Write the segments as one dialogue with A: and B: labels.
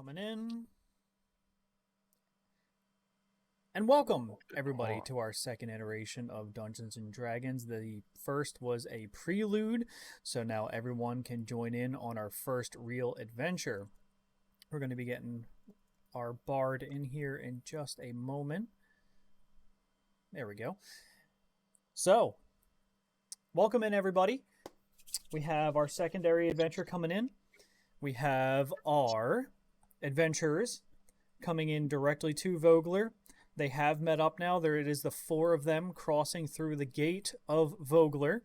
A: coming in. And welcome, everybody, to our second iteration of Dungeons & Dragons. The first was a prelude, so now everyone can join in on our first real adventure. We're going to be getting our bard in here in just a moment. There we go. So, welcome in, everybody. We have our secondary adventure coming in. We have our adventurers coming in directly to Vogler. They have met up now. There it is, the four of them crossing through the gate of Vogler.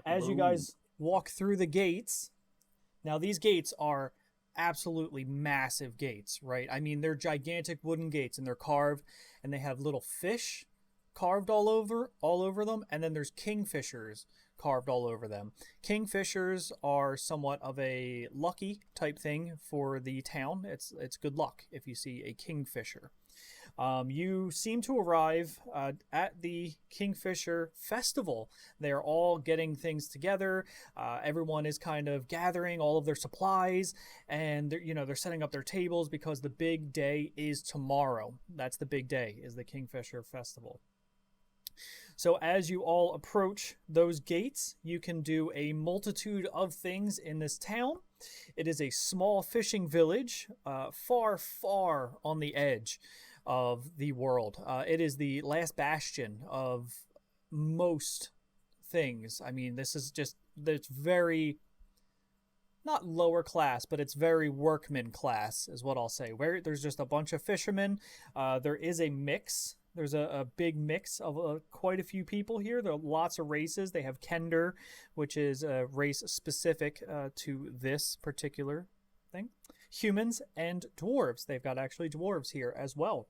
A: As you guys walk through the gates, now these gates are absolutely massive gates, right? I mean, they're gigantic wooden gates, and they're carved, and they have little fish carved all over them, and then there's kingfishers carved all over them. Kingfishers are somewhat of a lucky type thing for the town. It's good luck if you see a kingfisher. You seem to arrive at the Kingfisher Festival. They're all getting things together. Everyone is kind of gathering all of their supplies, and they're setting up their tables because the big day is tomorrow. That's the big day, is the Kingfisher Festival. So as you all approach those gates, you can do a multitude of things in this town. It is a small fishing village, far, far on the edge of the world. It is the last bastion of most things. I mean, it's very, not lower class, but it's very workman class is what I'll say. Where there's just a bunch of fishermen. There is a mix. There's a big mix of quite a few people here. There are lots of races. They have Kender, which is a race specific to this particular thing. Humans and dwarves. They've got actually dwarves here as well.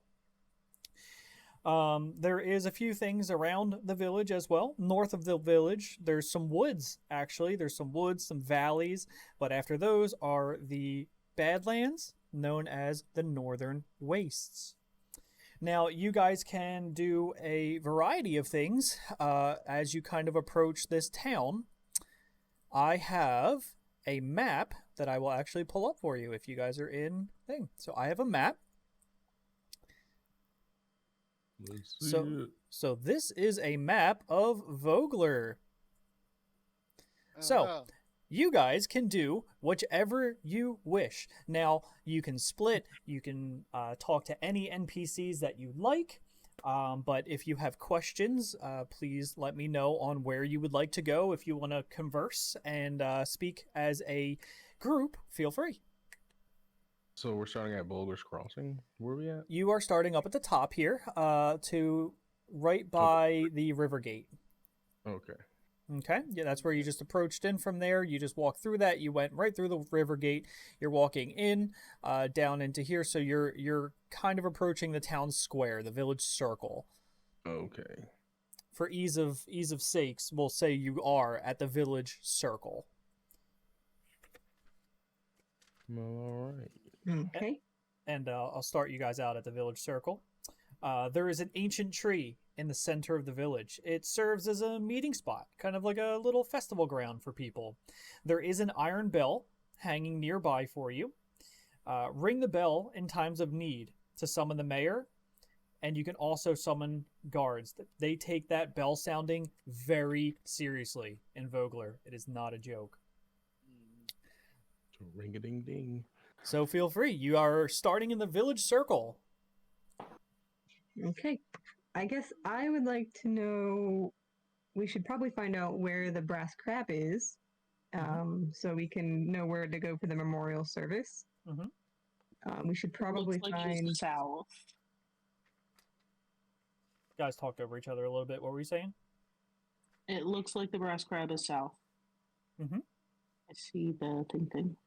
A: There is a few things around the village as well. North of the village, there's some woods, actually. There's some woods, some valleys. But after those are the Badlands, known as the Northern Wastes. Now, you guys can do a variety of things as you kind of approach this town. I have a map that I will actually pull up for you if you guys are in thing. So I have a map. So this is a map of Vogler. So you guys can do whichever you wish. Now, you can split. You can talk to any NPCs that you like. But if you have questions, please let me know on where you would like to go. If you want to converse and speak as a group, feel free.
B: So we're starting at Boulder's Crossing. Where are we at?
A: You are starting up at the top here, to right by the river gate.
B: Okay.
A: Okay, yeah, that's where you just approached in from there. You just walked through that. You went right through the river gate. You're walking in, down into here. So you're kind of approaching the town square, the village circle.
B: Okay.
A: For ease of sakes, we'll say you are at the village circle.
B: All right.
C: Okay.
A: And I'll start you guys out at the village circle. There is an ancient tree in the center of the village. It serves as a meeting spot, kind of like a little festival ground for people. There is an iron bell hanging nearby for you. Ring the bell in times of need to summon the mayor, and you can also summon guards. They take that bell sounding very seriously in Vogler. It is not a joke.
B: Ring-a-ding-ding.
A: So feel free. You are starting in the village circle.
C: Okay. I guess I would like to know, we should probably find out where the brass crab is, so we can know where to go for the memorial service. We should probably find
D: south.
A: Guys talked over each other a little bit. What were you saying?
D: It looks like the brass crab is south. I see the thing.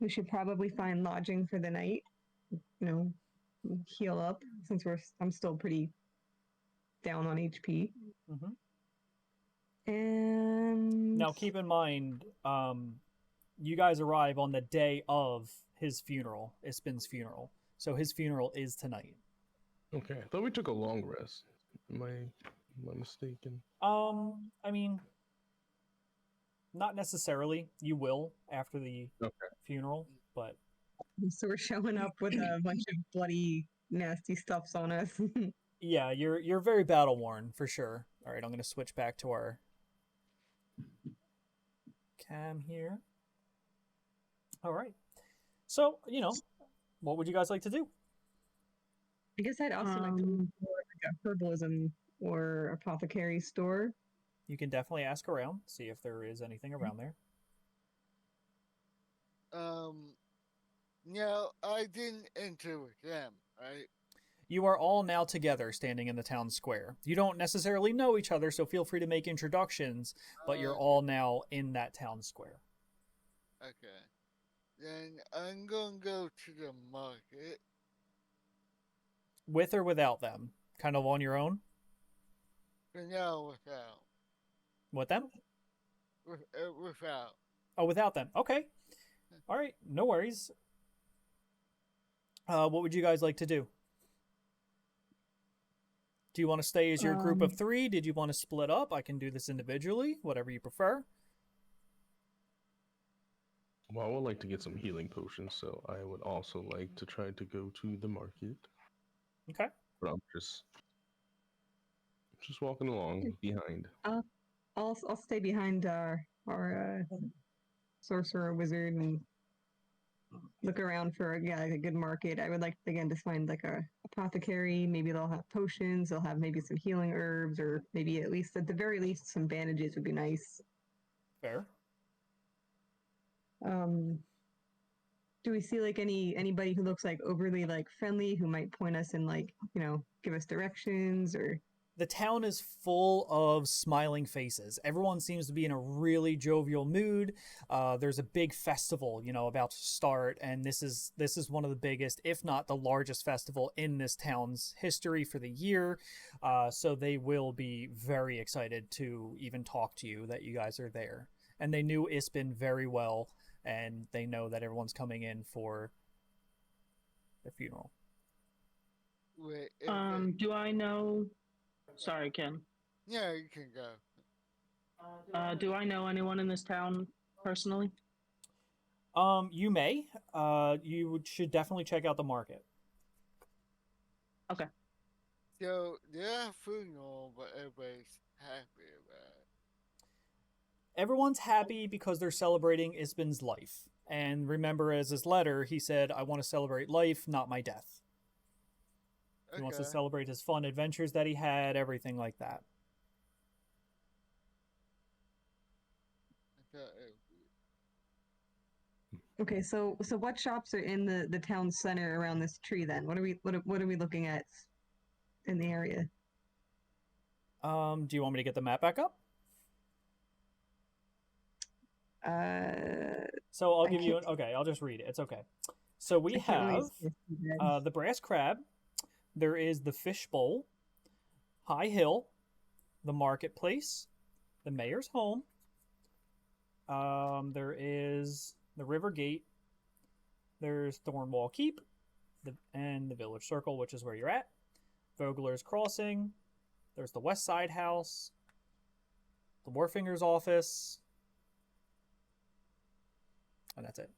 C: We should probably find lodging for the night. Heal up since I'm still pretty down on HP. And
A: now keep in mind, you guys arrive on the day of his funeral, Ispin's funeral. So his funeral is tonight.
B: Okay, I thought we took a long rest. Am I mistaken?
A: I mean, Not necessarily. You will after the
B: Okay.
A: funeral, but
C: So we're showing up with a bunch of bloody, nasty stuffs on us.
A: yeah, you're very battle worn for sure. All right, I'm gonna switch back to our cam here. All right. So what would you guys like to do?
C: I guess I'd also like to look for like a herbalism or apothecary store.
A: You can definitely ask around, see if there is anything around there.
E: No, I didn't enter with them, right?
A: You are all now together standing in the town square. You don't necessarily know each other, so feel free to make introductions, but you're all now in that town square.
E: Okay. Then I'm gonna go to the market.
A: With or without them? Kind of on your own?
E: For now, without.
A: With them?
E: Without.
A: Oh, without them. Okay. All right. No worries. What would you guys like to do? Do you want to stay as your group of 3? Did you want to split up? I can do this individually, whatever you prefer.
B: Well, I would like to get some healing potions, so I would also like to try to go to the market.
A: Okay.
B: But I'm just walking along behind.
C: I'll stay behind our sorcerer wizard and look around for a good market. I would like again to find like a apothecary. Maybe they'll have potions. They'll have maybe some healing herbs, or maybe at the very least some bandages would be nice.
A: Fair.
C: Do we see like anybody who looks like overly like friendly who might point us and like give us directions or?
A: The town is full of smiling faces. Everyone seems to be in a really jovial mood. There's a big festival, about to start, and this is one of the biggest, if not the largest festival in this town's history for the year. So they will be very excited to even talk to you that you guys are there. And they knew Ispin very well, and they know that everyone's coming in for the funeral.
E: Wait,
D: do I know? Sorry, Ken.
E: Yeah, you can go.
D: Do I know anyone in this town personally?
A: You may. You should definitely check out the market.
D: Okay.
E: So they're a funeral, but everybody's happy about it.
A: Everyone's happy because they're celebrating Isbin's life. And remember, as his letter, he said, I want to celebrate life, not my death. He wants to celebrate his fun adventures that he had, everything like that.
C: Okay, so what shops are in the town center around this tree then? What are we looking at in the area?
A: Do you want me to get the map back up? So I'll give you okay, I'll just read it. It's okay. So we have the Brass Crab. There is the Fish Bowl, High Hill, the Marketplace, the Mayor's Home. There is the River Gate. There's Thornwall Keep, and the Village Circle, which is where you're at. Vogler's Crossing. There's the West Side House, the Warfinger's office, and that's it.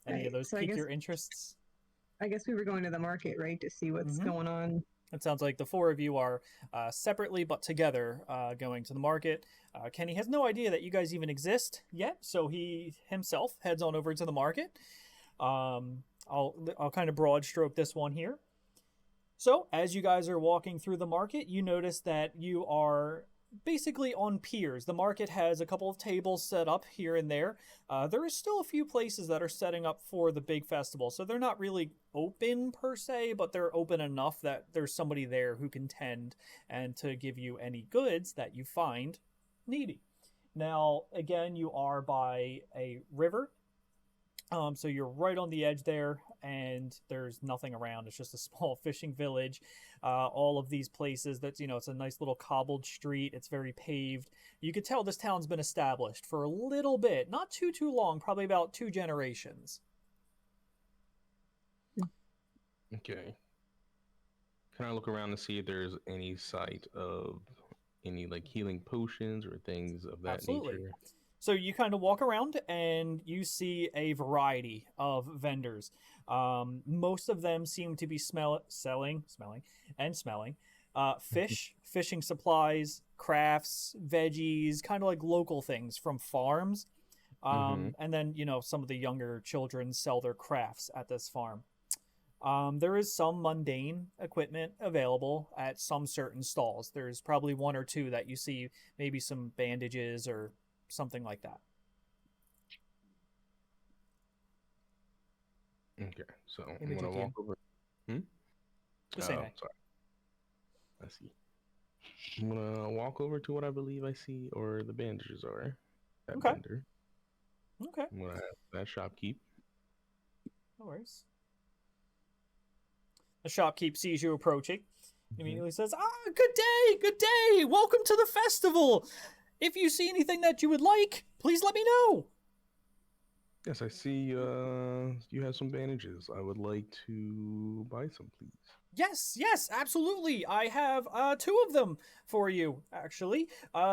A: Any of those pique your interests?
C: I guess we were going to the market, right, to see what's going on.
A: It sounds like the 4 of you are separately but together going to the market. Kenny has no idea that you guys even exist yet, so he himself heads on over to the market. I'll kind of broad stroke this one here. So as you guys are walking through the market, you notice that you are basically on piers. The market has a couple of tables set up here and there. There is still a few places that are setting up for the big festival, so they're not really open per se, but they're open enough that there's somebody there who can tend and to give you any goods that you find needy. Now, again, you are by a river. So you're right on the edge there, and there's nothing around. It's just a small fishing village. All of these places that, it's a nice little cobbled street. It's very paved. You could tell this town's been established for a little bit, not too long, probably about 2 generations.
B: Okay. Can I look around to see if there's any sight of any like healing potions or things of that
A: Absolutely.
B: nature?
A: So you kind of walk around and you see a variety of vendors. Most of them seem to be smelling fishing supplies, crafts, veggies, kind of like local things from farms. And then, some of the younger children sell their crafts at this farm. There is some mundane equipment available at some certain stalls. There's probably one or two that you see, maybe some bandages or something like that.
B: Okay, so
A: Maybe
B: I'm gonna
A: take
B: walk over.
A: Just say
B: Oh,
A: nay.
B: sorry. I see. I'm gonna walk over to what I believe I see, or the bandages are. That
A: Okay.
B: vendor.
A: Okay.
B: I'm gonna have that shopkeep.
A: No worries. The shopkeep sees you approaching. Immediately says, good day, welcome to the festival. If you see anything that you would like, please let me know.
B: Yes, I see you have some bandages. I would like to buy some, please.
A: Yes, absolutely. I have two of them for you, actually.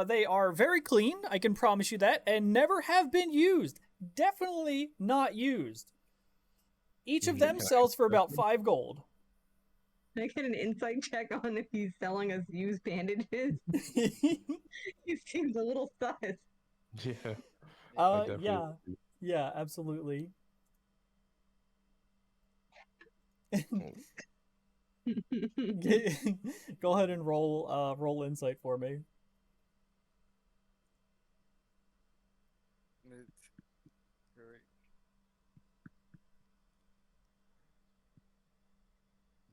A: They are very clean, I can promise you that, and never have been used. Definitely not used. Each of them sells for about 5 gold.
C: Can I get an insight check on if he's selling us used bandages? He seems a little sus.
B: Yeah.
A: Yeah, absolutely. Go ahead and roll insight for me.
E: It's great.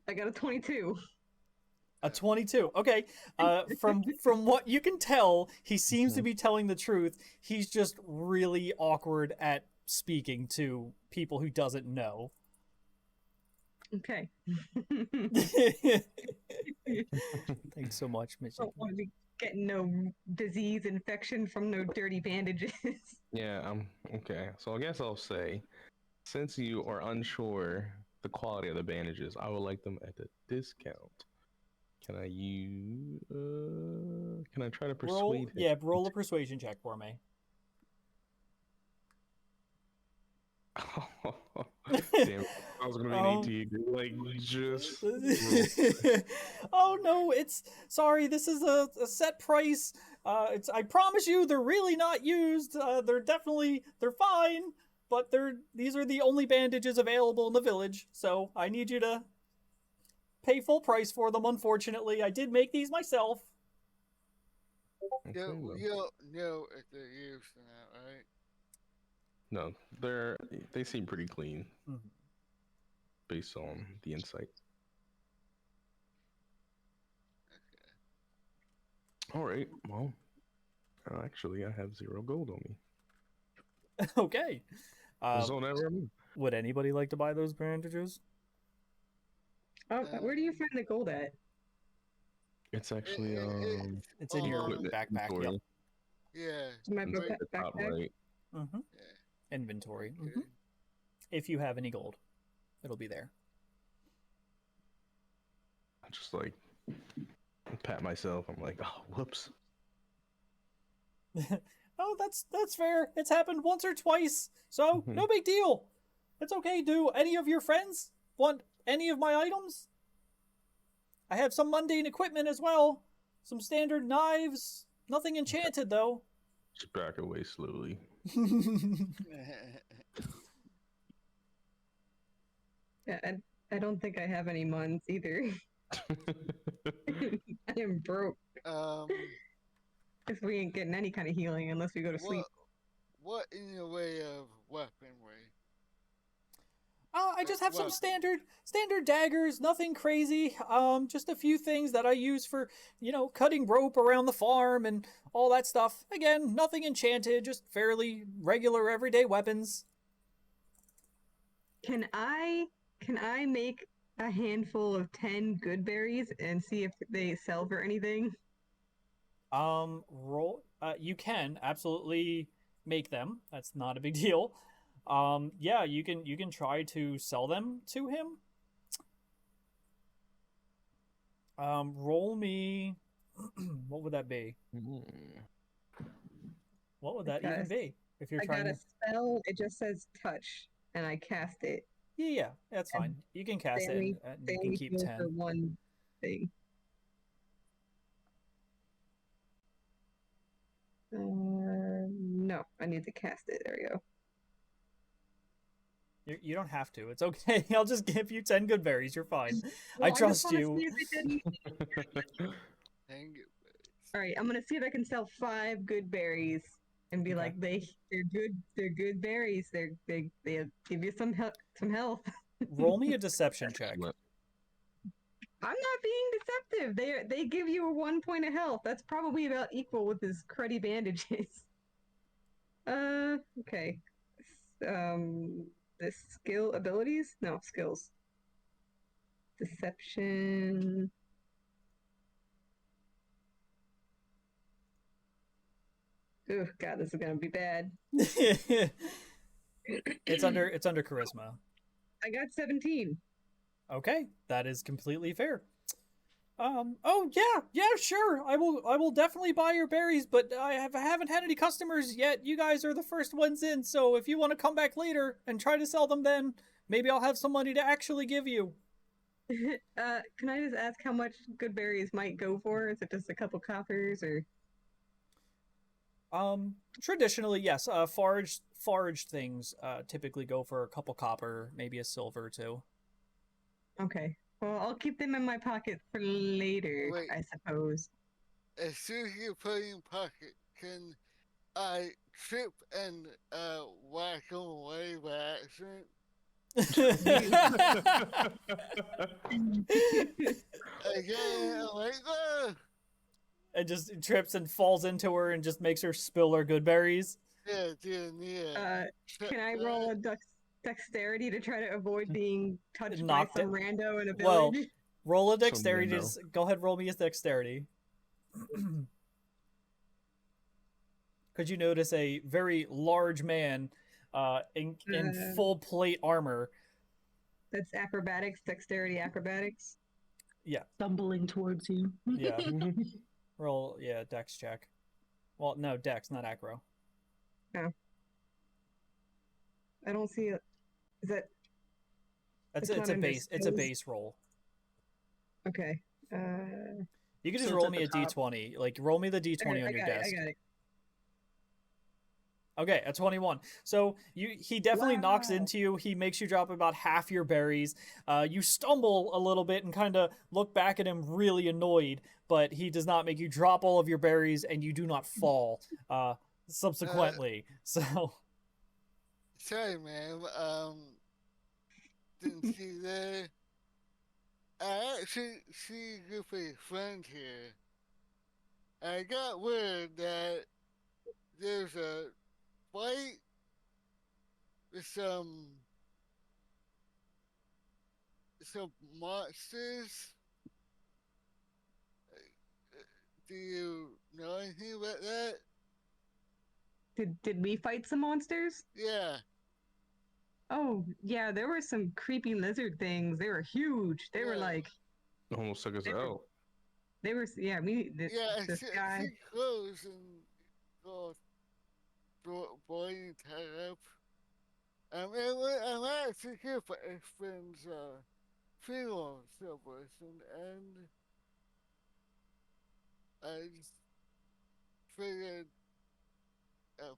C: I got a 22.
A: A 22. Okay. From what you can tell, he seems to be telling the truth. He's just really awkward at speaking to people who doesn't know.
C: Okay.
A: Thanks so much, Mitch.
C: Don't want to be getting no disease infection from no dirty bandages.
B: Yeah, okay. So I guess I'll say, since you are unsure the quality of the bandages, I would like them at a discount. Can I try to persuade him?
A: Yeah, roll a persuasion check for me.
B: Damn, I was gonna be an 18. Like, just.
A: Oh no, sorry. This is a set price. I promise you, they're really not used. They're fine, but these are the only bandages available in the village. So I need you to pay full price for them. Unfortunately, I did make these myself.
E: You don't know if they're used or not, right?
B: No, they seem pretty clean, based on the insight.
E: Okay.
B: All right. Well, actually, I have 0 gold on me.
A: Okay.
B: So never mind.
A: Would anybody like to buy those bandages?
C: Oh, where do you find the gold at?
B: It's actually
A: it's in your backpack. Yep.
E: Yeah.
C: My
B: It's the top
C: backpack.
B: right.
A: Mm-hmm.
E: Yeah.
A: Inventory.
E: Okay.
A: Mm-hmm. If you have any gold, it'll be there.
B: I just like pat myself. I'm like, oh, whoops.
A: Oh, that's fair. It's happened once or twice, so no big deal. It's okay. Do any of your friends want any of my items? I have some mundane equipment as well. Some standard knives. Nothing enchanted, though.
B: Just back away slowly.
C: Yeah, I don't think I have any muns either. I am broke. If we ain't getting any kind of healing unless we go to sleep.
E: What in the way of weaponry?
A: I just have some standard daggers, nothing crazy. Just a few things that I use for, cutting rope around the farm and all that stuff. Again, nothing enchanted, just fairly regular everyday weapons.
C: Can I make a handful of 10 good berries and see if they sell for anything?
A: You can absolutely make them. That's not a big deal. Yeah, you can try to sell them to him. Roll me What would that be?
B: Mm.
A: What would
C: I
A: that
C: got
A: even
C: a-
A: be? If you're
C: I
A: trying
C: got a
A: to.
C: spell. It just says touch, and I cast it.
A: Yeah, that's
C: And
A: fine. You can cast
C: They
A: it
C: only
A: and
C: they
A: you can
C: only
A: keep
C: heal for
A: 10.
C: one thing. No, I need to cast it. There we go.
A: You don't have to. It's okay. I'll just give you 10 good berries. You're fine. I
C: Well, just
A: trust
C: wanna
A: you.
C: see if it did-
E: Hang it.
C: All right, I'm gonna see if I can sell 5 good berries and be
A: Okay.
C: like, they're good berries. They give you some health.
A: Roll me a deception check.
B: Excellent.
C: I'm not being deceptive. They give you a 1 point of health. That's probably about equal with his cruddy bandages. Okay. The skill abilities? No, skills. Deception. Oh god, this is gonna be bad.
A: It's under charisma.
C: I got 17.
A: Okay, that is completely fair. Oh yeah, sure. I will definitely buy your berries, but haven't had any customers yet. You guys are the first ones in, so if you want to come back later and try to sell them then, maybe I'll have some money to actually give you.
C: Can I just ask how much good berries might go for? Is it just a couple coppers or?
A: Traditionally, yes. Foraged things typically go for a couple copper, maybe a silver too.
C: Okay. Well, I'll keep them in my pocket for later,
E: Wait.
C: I suppose.
E: As soon as you put it in pocket, can I trip and whack them away by accident? Again, I'm like, oh!
A: And just trips and falls into her and just makes her spill her good berries.
E: Yeah, yeah.
C: Can I roll a dexterity to try to avoid being touched
A: Knocked
C: by some
A: it.
C: rando in a
A: Well,
C: village?
A: roll a dexterity.
B: rando.
A: Just go ahead, roll me a dexterity. Could you notice a very large man in full plate armor?
C: That's acrobatics, dexterity acrobatics.
A: Yeah.
D: Stumbling towards you.
A: Yeah. Roll, yeah, dex check. Well, no, dex, not acro.
C: No. I don't see it. Is that
A: It's
C: not
A: a
C: under
A: base. It's a
C: skills?
A: base roll.
C: Okay?
A: You can just
D: So it's
A: roll
D: at
A: me
D: the
A: a
D: top.
A: d20. Like roll me the d20
C: I
A: on your
C: got
A: desk.
C: it. I got it.
A: Okay, a 21. So he definitely knocks
C: Wow.
A: into you. He makes you drop about half your berries. You stumble a little bit and kind of look back at him really annoyed, but he does not make you drop all of your berries and you do not fall subsequently. So
E: Sorry, ma'am. Didn't see that. I actually see a group of friends here. I got word that there's a fight with some monsters. Do you know anything about that?
C: Did we fight some monsters?
E: Yeah.
C: Oh, yeah, there were some creepy lizard things. They were huge. They were
E: Yeah.
C: like,
B: Almost took us
C: They were-
B: out.
C: they were, yeah,
E: Yeah, I
C: this
E: see,
C: guy.
E: I see clothes and boy tied up. I'm actually here for a friend's funeral celebration, and I just figured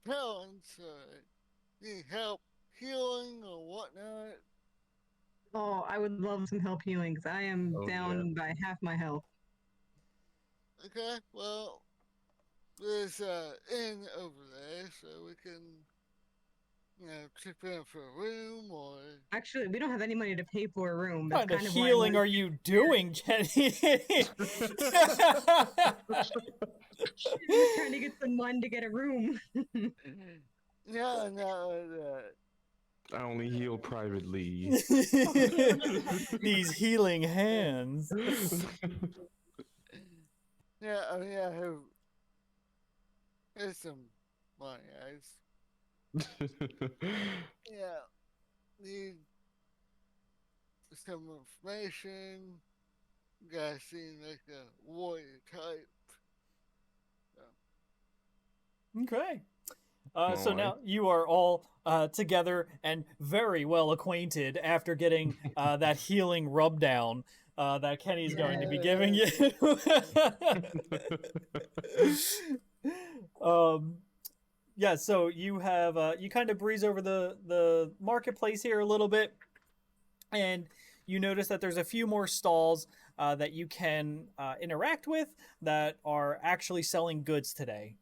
E: parents need help healing or whatnot.
C: Oh, I would love some help healing because I am
B: Oh,
C: down by half my health.
E: Okay, well, there's inn over there, so we can, chip in for a room or.
C: Actually, we don't have any money to pay for a room.
A: what
C: That's
A: kind
C: kind
A: of
C: of why I
A: healing
C: wanted-
A: are you doing, Kenny?
C: trying to get some money to get a room.
E: No,
B: I only heal privately.
A: These healing hands.
E: yeah, I mean, I have. Here's some money, guys. Yeah, need some information. You guys seem like a warrior type.
A: Okay.
B: All
A: So
B: right.
A: now you are all together and very well acquainted after getting that healing rub down that Kenny's going to be giving you. um, yeah, so you have you kind of breeze over the marketplace here a little bit, and you notice that there's a few more stalls that you can interact with that are actually selling goods today.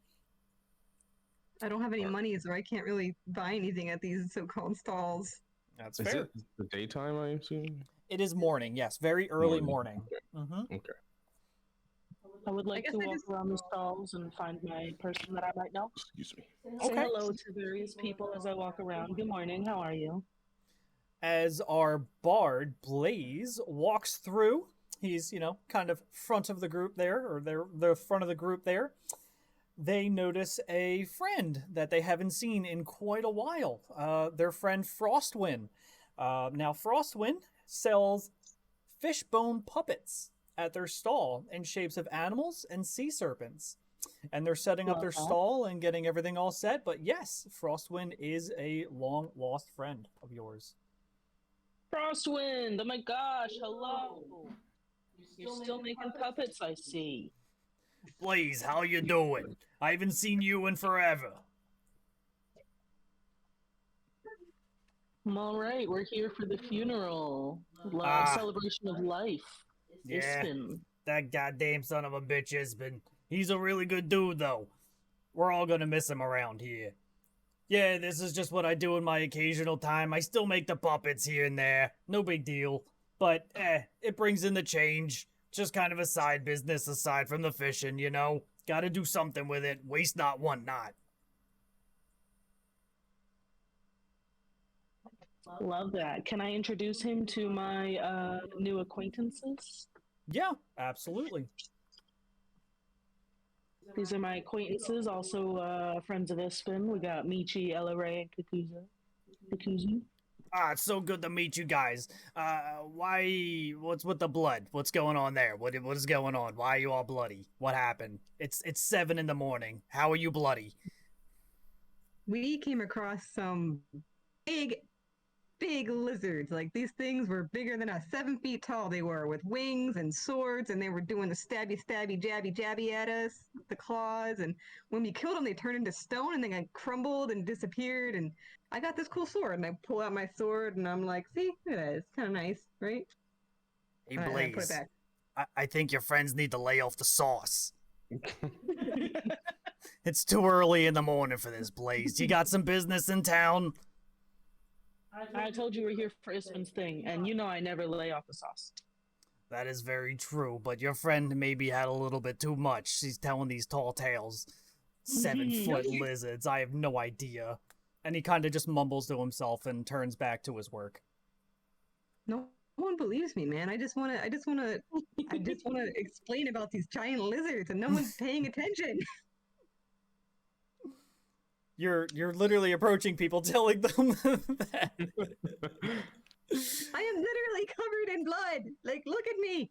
C: I don't have any money, so I can't really buy anything at these so-called stalls.
A: That's
B: Is
A: fair.
B: it the daytime, I assume?
A: It is morning, yes, very early morning.
B: Okay.
A: Mm-hmm.
B: Okay.
D: I would like
C: guess
D: to
C: I
D: walk
C: just-
D: around the stalls and find my person that I might know.
B: Excuse me.
D: Say
A: Okay.
D: hello to various people as I walk around. Good morning. How are you?
A: As our bard Blaze walks through, he's kind of front of the group there, or the front of the group there. They notice a friend that they haven't seen in quite a while. Their friend Frostwind. Now Frostwind sells fishbone puppets at their stall in shapes of animals and sea serpents. And they're setting up their stall and getting everything all set. But yes, Frostwind is a long lost friend of yours.
D: Frostwind! Oh my gosh, hello! You're still making puppets, I see.
A: Blaze, how you doing? I haven't seen you in forever.
D: I'm all right. We're here for the funeral. Celebration of life.
A: Yeah,
D: Ispin.
A: that goddamn son of a bitch Ispin. He's a really good dude, though. We're all gonna miss him around here. Yeah, this is just what I do in my occasional time. I still make the puppets here and there. No big deal. But, it brings in the change. Just kind of a side business aside from the fishing, you know? Gotta do something with it. Waste not, want not.
D: Love that. Can I introduce him to my new acquaintances?
A: Yeah, absolutely.
D: These are my acquaintances, also friends of Ispin. We got Michi, Ella Ray, and Kakuzu.
A: It's so good to meet you guys. What's with the blood? What's going on there? What is going on? Why are you all bloody? What happened? It's 7 a.m. How are you bloody?
C: We came across some big lizards. Like, these things were bigger than us. 7 feet tall they were, with wings and swords, and they were doing the stabby, jabby at us with the claws. And when we killed them, they turned into stone, and then I crumbled and disappeared. And I got this cool sword, and I pull out my sword, and I'm like, see, look at that. It's kind of nice, right?
A: Hey,
C: And I put it
A: Blaze.
C: back.
A: I think your friends need to lay off the sauce. It's too early in the morning for this, Blaze. You got some business in town?
D: I told you we're here for Ispin's thing, and you know I never lay off the sauce.
A: That is very true, but your friend maybe had a little bit too much. She's telling these tall tales. 7-foot lizards. I have no idea. And he kind of just mumbles to himself and turns back to his work.
C: No one believes me, man. I just want to explain about these giant lizards, and no one's paying attention.
A: You're literally approaching people, telling them that.
C: I am literally covered in blood. Like, look at me.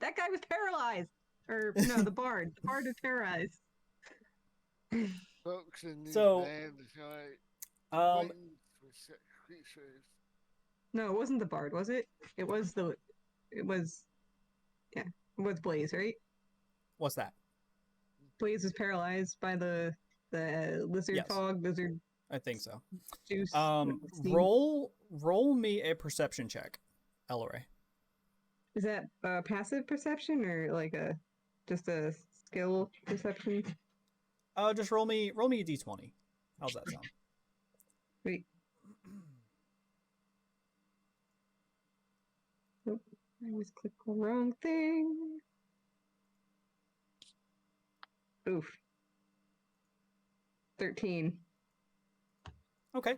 C: That guy was paralyzed. Or no, the bard. The bard is paralyzed.
E: Folks in New
A: So,
E: Land tonight. Creatures.
C: No, it wasn't the bard, was it? It was Blaze, right?
A: What's that?
C: Blaze was paralyzed by the lizard
A: Yes.
C: fog, lizard
A: I think so.
C: juice. steam.
A: Roll me a perception check, Ellery.
C: Is that passive perception or like just a skill perception?
A: Just roll me a d20. How's that sound?
C: Wait. Nope. I always click the wrong thing. Oof. 13.
A: Okay.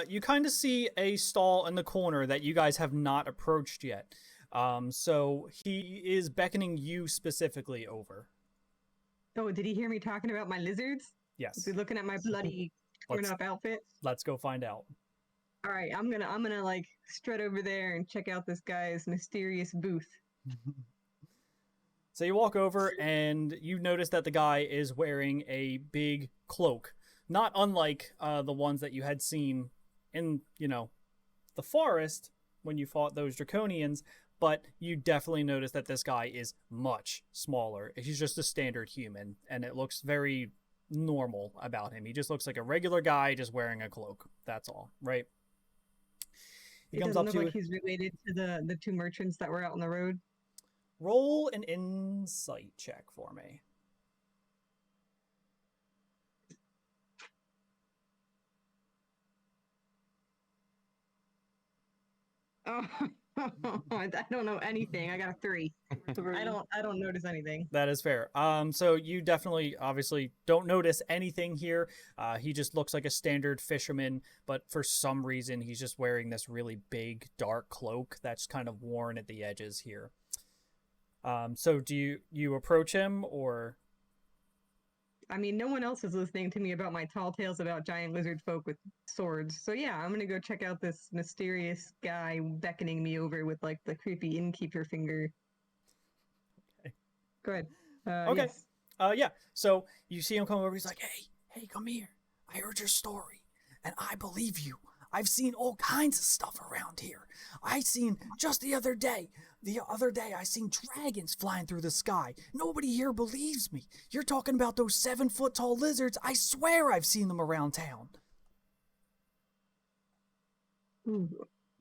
A: You kind of see a stall in the corner that you guys have not approached yet. So he is beckoning you specifically over.
C: Oh, did he hear me talking about my lizards?
A: Yes.
C: Is he looking at my bloody torn up outfit?
A: Let's go find out.
C: All right, I'm gonna like strut over there and check out this guy's mysterious booth.
A: So you walk over and you notice that the guy is wearing a big cloak, not unlike the ones that you had seen in, the forest when you fought those draconians, but you definitely notice that this guy is much smaller. He's just a standard human, and it looks very normal about him. He just looks like a regular guy just wearing a cloak. That's all, right?
C: He doesn't look like he's related to the two merchants that were out on the road.
A: Roll an insight check for me.
C: Oh, I don't know anything. I got a 3. I don't notice anything.
A: That is fair. So you definitely, obviously, don't notice anything here. He just looks like a standard fisherman, but for some reason, he's just wearing this really big, dark cloak that's kind of worn at the edges here. So do you approach him, or?
C: I mean, no one else is listening to me about my tall tales about giant lizard folk with swords. So yeah, I'm gonna go check out this mysterious guy beckoning me over with like the creepy innkeeper finger.
A: Okay.
C: Go ahead.
A: Okay.
C: Yes.
A: Yeah. So you see him come over. He's like, hey, come here. I heard your story, and I believe you. I've seen all kinds of stuff around here. I seen just the other day, I seen dragons flying through the sky. Nobody here believes me. You're talking about those 7-foot tall lizards. I swear I've seen them around town.
C: Ooh,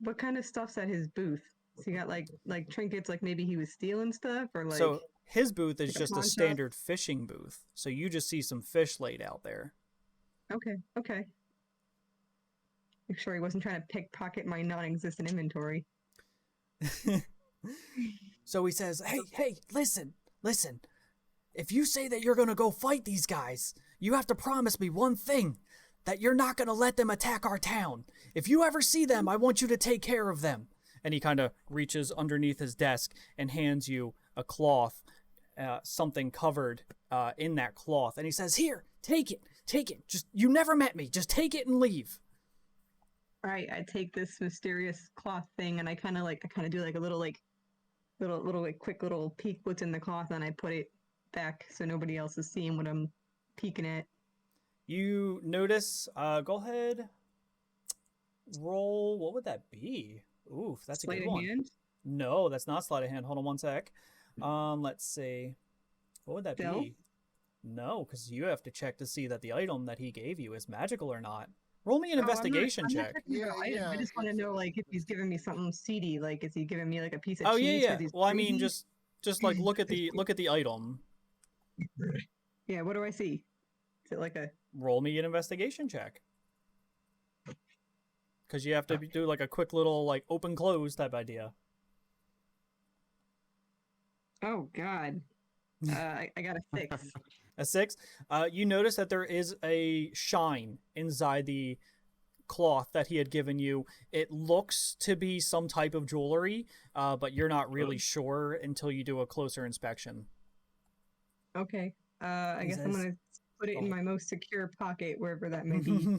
C: what kind of stuff's at his booth? Has he got like trinkets, like maybe he was stealing stuff, or like?
A: So his booth is
C: like
A: just a standard fishing booth. So you just see some fish laid out there.
C: Okay. Make sure he wasn't trying to pickpocket my non-existent inventory.
A: So he says, hey, listen. If you say that you're going to go fight these guys, you have to promise me one thing, that you're not going to let them attack our town. If you ever see them, I want you to take care of them. And he kind of reaches underneath his desk and hands you a cloth, something covered in that cloth. And he says, here, take it. Just, you never met me. Just take it and leave.
C: All right, I take this mysterious cloth thing and I kind of do like a little quick little peek what's in the cloth, and I put it back so nobody else is seeing what I'm peeking at.
A: You notice, go ahead, roll, what would that be? Oof, that's
C: Sleight
A: a good
C: of
A: one.
C: hand?
A: No, that's not sleight of hand. Hold on one sec. Let's see. What would that
C: Stealth?
A: be? No, because you have to check to see that the item that he gave you is magical or not. Roll me an investigation
C: I'm not
A: check.
C: checking the item. I just want to know, like, if he's giving me something seedy. Like, is he giving me like a piece of
A: Oh
C: cheese?
A: yeah.
C: 'cause he's
A: Well, I mean,
C: greedy?
A: just like look at the item.
C: Yeah. What do I see? Is it like a?
A: Roll me an investigation check. Because you have to do like a quick little like open close type idea.
C: Oh God. I got a 6.
A: A 6. You notice that there is a shine inside the cloth that he had given you. It looks to be some type of jewelry, but you're not really sure until you do a closer inspection.
C: Okay. I
A: He
C: guess I'm
A: says-
C: gonna put it in
A: Oh.
C: my most secure pocket, wherever that may be.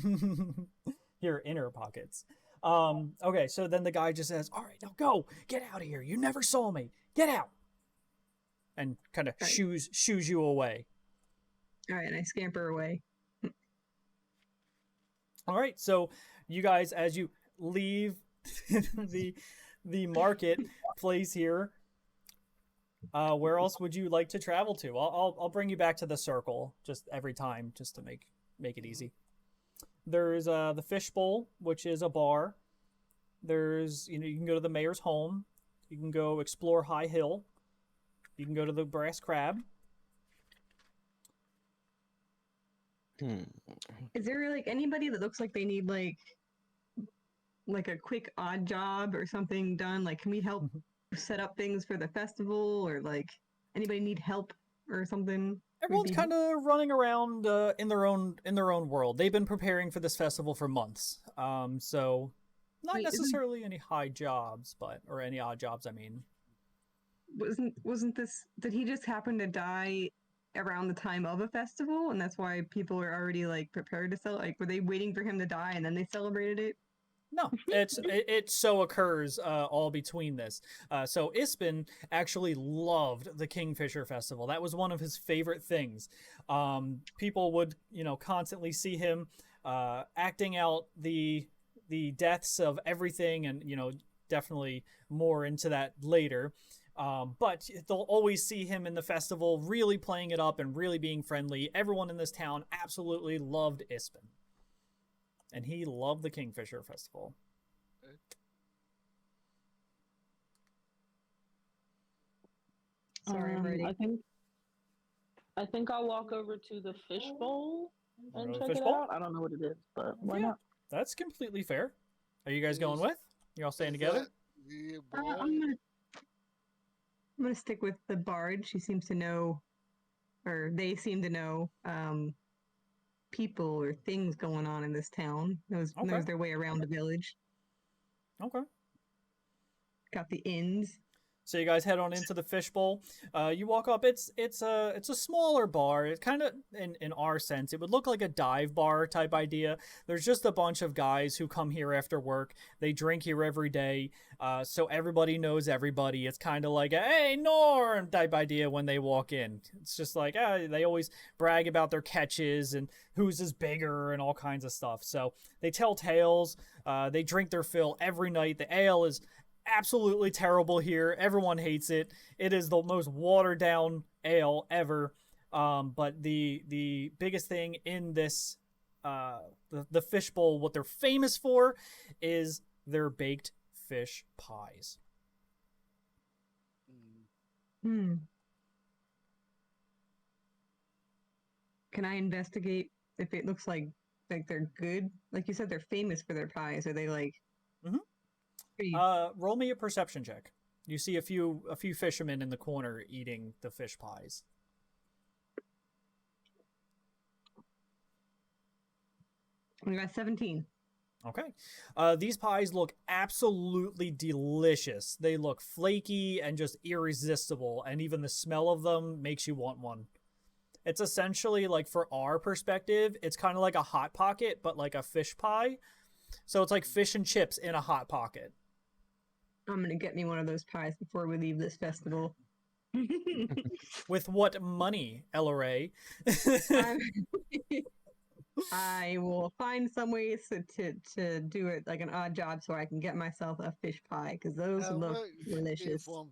A: Your inner pockets. Okay, so then the guy just says, all right, now go, get out of here. You never saw me. Get out. And kind of
C: Right.
A: shoos you away.
C: All right, and I scamper away.
A: All right, so you guys, as you leave the market place here, where else would you like to travel to? I'll bring you back to the circle just every time, just to make it easy. There's the Fishbowl, which is a bar. There's you can go to the mayor's home. You can go explore High Hill. You can go to the Brass Crab.
C: Is there like anybody that looks like they need like a quick odd job or something done? Like, can we help set up things for the festival, or like anybody need help or something?
A: Everyone's
C: We'd be-
A: kind of running around in their own world. They've been preparing for this festival for months. So not
C: Wait, isn't-
A: necessarily any high jobs, or any odd jobs. I mean,
C: wasn't this? Did he just happen to die around the time of a festival, and that's why people are already like prepared to celebrate? Like, were they waiting for him to die and then they celebrated it?
A: No, it so occurs all between this. So Ispin actually loved the Kingfisher Festival. That was one of his favorite things. People would, constantly see him acting out the deaths of everything, and definitely more into that later. But they'll always see him in the festival, really playing it up and really being friendly. Everyone in this town absolutely loved Ispin. And he loved the Kingfisher Festival.
C: Sorry, I'm ready.
D: I think I'll walk over to the fishbowl and check it
A: Fishbowl?
D: out. I don't know what it is, but why
A: Yeah,
D: not?
A: that's completely fair. Are you guys going with? You all staying together?
C: I'm gonna stick with the bard. She seems to know, or they seem to know, people or things going on in this town. Knows their way around the village.
A: Okay.
C: Got the inns.
A: So you guys head on into the fishbowl. You walk up. It's a smaller bar. It's kind of in our sense, it would look like a dive bar type idea. There's just a bunch of guys who come here after work. They drink here every day, so everybody knows everybody. It's kind of like a "Hey Norm" type idea when they walk in. It's just like they always brag about their catches and whose is bigger and all kinds of stuff. So they tell tales. They drink their fill every night. The ale is absolutely terrible here. Everyone hates it. It is the most watered down ale ever. But the biggest thing in this the fishbowl, what they're famous for, is their baked fish pies.
C: Can I investigate if it looks like they're good? Like you said, they're famous for their pies. Are they like?
A: Roll me a perception check. You see a few fishermen in the corner eating the fish pies.
C: We got 17.
A: Okay. These pies look absolutely delicious. They look flaky and just irresistible, and even the smell of them makes you want one. It's essentially, like, for our perspective, it's kind of like a Hot Pocket, but like a fish pie. So it's like fish and chips in a Hot Pocket.
C: I'm gonna get me one of those pies before we leave this festival.
A: With what money, LRA?
C: I will find some ways to do it like an odd job so I can get myself a fish pie, because those look delicious.
E: One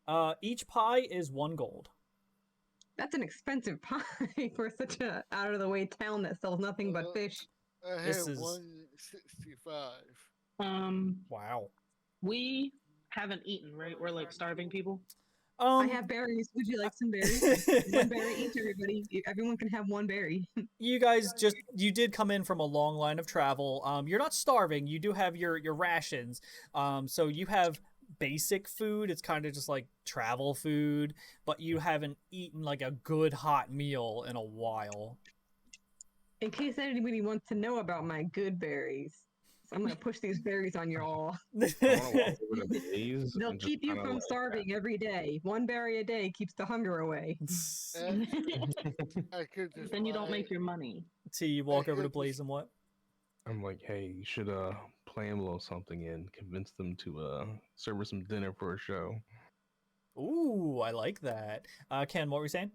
E: pie.
A: Each pie is 1 gold.
C: That's an expensive pie for such a out of the way town that sells nothing but fish.
E: I had 165.
A: Wow.
D: We haven't eaten, right? We're like starving people.
C: I have berries. Would you like some berries? One berry each, everybody. Everyone can have one berry.
A: You guys you did come in from a long line of travel. You're not starving. You do have your rations. So you have basic food. It's kind of just like travel food, but you haven't eaten like a good hot meal in a while.
C: In case anybody wants to know about my good berries, I'm going to push these berries on you all. They'll keep you from starving every day. 1 berry a day keeps the hunger away.
D: Then you don't make your money.
A: T, you walk over to Blaze and what?
B: I'm like, hey, you should plan a little something in, convince them to serve us some dinner for a show.
A: Ooh, I like that. Ken, what were you saying?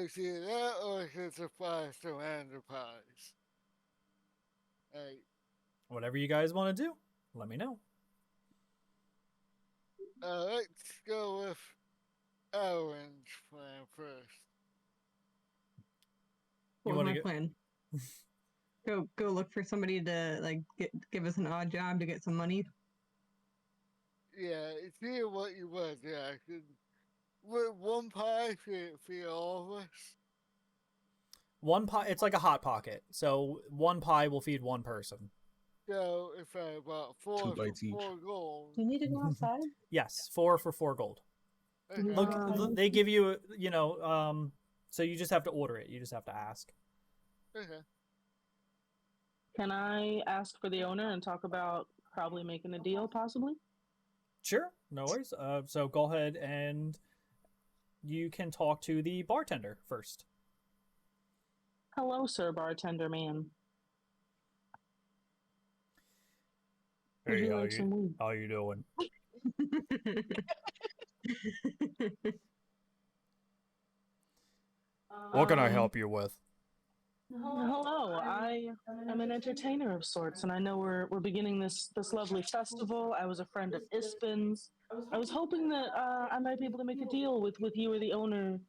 E: See, that also supplies some random pies. Hey.
A: Whatever you guys want to do, let me know.
E: Let's go with Aaron's plan first.
C: What was my plan? Go look for somebody to like give us an odd job to get some money.
E: Yeah, see what you want. Yeah, with 1 pie for all of us.
A: 1 pie. It's like a hot pocket. So 1 pie will feed 1 person.
E: So if I bought 4 for 4 gold.
D: Do you need to go outside?
A: Yes, 4 for 4 gold.
E: Okay.
A: Look, they give you, so you just have to order it. You just have to ask.
E: Okay.
D: Can I ask for the owner and talk about probably making a deal, possibly?
A: Sure, no worries. So go ahead and you can talk to the bartender first.
D: Hello, sir, bartender man. Would
A: Hey,
D: you like some weed?
A: how you doing? What can I help you with?
D: Hello, I am an entertainer of sorts, and I know we're beginning this lovely festival. I was a friend of Ispin's. I was hoping that I might be able to make a deal with you or the owner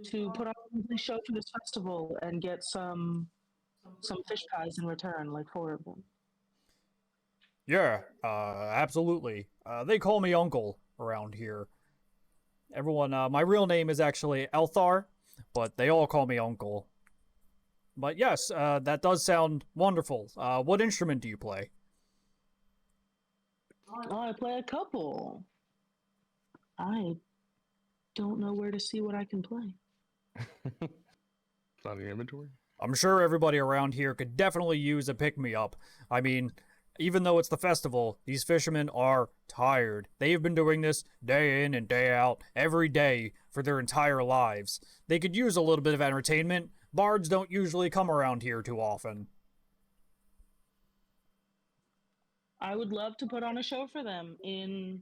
D: to put on a lovely show for this festival and get some fish pies in return, like 4 of them.
A: Yeah, absolutely. They call me Uncle around here. Everyone, my real name is actually Elthar, but they all call me Uncle. But yes, that does sound wonderful. What instrument do you play?
D: Oh, I play a couple. I don't know where to see what I can play.
B: It's not in your inventory.
A: I'm sure everybody around here could definitely use a pick-me-up. I mean, even though it's the festival, these fishermen are tired. They've been doing this day in and day out, every day, for their entire lives. They could use a little bit of entertainment. Bards don't usually come around here too often.
D: I would love to put on a show for them in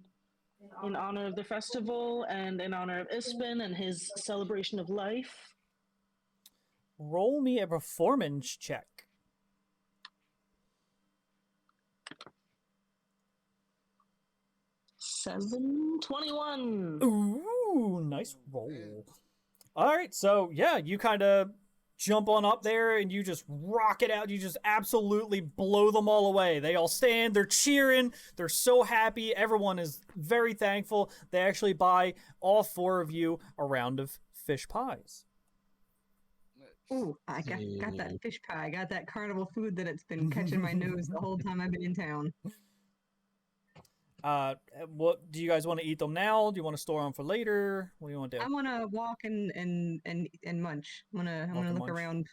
D: honor of the festival and in honor of Ispin and his celebration of life.
A: Roll me a performance check.
D: 721.
A: Ooh, nice roll. All right, so yeah, you kind of jump on up there and you just rock it out. You just absolutely blow them all away. They all stand, they're cheering, they're so happy. Everyone is very thankful. They actually buy all 4 of you a round of fish pies.
C: Ooh, I got that fish pie. I got that carnival food that it's been catching my nose the whole time I've been in town.
A: What do you guys want to eat them now? Do you want to store them for later? What do you want to do?
C: I want to walk and munch. I'm gonna look
A: munch.
C: around.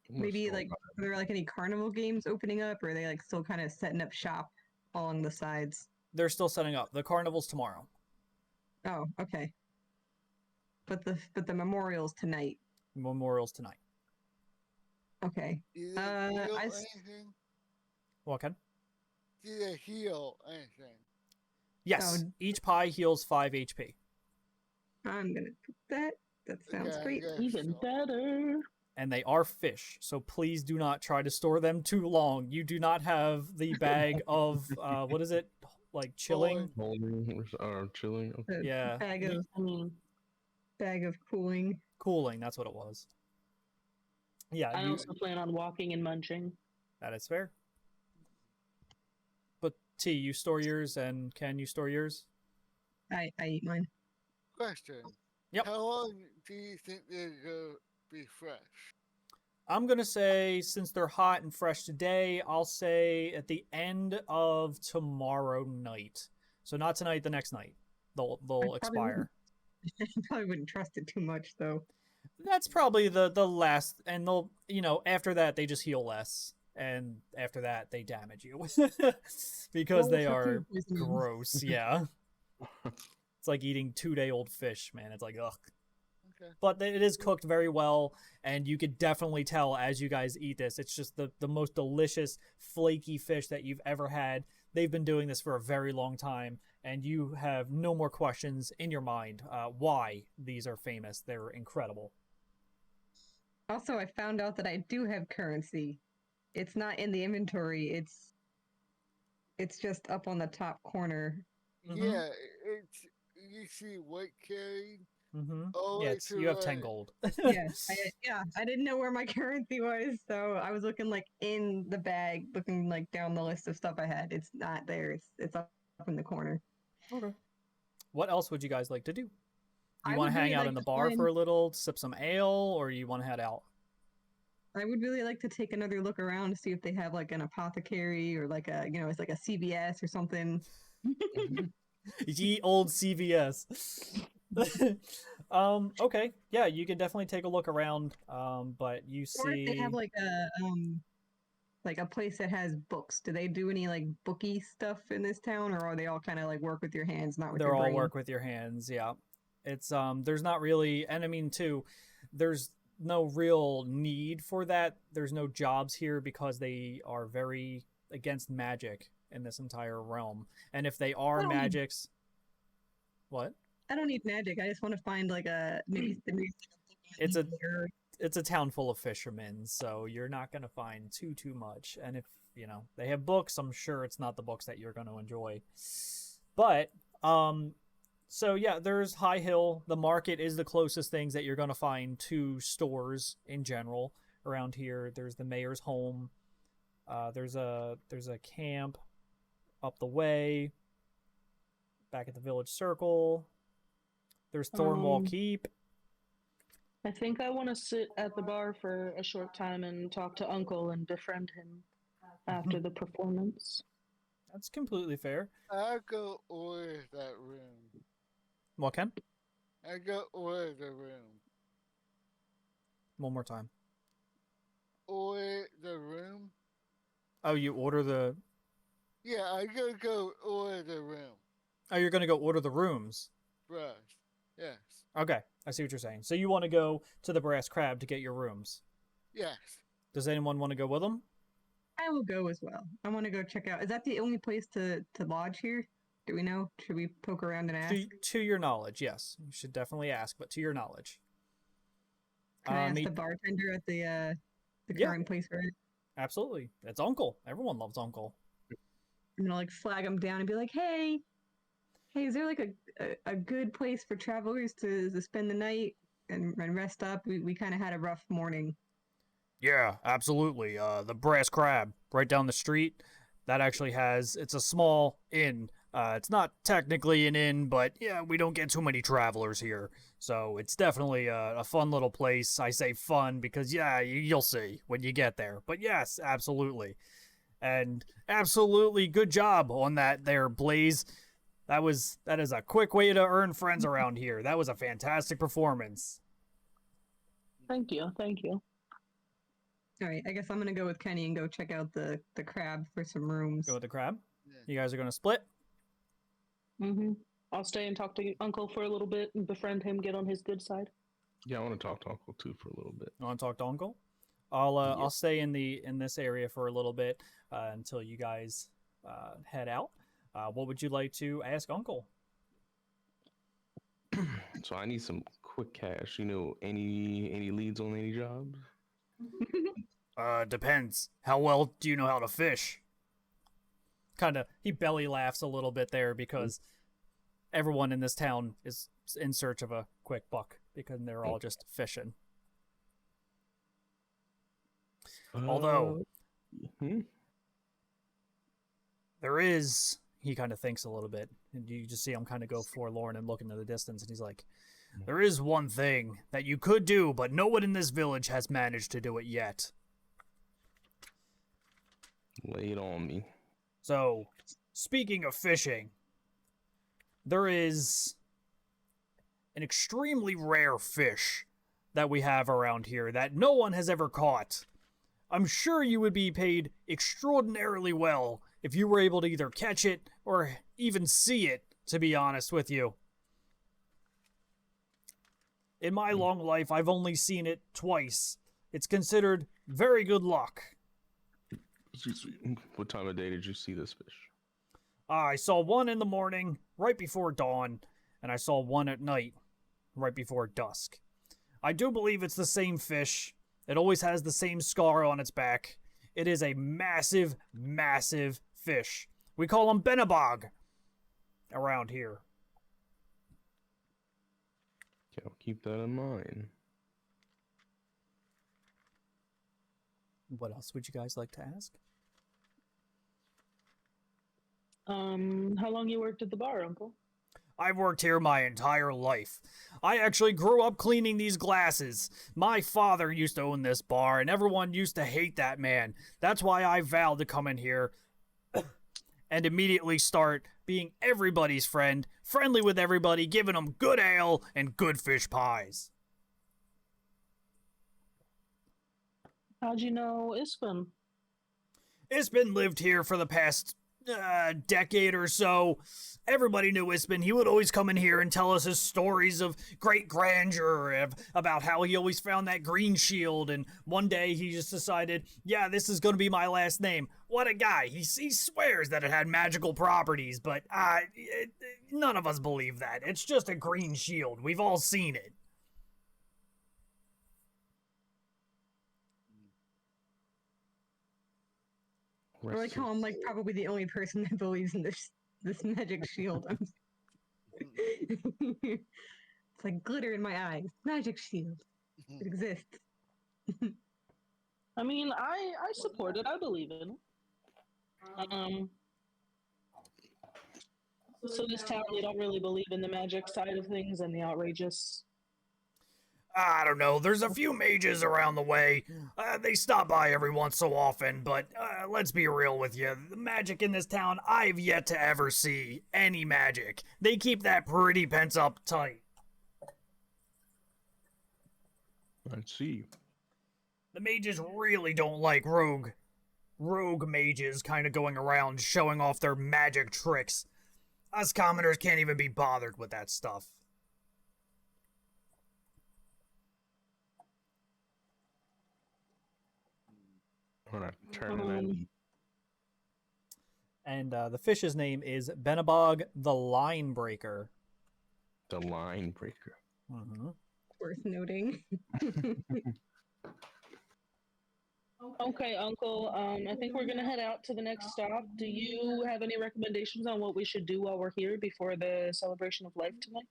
C: Maybe like are there like any carnival games opening up, or are they like still kind of setting up shop along the sides?
A: They're still setting up. The carnival's tomorrow.
C: Oh, okay. But the memorial's tonight.
A: Memorial's tonight.
C: Okay.
E: Do they heal
C: I
E: anything?
A: What, Ken?
E: Do they heal anything?
A: Yes.
C: Oh.
A: Each pie heals 5 HP.
C: I'm gonna put that. That sounds
E: Yeah, I
C: great.
E: guess
D: Even
E: so.
D: better.
A: And they are fish, so please do not try to store them too long. You do not have the bag of what is it? Like chilling?
B: Holding or chilling. Okay.
C: The
A: Yeah.
C: bag of cooling.
A: Cooling, that's what it was. Yeah,
D: I also plan on walking and munching.
A: that is fair. But T, you store yours, and Ken, you store yours?
C: I eat mine.
E: Question.
A: Yep.
E: How long do you think they're gonna be fresh?
A: I'm gonna say, since they're hot and fresh today, I'll say at the end of tomorrow night. So not tonight, the next night. They'll
C: probably
A: expire.
C: I probably wouldn't trust it too much though.
A: That's probably the last, and they'll, after that they just heal less, and after that they damage you because they are gross. Yeah, it's like eating 2-day-old fish, man. It's like ugh.
E: Okay.
A: But it is cooked very well, and you could definitely tell as you guys eat this. It's just the most delicious, flaky fish that you've ever had. They've been doing this for a very long time, and you have no more questions in your mind why these are famous. They're incredible.
C: Also, I found out that I do have currency. It's not in the inventory. It's just up on the top corner.
A: Mm-hmm.
E: Yeah, it's you see white carried.
A: Mm-hmm.
E: Oh,
A: Yeah,
E: it's
A: you have 10 gold.
C: I didn't know where my currency was, so I was looking like in the bag, looking like down the list of stuff I had. It's not there. It's up in the corner.
A: Okay. What else would you guys like to do? You
C: I
A: want
C: would
A: to hang
C: really
A: out
C: like
A: in the
C: to
A: bar
C: find-
A: for a little, sip some ale, or you want to head out?
C: I would really like to take another look around to see if they have like an apothecary or like it's like a CVS or something.
A: Ye old CVS. Okay. Yeah, you can definitely take a look around. But you
C: Or if they
A: see
C: have like a place that has books. Do they do any like booky stuff in this town, or are they all kind of like work with your hands, not with
A: they're
C: your
A: all
C: brain?
A: work with your hands, yeah. It's there's not really, and I mean too, there's no real need for that. There's no jobs here because they are very against magic. in this entire realm. And if they are
C: don't need-
A: magics, what?
C: I don't need magic. I just want to find like a maybe.
A: It's a town full of fishermen, so you're not gonna find too much. And if they have books, I'm sure it's not the books that you're gonna enjoy. But so yeah, there's High Hill. The market is the closest things that you're gonna find to stores in general around here. There's the mayor's home. There's a camp up the way. Back at the village circle. There's Thornwall Keep.
D: I think I want to sit at the bar for a short time and talk to Uncle and befriend him after the performance.
A: That's completely fair.
E: I go order that room.
A: What, Ken?
E: I go order the room.
A: One more time.
E: Order the room?
A: Oh, you order the...
E: Yeah, I gotta go order the room.
A: Oh, you're going to go order the rooms.
E: Bruh. Yes.
A: Okay, I see what you're saying. So you want to go to the Brass Crab to get your rooms.
E: Yes.
A: Does anyone want to go with them?
C: I will go as well. I want to go check out. Is that the only place to lodge here? Do we know? Should we poke around and ask?
A: To your knowledge, yes. You should definitely ask, but to your knowledge.
C: Can I ask the bartender at the current place we're at?
A: Absolutely. It's Uncle. Everyone loves Uncle.
C: I'm gonna like flag him down and be like, hey, is there like a good place for travelers to spend the night and rest up? We kind of had a rough morning.
A: Yeah, absolutely. The Brass Crab right down the street. That actually it's a small inn. It's not technically an inn, but yeah, we don't get too many travelers here. So it's definitely a fun little place. I say fun because, yeah, you'll see when you get there. But yes, absolutely. And absolutely good job on that there, Blaze. That is a quick way to earn friends around here. That was a fantastic performance.
D: Thank you.
C: All right, I guess I'm gonna go with Kenny and go check out the crab for some rooms.
A: Go with the crab.
E: Yeah.
A: You guys are gonna split.
D: I'll stay and talk to Uncle for a little bit and befriend him, get on his good side.
B: Yeah, I want to talk to Uncle too for a little bit.
A: You want to talk to Uncle? I'll stay in this area for a little bit until you guys head out. What would you like to ask Uncle?
B: So I need some quick cash. Any leads on any jobs?
A: Depends. How well do you know how to fish? He belly laughs a little bit there because everyone in this town is in search of a quick buck because they're all just fishing. Although, there is, he kind of thinks a little bit, and you just see him kind of go forlorn and look into the distance, and he's like, there is one thing that you could do, but no one in this village has managed to do it yet.
B: Lay it on me.
A: So, speaking of fishing, there is an extremely rare fish that we have around here that no one has ever caught. I'm sure you would be paid extraordinarily well if you were able to either catch it or even see it, to be honest with you. In my long life, I've only seen it twice. It's considered very good luck.
B: What time of day did you see this fish?
A: I saw one in the morning, right before dawn, and I saw one at night, right before dusk. I do believe it's the same fish. It always has the same scar on its back. It is a massive, massive fish. We call them Benabog around here.
B: Okay, I'll keep that in mind.
A: What else would you guys like to ask?
D: How long you worked at the bar, Uncle?
A: I've worked here my entire life. I actually grew up cleaning these glasses. My father used to own this bar, and everyone used to hate that man. That's why I vowed to come in here and immediately start being everybody's friend, friendly with everybody, giving them good ale and good fish pies.
D: How'd you know Ispin?
A: It's been lived here for the past decade or so, everybody knew Ispin. He would always come in here and tell us his stories of great grandeur, about how he always found that green shield, and one day he just decided, yeah, this is going to be my last name. What a guy. He swears that it had magical properties, but none of us believe that. It's just a green shield. We've all seen it.
C: I like how I'm like probably the only person that believes in this magic shield. It's like glitter in my eyes. Magic shield. It exists.
D: I mean, I support it. I believe in it. So this town, they don't really believe in the magic side of things and the outrageous.
A: I don't know. There's a few mages around the way. They stop by every once so often, but let's be real with you. The magic in this town, I've yet to ever see any magic. They keep that pretty pent up tight.
B: Let's see.
A: The mages really don't like rogue mages kind of going around showing off their magic tricks. Us commoners can't even be bothered with that stuff.
B: I'm gonna turn it in.
A: And the fish's name is Benabog the Line Breaker.
B: The line breaker.
A: Mm-hmm.
C: Worth noting.
D: Okay, Uncle. I think we're gonna head out to the next stop. Do you have any recommendations on what we should do while we're here before the celebration of life tonight?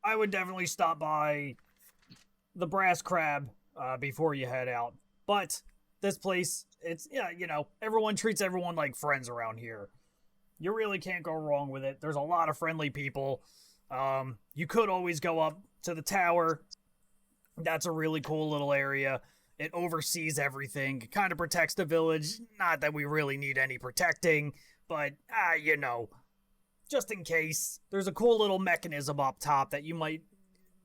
A: I would definitely stop by the Brass Crab before you head out. But this place, it's, yeah, you know, everyone treats everyone like friends around here. You really can't go wrong with it. There's a lot of friendly people. You could always go up to the tower. That's a really cool little area. It oversees everything. It kind of protects the village. Not that we really need any protecting, but, you know, just in case. There's a cool little mechanism up top that you might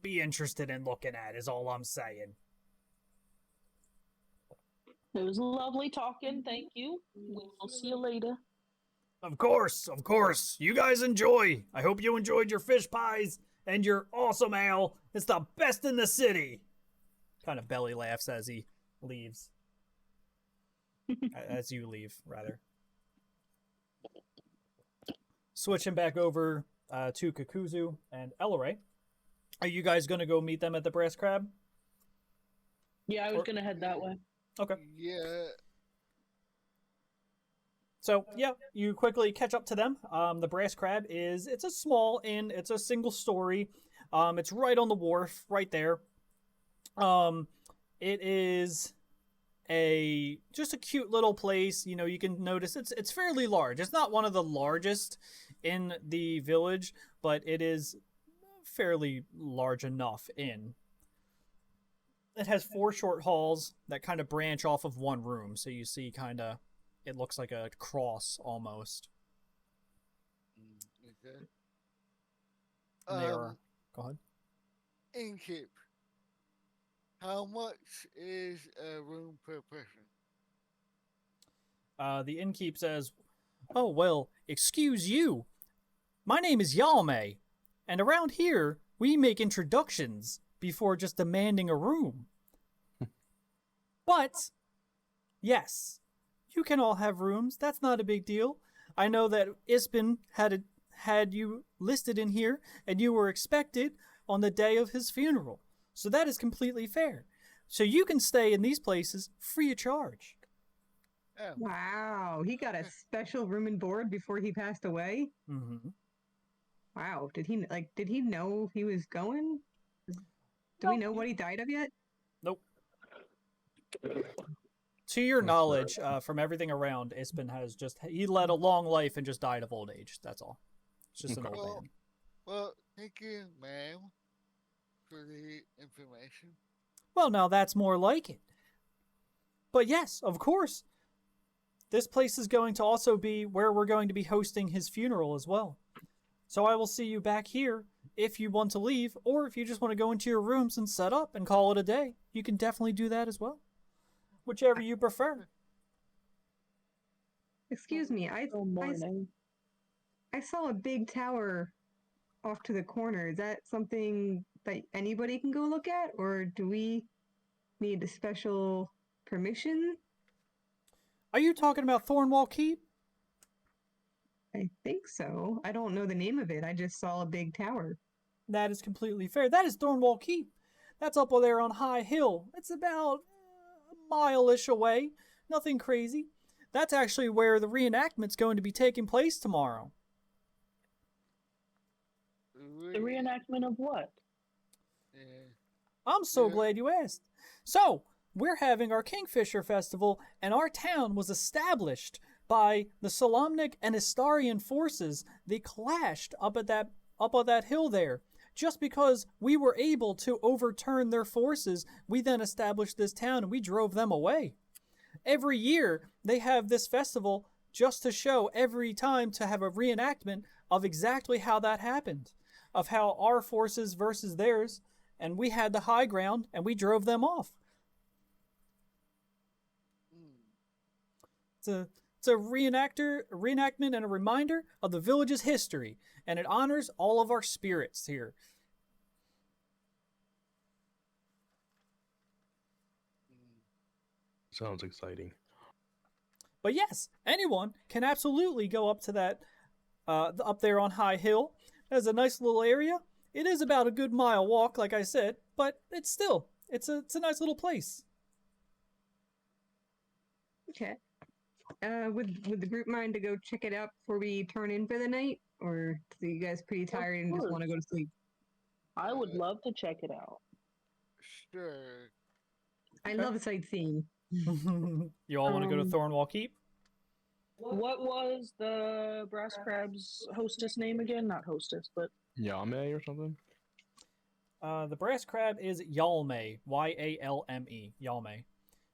A: be interested in looking at, is all I'm saying.
D: It was lovely talking. Thank you. We'll see you later.
A: Of course, of course. You guys enjoy. I hope you enjoyed your fish pies and your awesome ale. It's the best in the city. Kind of belly laughs as he leaves. As you leave, rather. Switching back over to Kakuzu and Elleray. Are you guys going to go meet them at the Brass Crab?
D: Yeah, I was going to head that way.
A: Okay.
E: Yeah.
A: So, yeah, you quickly catch up to them. The Brass Crab it's a small inn. It's a single story. It's right on the wharf, right there. It is just a cute little place. You know, you can notice it's fairly large. It's not one of the largest in the village, but it is fairly large enough inn. It has 4 short halls that kind of branch off of one room. So you see it looks like a cross almost.
E: Okay.
A: Go ahead.
E: Innkeep. How much is a room per person?
A: The innkeep says, "Oh, well, excuse you. My name is Yalme, and around here, we make introductions before just demanding a room. But, yes, you can all have rooms. That's not a big deal. I know that Ispin had you listed in here, and you were expected on the day of his funeral. So that is completely fair. So you can stay in these places free of charge."
E: Oh.
C: Wow, he got a special room and board before he passed away?
A: Mm-hmm.
C: Wow, did he know he was going? Do we know what he died of yet?
A: Nope. To your knowledge, from everything around, Ispin he led a long life and just died of old age. That's all. It's just an old man.
E: Well, thank you, ma'am, for the information.
A: Well, now that's more like it. But yes, of course. This place is going to also be where we're going to be hosting his funeral as well. So I will see you back here if you want to leave, or if you just want to go into your rooms and set up and call it a day. You can definitely do that as well. Whichever you prefer.
C: Excuse me,
D: Till morning.
C: I saw a big tower off to the corner. Is that something that anybody can go look at, or do we need a special permission?
A: Are you talking about Thornwall Keep?
C: I think so. I don't know the name of it. I just saw a big tower.
A: That is completely fair. That is Thornwall Keep. That's up there on High Hill. It's about a mile-ish away. Nothing crazy. That's actually where the reenactment's going to be taking place tomorrow.
D: The reenactment of what?
E: Yeah.
A: I'm so
E: Yeah.
A: glad you asked. So, we're having our Kingfisher Festival, and our town was established by the Solamnic and Istarian forces. They clashed up on that hill there. Just because we were able to overturn their forces, we then established this town and we drove them away. Every year, they have this festival just to show every time to have a reenactment of exactly how that happened, of how our forces versus theirs, and we had the high ground and we drove them off. It's a reenactment and a reminder of the village's history, and it honors all of our spirits here.
B: Sounds exciting.
A: But yes, anyone can absolutely go up to that, up there on High Hill. There's a nice little area. It is about a good mile walk, like I said, but it's a nice little place.
C: Okay. Would the group mind to go check it out before we turn in for the night, or are you guys pretty tired and just want to go to sleep?
D: I would love to check it out.
E: Sure.
C: I love sightseeing.
A: You all want to go to Thornwall Keep?
D: What was the Brass Crab's hostess name again? Not hostess, but
B: Yame or something?
A: The brass crab is Yalme, Yalme, Yalme.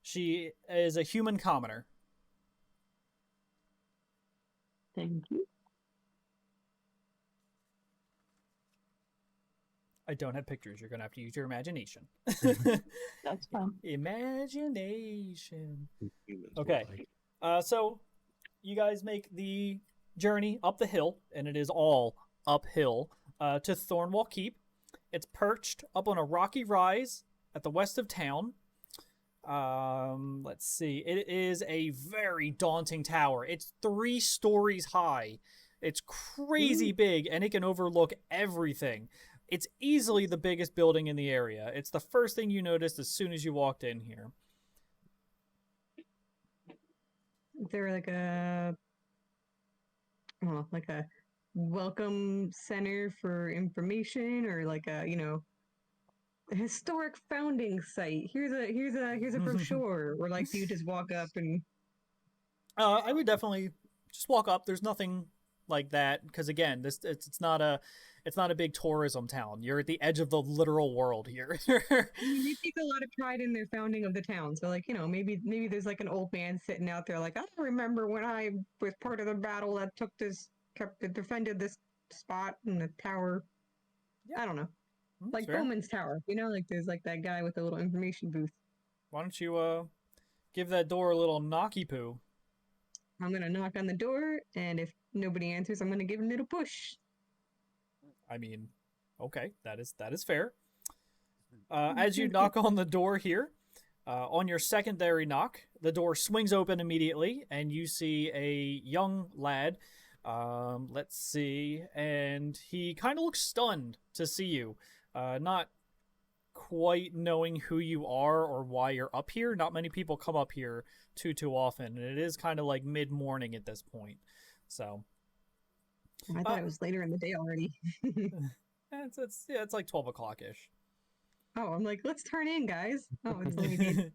A: She is a human commoner.
D: thank you.
A: I don't have pictures. You're going to have to use your imagination.
D: That's fine.
A: Imagination.
B: Humans
A: Okay.
B: like.
A: So you guys make the journey up the hill, and it is all uphill, to Thornwall Keep. It's perched up on a rocky rise at the west of town. Let's see. It is a very daunting tower. It's 3 stories high. It's crazy big, and it can overlook everything. It's easily the biggest building in the area. It's the first thing you noticed as soon as you walked in here.
C: Is there like a welcome center for information, or like a a historic founding site? Here's a brochure. Or like, do you just walk up and?
A: I would definitely just walk up. There's nothing like that because again, it's not a big tourism town. You're at the edge of the literal world here.
C: They take a lot of pride in their founding of the town. So like, maybe there's like an old man sitting out there like, I don't remember when I was part of the battle that defended this spot in the tower.
A: Yeah.
C: I don't know.
A: That's
C: Like
A: fair.
C: Bowman's Tower. Like there's like that guy with the little information booth.
A: Why don't you give that door a little knocky poo?
C: I'm gonna knock on the door, and if nobody answers, I'm gonna give him a little push.
A: I mean, okay, that is fair. As you knock on the door here, on your secondary knock, the door swings open immediately, and you see a young lad. Let's see, and he kind of looks stunned to see you, not quite knowing who you are or why you're up here. Not many people come up here too often, and it is kind of like mid-morning at this point. So
C: I thought it was later in the day already.
A: it's like 12 o'clock ish.
C: Oh, I'm like, let's turn in, guys. Oh, it's only okay.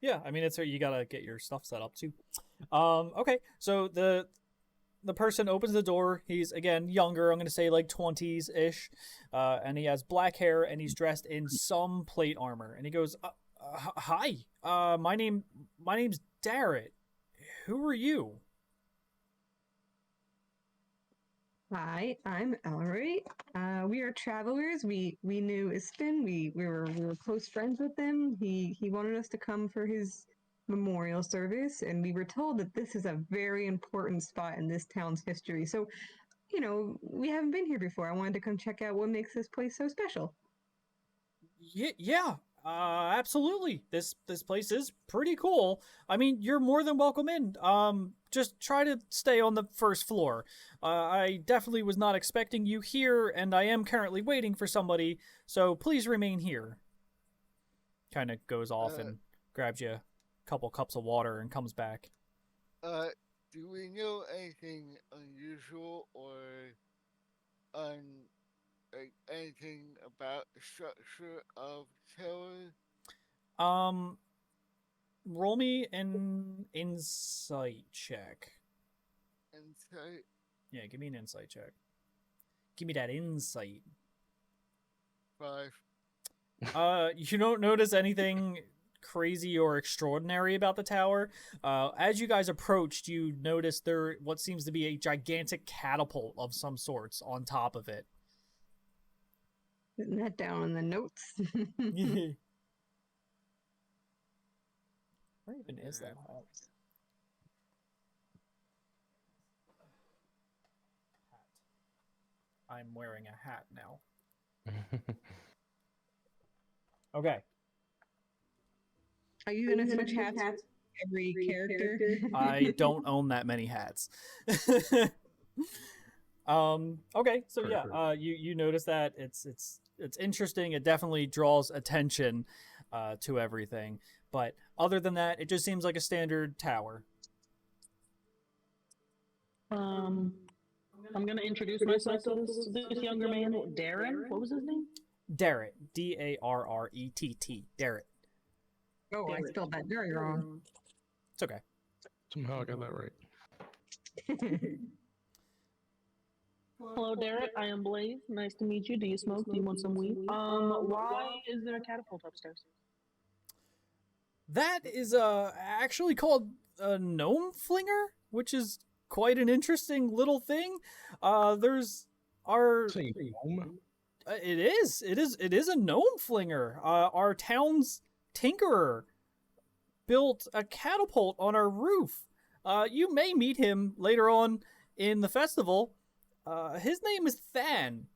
A: Yeah, I mean, you gotta get your stuff set up too. Okay, so the person opens the door. He's again younger. I'm gonna say like 20s ish, and he has black hair and he's dressed in some plate armor. And he goes, "Hi, my name's Darrett. Who are you?"
C: Hi, I'm Ellery. We are travelers. We knew Ispin. We were close friends with him. He wanted us to come for his memorial service, and we were told that this is a very important spot in this town's history. So, we haven't been here before. I wanted to come check out what makes this place so special.
A: Yeah, absolutely. This place is pretty cool. I mean, you're more than welcome in. Just try to stay on the first floor. I definitely was not expecting you here, and I am currently waiting for somebody, so please remain here. Kind of goes off and grabs you a couple cups of water and comes back.
E: Do we know anything unusual or like anything about the structure of the tower?
A: Roll me an insight check.
E: Insight?
A: Yeah, give me an insight check. Give me that insight.
E: 5.
A: You don't notice anything crazy or extraordinary about the tower. As you guys approached, you noticed there what seems to be a gigantic catapult of some sorts on top of it.
C: Putting that down in the notes.
A: Where even is that? I'm wearing a hat now. Okay.
C: Are you gonna switch hats every character?
A: I don't own that many hats. Okay, so yeah, you notice that it's interesting. It definitely draws attention to everything. But other than that, it just seems like a standard tower.
D: I'm gonna introduce myself to this younger man, Darren. What was his name?
A: Darrett. Darrett. Darrett.
C: Oh, I spelled that very wrong.
A: It's okay.
B: Somehow I got that right.
D: Hello, Darrett. I am Blaze. Nice to meet you. Do you smoke? Do you want some weed? Why is there a catapult upstairs?
A: That is actually called a gnome flinger, which is quite an interesting little thing. There's our
B: gnome?
A: It is a gnome flinger. Our town's tinkerer built a catapult on our roof. You may meet him later on in the festival. His name is Than.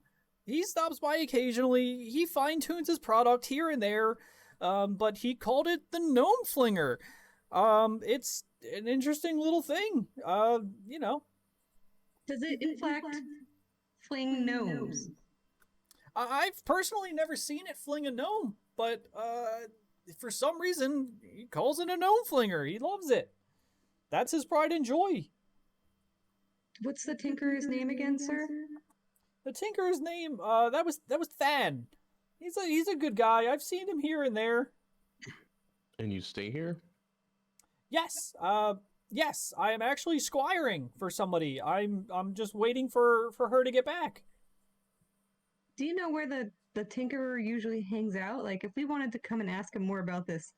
A: He stops by occasionally. He fine-tunes his product here and there, but he called it the gnome flinger. It's an interesting little thing.
C: Does it in fact fling gnomes?
A: I've personally never seen it fling a gnome, but for some reason he calls it a gnome flinger. He loves it. That's his pride and joy.
C: What's the tinkerer's name again, sir?
A: The tinkerer's name, that was Than. He's a good guy. I've seen him here and there.
B: And you stay here?
A: Yes. Yes. I am actually squiring for somebody. I'm just waiting for her to get back.
C: Do you know where the tinkerer usually hangs out? Like, if we wanted to come and ask him more about this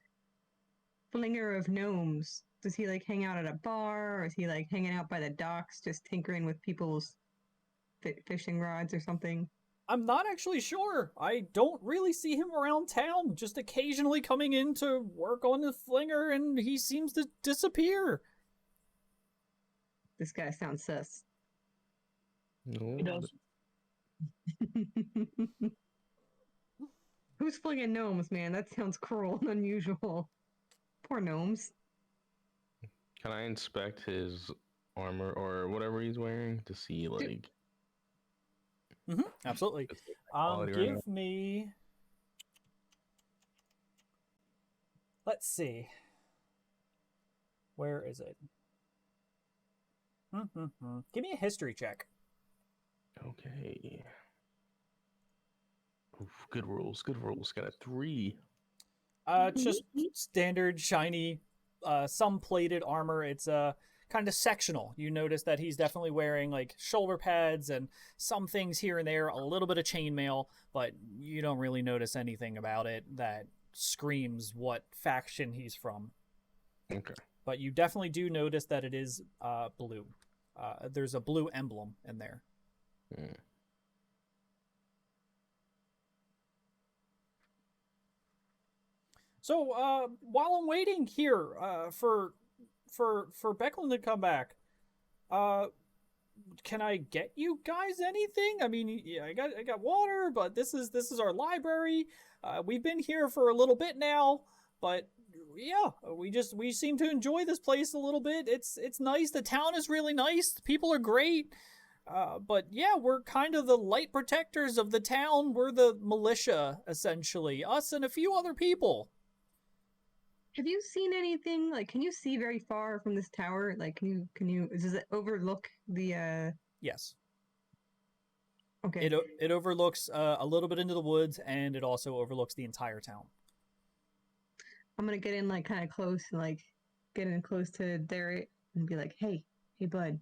C: flinger of gnomes, does he like hang out at a bar, or is he like hanging out by the docks just tinkering with people's fishing rods or something?
A: I'm not actually sure. I don't really see him around town, just occasionally coming in to work on the flinger, and he seems to disappear.
C: This guy sounds sus.
B: No.
D: He does.
C: Who's flinging gnomes, man? That sounds cruel and unusual. Poor gnomes.
B: Can I inspect his armor or whatever he's wearing to see, like...
A: Absolutely. Give me... Let's see. Where is it? Give me a history check.
B: Okay. Oof, good rules. Got a 3.
A: It's just standard shiny, some plated armor. It's kind of sectional. You notice that he's definitely wearing like shoulder pads and some things here and there, a little bit of chainmail, but you don't really notice anything about it that screams what faction he's from.
B: Okay.
A: But you definitely do notice that it is blue. There's a blue emblem in there. So, while I'm waiting here, for Becklin to come back, uh, can I get you guys anything? I mean, yeah, I got water, but this is our library. We've been here for a little bit now, but yeah, we seem to enjoy this place a little bit. It's nice. The town is really nice. The people are great. But yeah, we're kind of the light protectors of the town. We're the militia, essentially. Us and a few other people.
C: Have you seen anything? Like, can you see very far from this tower? Like, can you? Does it overlook the?
A: Yes.
C: Okay.
A: It overlooks a little bit into the woods, and it also overlooks the entire town.
C: I'm gonna get in like kind of close and like get in close to Derek and be like, hey, bud.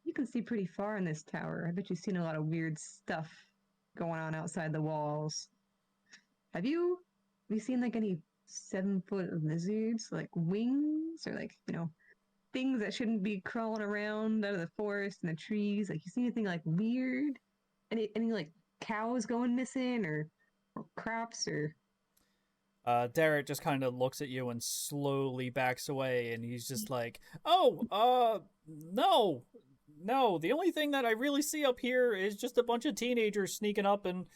C: You can see pretty far in this tower. I bet you've seen a lot of weird stuff going on outside the walls. Have you seen like any 7-foot lizards, like wings, or like, things that shouldn't be crawling around out of the forest and the trees? Like, you see anything like weird? Any like cows going missing or crops or?
A: Derek just kind of looks at you and slowly backs away, and he's just like, "Oh, no. The only thing that I really see up here is just a bunch of teenagers sneaking up and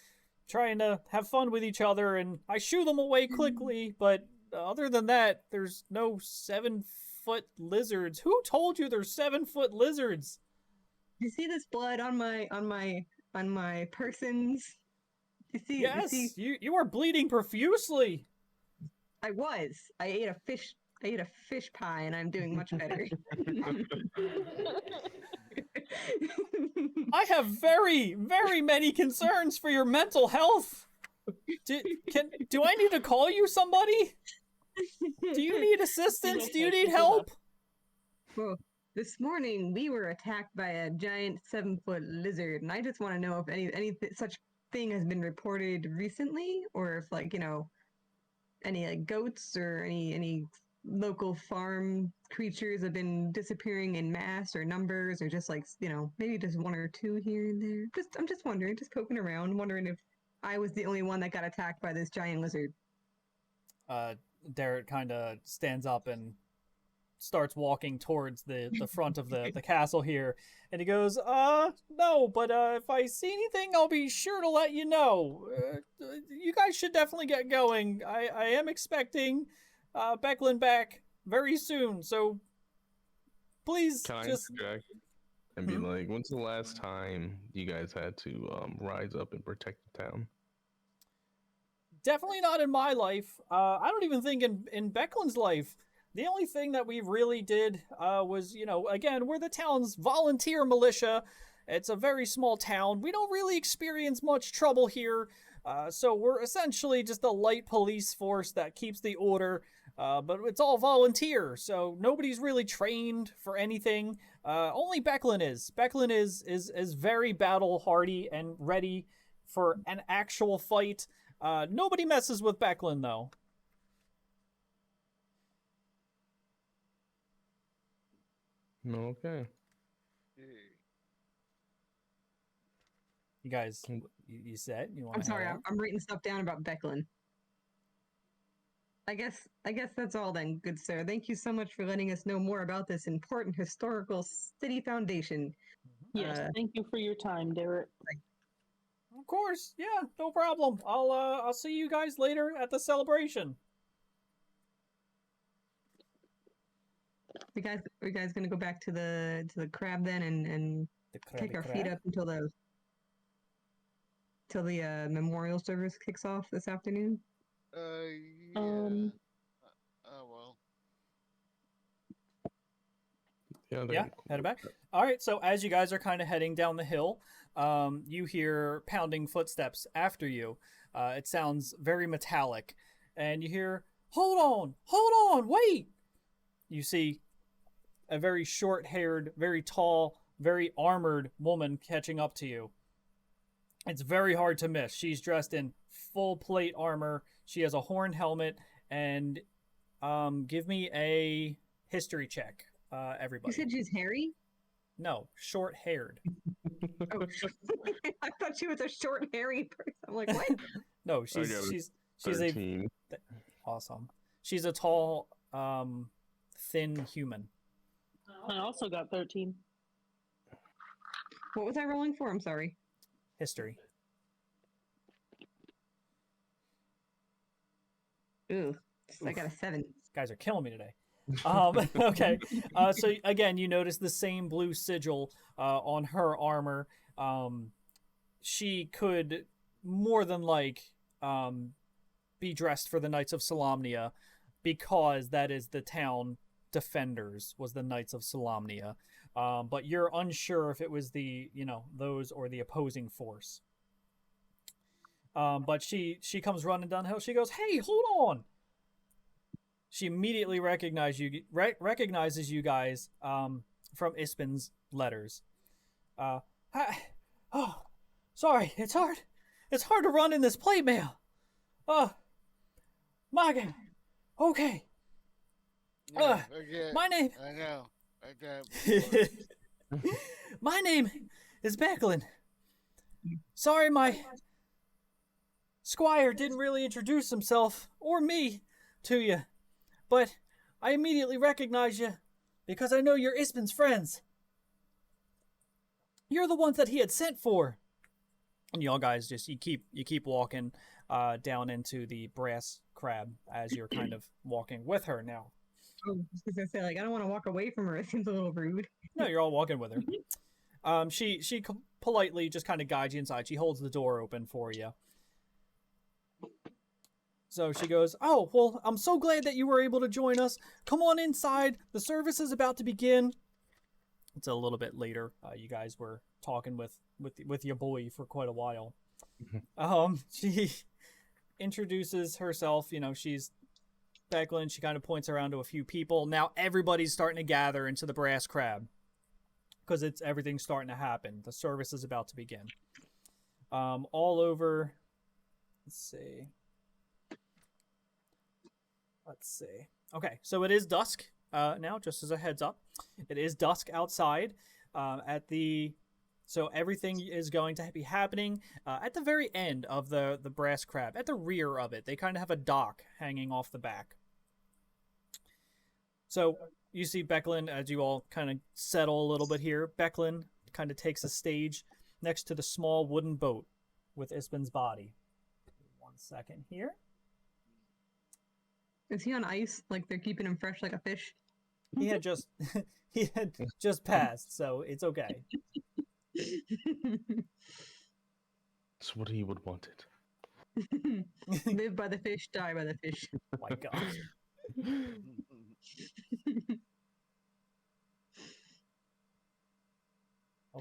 A: trying to have fun with each other, and I shoo them away quickly, but other than that, there's no 7-foot lizards. Who told you there's 7-foot lizards?"
C: You see this blood on my persons? You see?
A: Yes,
C: you see?
A: you are bleeding profusely.
C: I ate a fish pie, and I'm doing much better.
A: I have very, very many concerns for your mental health. Do I need to call you somebody? Do you need assistance? Do you need help?
C: Well, this morning we were attacked by a giant 7-foot lizard, and I just want to know if any such thing has been reported recently, or if any like goats or any local farm creatures have been disappearing in mass or numbers, or just like maybe just one or two here and there. I'm just wondering, just poking around, wondering if I was the only one that got attacked by this giant lizard.
A: Derek kind of stands up and starts walking towards the front of the castle here, and he goes, no, but if I see anything, I'll be sure to let you know. You guys should definitely get going. I am expecting Becklin back very soon, so please
B: Can
A: just...
B: I interject and be like, when's the last time you guys had to rise up and protect the town?
A: Definitely not in my life. I don't even think in Becklin's life. The only thing that we really did was, again, we're the town's volunteer militia. It's a very small town. We don't really experience much trouble here. So we're essentially just a light police force that keeps the order. But it's all volunteer, so nobody's really trained for anything. Only Becklin is. Becklin is very battle hardy and ready for an actual fight. Nobody messes with Becklin, though.
B: Okay.
A: You guys, you said you want?
C: I'm sorry, I'm writing stuff down about Becklin. I guess that's all then, good sir. Thank you so much for letting us know more about this important historical city foundation.
D: Yes, thank you for your time, Derek.
A: Of course, yeah, no problem. I'll see you guys later at the celebration.
C: We guys gonna go back to the crab then and kick our feet up until the memorial service kicks off this afternoon?
E: Yeah. Oh well.
B: Yeah,
A: headed back. All right, so as you guys are kind of heading down the hill, you hear pounding footsteps after you. It sounds very metallic, and you hear, hold on, wait! You see a very short-haired, very tall, very armored woman catching up to you. It's very hard to miss. She's dressed in full plate armor. She has a horned helmet, and give me a history check, everybody.
C: You said she's hairy?
A: No, short-haired.
C: Oh, I thought she was a short, hairy person. I'm like, what?
A: No, she's
B: 13.
A: Awesome. She's a tall, thin human.
D: I also got 13.
C: What was I rolling for? I'm sorry.
A: History.
C: Ooh, I got a 7.
A: Guys are killing me today. Okay. So again, you notice the same blue sigil on her armor. She could more than be dressed for the Knights of Solamnia, because that is the town defenders, was the Knights of Solamnia. But you're unsure if it was the, those or the opposing force. But she comes running down the hill. She goes, "Hey, hold on!" She immediately recognizes you guys from Ispin's letters. Sorry, it's hard. It's hard to run in this plate mail. My God. Okay.
E: Yeah,
A: My name.
E: I know. I got
A: My name is Becklin. Sorry, my squire didn't really introduce himself or me to you, but I immediately recognize you because I know you're Ispin's friends. You're the ones that he had sent for. And y'all guys you keep walking down into the brass crab as you're kind of walking with her now.
C: Oh, I was gonna say, I don't want to walk away from her. It seems a little rude.
A: No, you're all walking with her. She politely just kind of guides you inside. She holds the door open for you. So she goes, "Oh, well, I'm so glad that you were able to join us. Come on inside. The service is about to begin." It's a little bit later. You guys were talking with your boy for quite a while. She introduces herself. She's Becklin. She kind of points around to a few people. Now everybody's starting to gather into the brass crab because everything's starting to happen. The service is about to begin. All over. Let's see. Okay, so it is dusk now, just as a heads up. It is dusk outside so everything is going to be happening at the very end of the brass crab. At the rear of it, they kind of have a dock hanging off the back. So you see Becklin, as you all kind of settle a little bit here, Becklin kind of takes a stage next to the small wooden boat with Ispin's body. 1 second here.
C: Is he on ice? Like they're keeping him fresh like a fish?
A: He had just passed, so it's okay.
B: That's what he would want it.
C: Live by the fish, die by the fish.
A: Oh my God.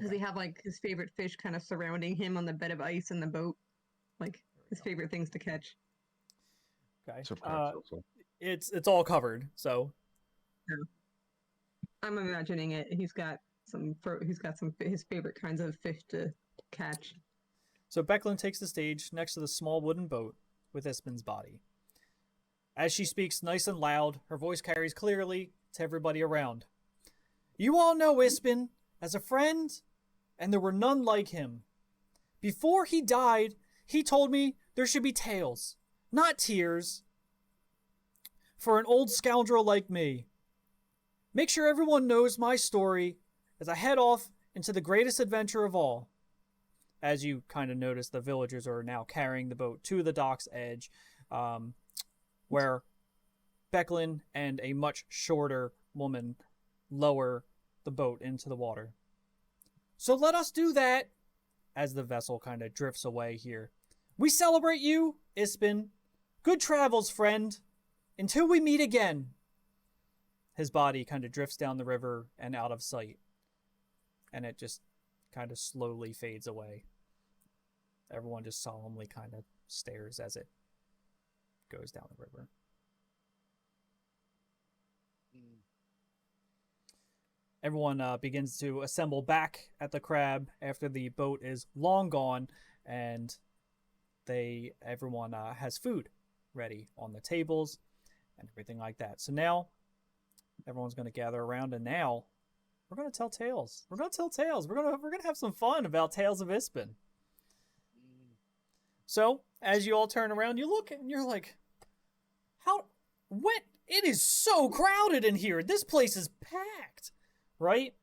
C: Does he have his favorite fish kind of surrounding him on the bed of ice in the boat? Like his favorite things to catch?
A: Okay.
B: Surprise also.
A: It's all covered, so.
C: Yeah. I'm imagining it. He's got his favorite kinds of fish to catch.
A: So Becklin takes the stage next to the small wooden boat with Ispin's body. As she speaks nice and loud, her voice carries clearly to everybody around. "You all know Ispin as a friend, and there were none like him. Before he died, he told me there should be tales, not tears, for an old scoundrel like me. Make sure everyone knows my story as I head off into the greatest adventure of all." As you kind of notice, the villagers are now carrying the boat to the dock's edge, where Becklin and a much shorter woman lower the boat into the water. "So let us do that," as the vessel kind of drifts away here. "We celebrate you, Ispin. Good travels, friend. Until we meet again." His body kind of drifts down the river and out of sight. And it just kind of slowly fades away. Everyone just solemnly kind of stares as it goes down the river. Everyone begins to assemble back at the crab after the boat is long gone, and everyone has food ready on the tables and everything like that. So now everyone's going to gather around, and now we're going to tell tales. We're going to have some fun about Tales of Ispin. So as you all turn around, you look and you're like, how when it is so crowded in here. This place is packed, right?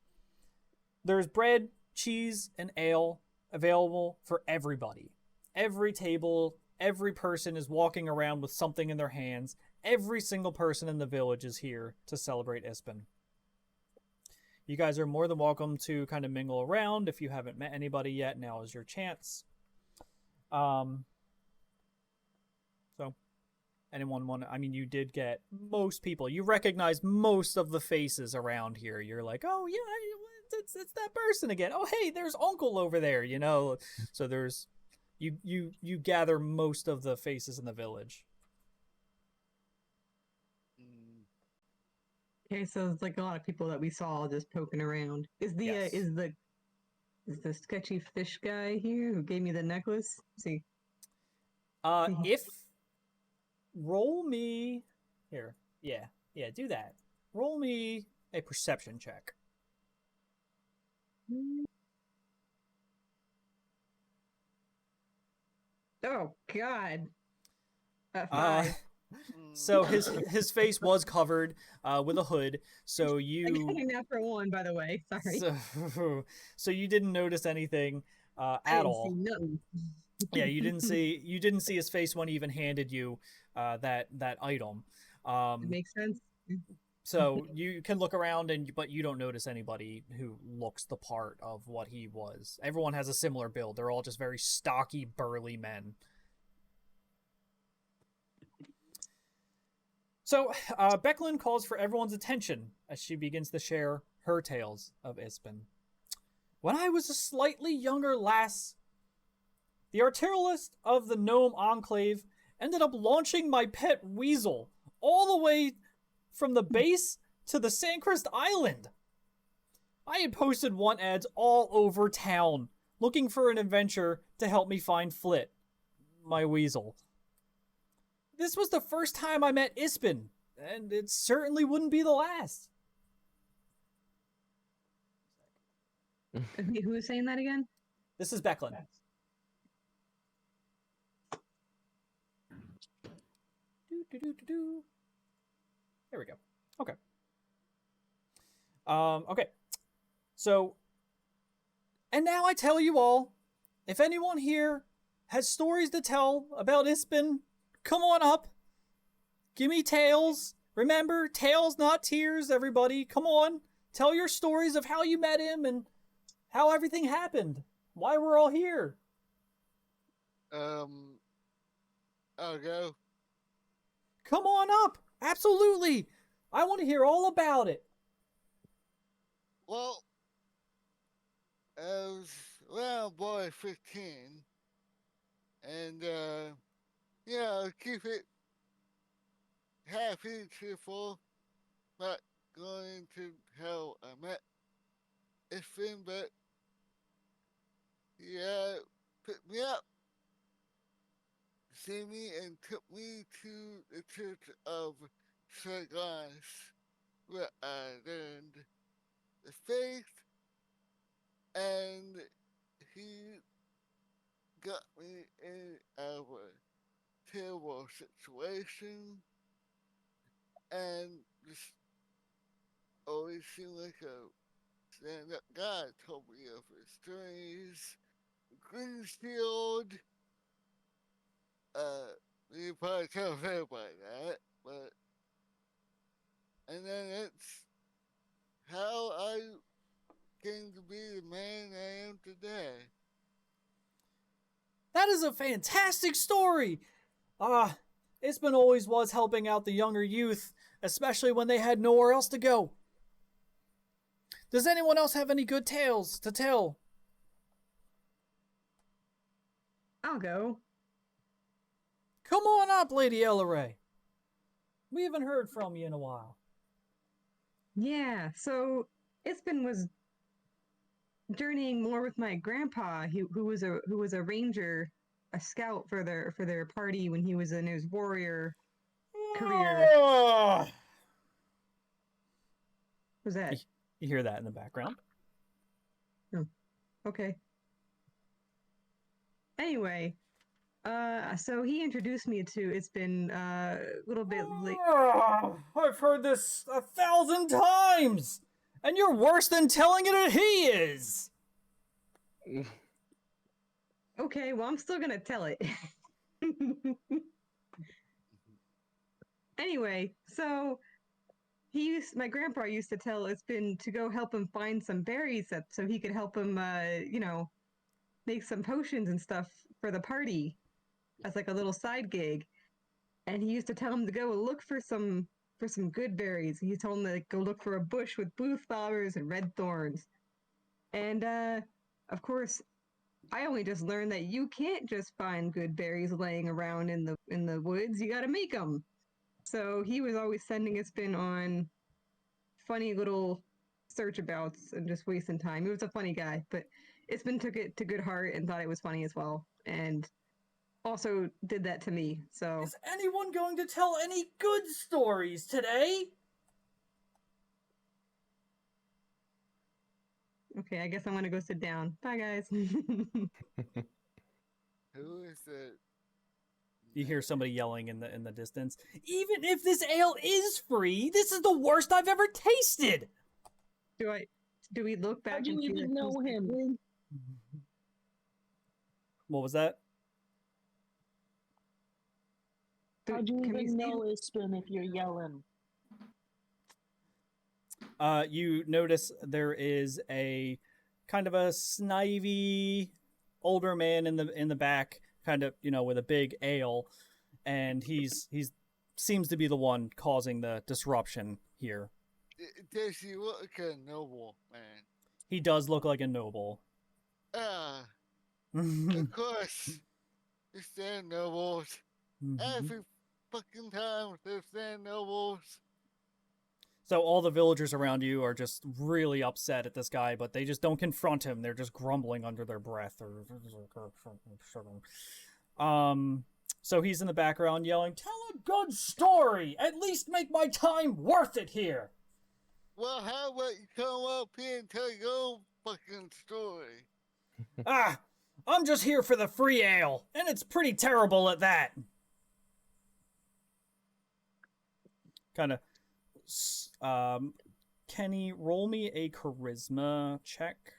A: There's bread, cheese, and ale available for everybody. Every table, every person is walking around with something in their hands. Every single person in the village is here to celebrate Ispin. You guys are more than welcome to kind of mingle around. If you haven't met anybody yet, now is your chance. So, anyone want to... I mean, you did get most people. You recognize most of the faces around here. You're like, oh, yeah, it's that person again. Oh, hey, there's Uncle over there, you know? So there's... You gather most of the faces in the village.
C: Okay, so it's like a lot of people that we saw just poking around. Is the
A: Yes.
C: is the sketchy fish guy here who gave me the necklace? See,
A: If roll me here, yeah, do that. Roll me a perception check.
C: Oh God, 5.
A: So his face was covered with a hood, so
C: I got a natural 1, by the way. Sorry.
A: So you didn't notice anything
C: I
A: at
C: didn't
A: all.
C: see nothing.
A: Yeah, you didn't see his face when he even handed you that item.
C: It makes sense.
A: So you can look around but you don't notice anybody who looks the part of what he was. Everyone has a similar build. They're all just very stocky, burly men. So, Becklin calls for everyone's attention as she begins to share her tales of Ispin. When I was a slightly younger lass, the artillerist of the Gnome Enclave ended up launching my pet weasel all the way from the base to the Sandcrest Island. I had posted want ads all over town, looking for an adventure to help me find Flit, my weasel. This was the first time I met Ispin, and it certainly wouldn't be the last.
C: Who was saying that again?
A: This is Becklin. There we go. Okay. Okay. So, and now I tell you all, if anyone here has stories to tell about Ispin, come on up. Give me tales. Remember, tales, not tears, everybody. Come on. Tell your stories of how you met him and how everything happened. Why we're all here.
E: I'll go.
A: Come on up. Absolutely. I want to hear all about it.
E: Well, I was around boy 15, and I'll keep it happy, cheerful, not going into how I met Ifin, but he picked me up, see me, and took me to the Church of Sargas, where I learned the faith, and he got me in a terrible situation, and just always seemed like a stand-up guy. Told me of his stories, Greenfield. You probably tell everybody that, but and then it's how I came to be the man I am today.
A: That is a fantastic story. Ispin always was helping out the younger youth, especially when they had nowhere else to go. Does anyone else have any good tales to tell?
C: I'll go.
A: Come on up, Lady Elleray. We haven't heard from you in a while.
C: Yeah, so Ispin was journeying more with my grandpa, who was a ranger, a scout for their party when he was in his warrior career. Was that?
A: You hear that in the background?
C: Oh, okay. Anyway, So he introduced me to. It's been a little bit late.
A: I've heard this 1,000 times, and you're worse than telling it he is.
C: Okay, well, I'm still gonna tell it. Anyway, so my grandpa used to tell It's-Been to go help him find some berries so he could help him, make some potions and stuff for the party as like a little side gig. And he used to tell him to go look for some good berries. He told him to go look for a bush with blue flowers and red thorns. And of course, I only just learned that you can't just find good berries laying around in the woods. You got to make them. So he was always sending It's-Been on funny little search abouts and just wasting time. He was a funny guy, but It's-Been took it to good heart and thought it was funny as well, and also did that to me. So
A: Is anyone going to tell any good stories today?
C: okay, I guess I'm gonna go sit down. Bye, guys.
E: Who is it?
A: You hear somebody yelling in the distance. Even if this ale is free, this is the worst I've ever tasted.
C: Do we look back?
D: How'd you
C: and see
D: even
C: like,
D: know
C: who's
D: him?
C: speaking?
A: What was that?
D: How'd you
C: Can we
D: even
C: see?
D: know Ispin if you're yelling?
A: You notice there is a kind of a snivy older man in the back, kind of, with a big ale, and he's seems to be the one causing the disruption here.
E: Does he look like a noble man?
A: He does look like a noble.
E: Of course. It's their nobles. Every fucking time there's their nobles.
A: So all the villagers around you are just really upset at this guy, but they just don't confront him. They're just grumbling under their breath. So he's in the background yelling, "Tell a good story! At least make my time worth it here!"
E: Well, how about you come up here and tell your own fucking story?
A: I'm just here for the free ale, and it's pretty terrible at that. Kind of, Kenny, roll me a charisma check.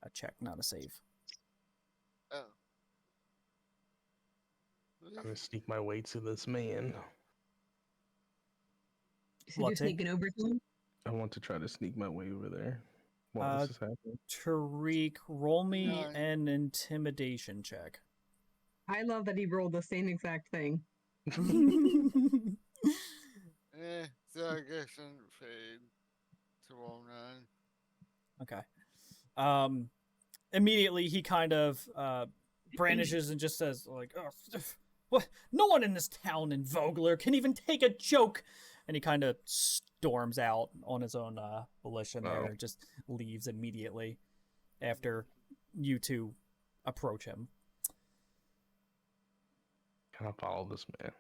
A: A check, not a save.
E: Oh.
B: I'm gonna sneak my way to this man.
C: So you're sneaking over to him?
B: I want to try to sneak my way over there while this is happening.
A: Tariq, roll me an intimidation check.
C: I love that he rolled the same exact thing.
E: So I guess I'm paid to roll 9.
A: Okay. Immediately he kind of brandishes and just says, like, "Oh, what? No one in this town in Vogler can even take a joke." And he kind of storms out on his own volition there, just leaves immediately after you two approach him.
B: Can I follow this man?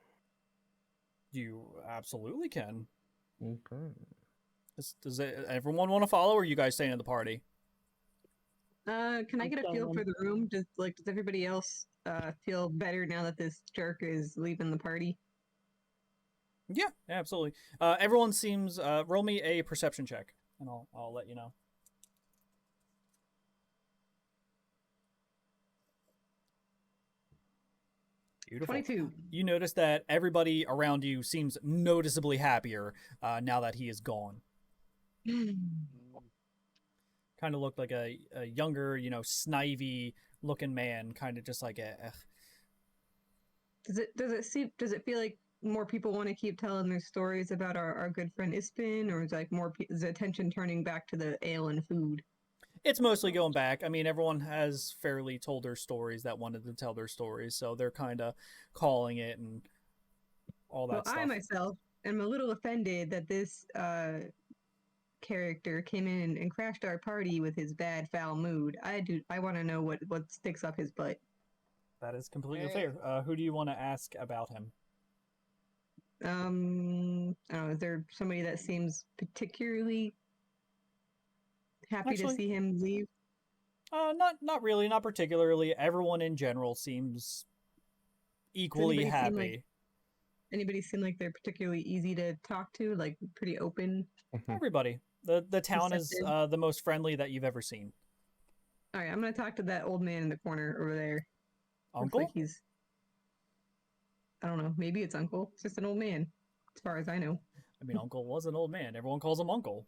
A: You absolutely can.
B: Okay.
A: Does everyone want to follow, or are you guys staying in the party?
C: Can I get a feel for the room? Does everybody else feel better now that this jerk is leaving the party?
A: Yeah, absolutely. Everyone seems. Roll me a perception check, and I'll let you know. Beautiful.
C: 22.
A: You notice that everybody around you seems noticeably happier now that he is gone. Kind of looked like a younger, snivy looking man, kind of just like a.
C: Does it feel like more people want to keep telling their stories about our good friend Ispin, or is like is the attention turning back to the ale and food?
A: It's mostly going back. I mean, everyone has fairly told their stories that wanted to tell their stories, so they're kind of calling it and all that stuff.
C: I myself am a little offended that this character came in and crashed our party with his bad, foul mood. I want to know what sticks up his butt.
A: That is completely fair. Who do you want to ask about him?
C: I don't know, is there somebody that seems particularly happy to
A: Actually-
C: see him leave?
A: Not really, not particularly. Everyone in general seems equally
C: anybody seem
A: happy.
C: Anybody seem like they're particularly easy to talk to, like pretty open?
A: Everybody. The town is
C: Receptive.
A: the most friendly that you've ever seen.
C: All right, I'm gonna talk to that old man in the corner over there. Looks
A: Uncle?
C: like he's, I don't know, maybe it's uncle. It's just an old man, as far as I know.
A: I mean, Uncle was an old man. Everyone calls him Uncle.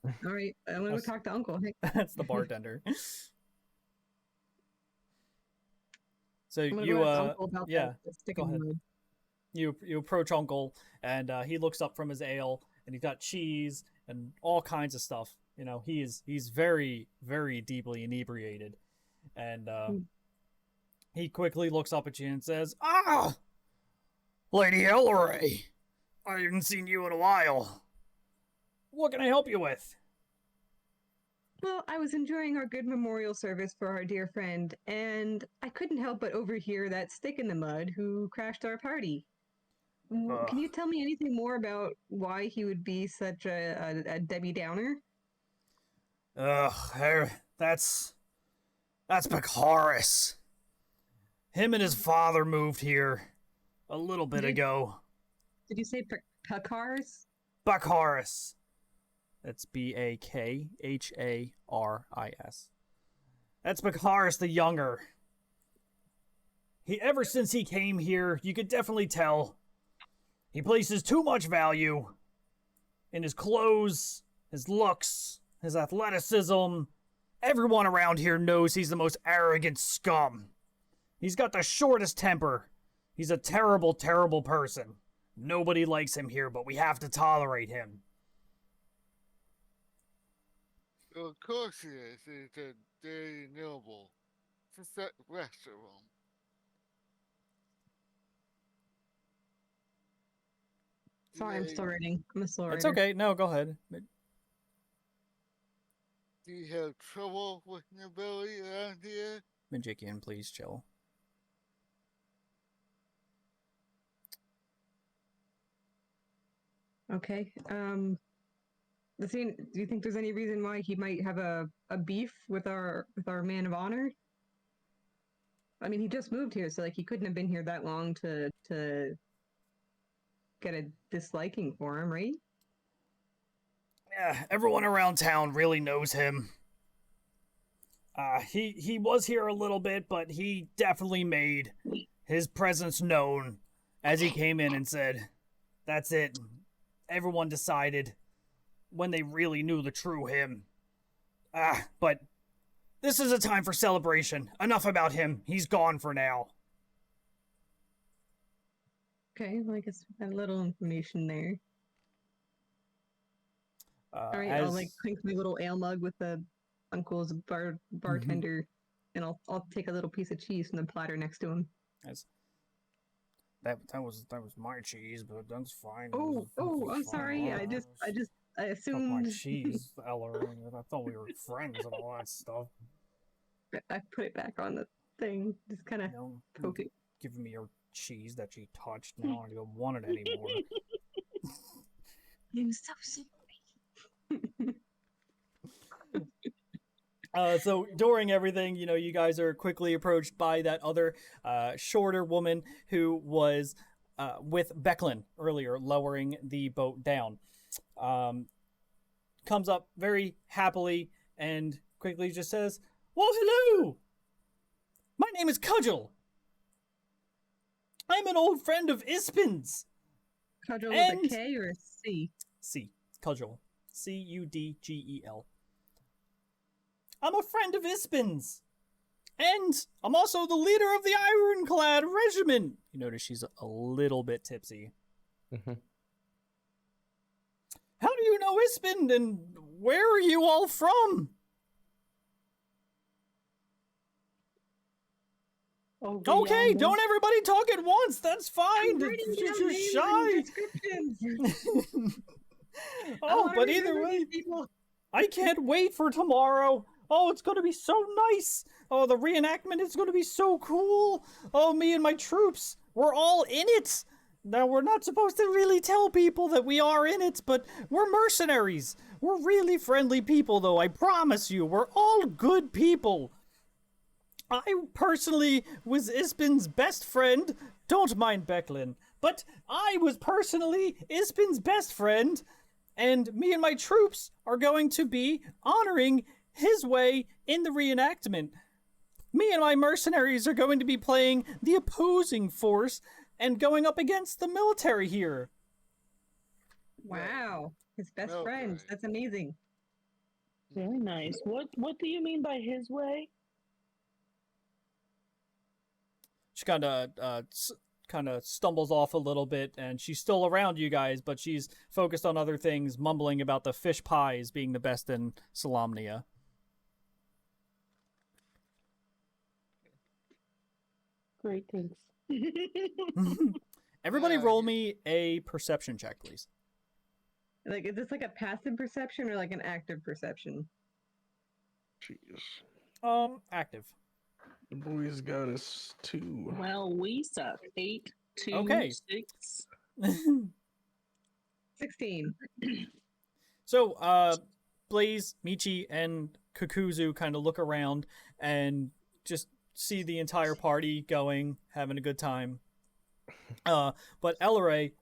C: All right, I'm gonna go
A: That's-
C: talk to uncle. Hey,
A: That's the bartender. So
C: I'm gonna
A: you
C: go ask uncle about
A: yeah,
C: the stick
A: go
C: in the
A: ahead.
C: mud.
A: you approach Uncle, and he looks up from his ale, and he's got cheese and all kinds of stuff. You know, he's very, very deeply inebriated, and he quickly looks up at you and says, "Ah, Lady Ellery, I haven't seen you in a while. What can I help you with?"
C: Well, I was enjoying our good memorial service for our dear friend, and I couldn't help but overhear that stick in the mud who crashed our party. Can you tell me anything more about why he would be such a Debbie Downer?
A: Ugh, that's Baccharis. Him and his father moved here a little bit
C: Did-
A: ago.
C: Did you say Pacars?
A: Baccharis. That's Bakharis. That's Baccharis the Younger. Ever since he came here, you could definitely tell he places too much value in his clothes, his looks, his athleticism. Everyone around here knows he's the most arrogant scum. He's got the shortest temper. He's a terrible, terrible person. Nobody likes him here, but we have to tolerate him.
E: Of course he is. He's a very noble. Just that rest of him.
C: Sorry, I'm still writing. I'm a slow writer.
A: It's okay. No, go ahead.
E: Do you have trouble with nobility around here?
A: Majikian, please chill.
C: Okay. Do you think there's any reason why he might have a beef with our man of honor? I mean, he just moved here, so like he couldn't have been here that long to get a disliking for him, right?
A: Yeah, everyone around town really knows him. He was here a little bit, but he definitely made his presence known as he came in and said, "That's it." Everyone decided when they really knew the true him. But this is a time for celebration. Enough about him. He's gone for now.
C: Okay, well, I guess we got a little information there. All right, I'll like clink my little ale mug with the uncle's bartender, and I'll take a little piece of cheese from the platter next to him.
A: That was my cheese, but that's fine.
C: I'm sorry. I assumed
A: my cheese, Eller. I thought we were friends and all that stuff.
C: I put it back on the thing, just kind of poke it.
A: Giving me your cheese that you touched. Now I don't want it anymore.
C: I'm so sorry.
A: So during everything, you guys are quickly approached by that other shorter woman who was with Becklin earlier, lowering the boat down. Comes up very happily and quickly just says, "Well, hello! My name is Cudgel. I'm an old friend of Ispin's."
C: Cudgel with a K or a C?
A: C. Cudgel. Cudgel. I'm a friend of Ispin's. And I'm also the leader of the Ironclad Regiment. You notice she's a little bit tipsy.
B: Mm-hmm.
A: How do you know Ispin, and where are you all from?
D: Oh,
A: Okay, don't everybody talk at once. That's fine. You're shy. Oh, but either way, I can't wait for tomorrow. Oh, it's going to be so nice. Oh, the reenactment is going to be so cool. Oh, me and my troops, we're all in it. Now, we're not supposed to really tell people that we are in it, but we're mercenaries. We're really friendly people, though, I promise you. We're all good people. I personally was Ispin's best friend. Don't mind Becklin. But I was personally Ispin's best friend, and me and my troops are going to be honoring his way in the reenactment. Me and my mercenaries are going to be playing the opposing force and going up against the military here.
C: Wow, his best
E: Military.
C: friend. That's amazing.
D: Very nice. What do you mean by his way?
A: She kind of stumbles off a little bit, and she's still around you guys, but she's focused on other things, mumbling about the fish pies being the best in Solamnia.
D: Great, thanks.
A: Everybody
E: Yeah,
A: roll me a perception check, please.
C: Like, is this like a passive perception or like an active perception?
B: Jeez.
A: Active.
B: The boys got us 2.
D: Well, we suck. 8, 2,
A: Okay.
D: 6.
C: 16.
A: So, Blaze, Michi, and Kukuzu kind of look around and just see the entire party going, having a good time. But Elleray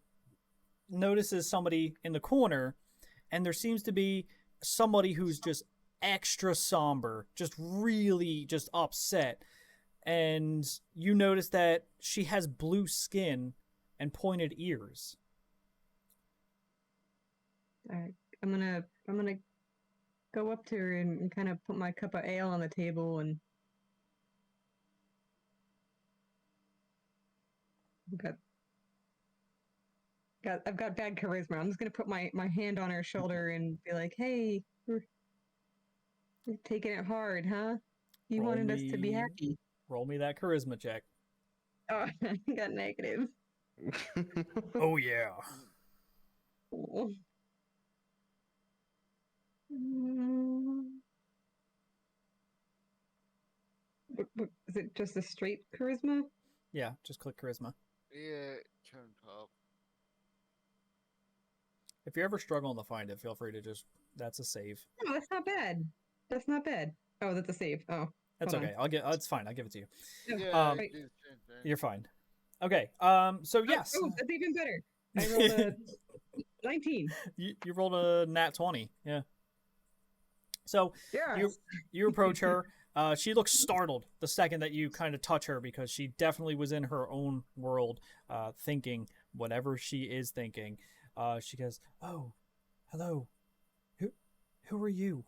A: notices somebody in the corner, and there seems to be somebody who's just extra somber, just really just upset. And you notice that she has blue skin and pointed ears.
C: All right, I'm gonna go up to her and kind of put my cup of ale on the table and I've got bad charisma. I'm just gonna put my hand on her shoulder and be like, "Hey, we're taking it hard, huh? You
A: Roll
C: wanted us to be
A: me-
C: happy."
A: Roll me that charisma check.
C: Oh, I got negative.
A: Oh, yeah.
C: Cool. Is it just a straight charisma?
A: Yeah, just click charisma.
E: Yeah, turn top.
A: If you're ever struggling to find it, feel free to just... That's a save.
C: No, that's not bad. That's not bad. Oh, that's a save. Oh,
A: That's
C: hold
A: okay. It's fine. I'll give it to you.
C: on.
E: Yeah,
A: Um,
E: do the same thing.
A: You're fine. Okay. So yes,
C: Oh, that's even better. I rolled a 19.
A: you rolled a nat 20. Yeah. So
C: Yeah.
A: you approach her. She looks startled the second that you kind of touch her, because she definitely was in her own world, thinking whatever she is thinking. She goes, "Oh, hello. Who are you?"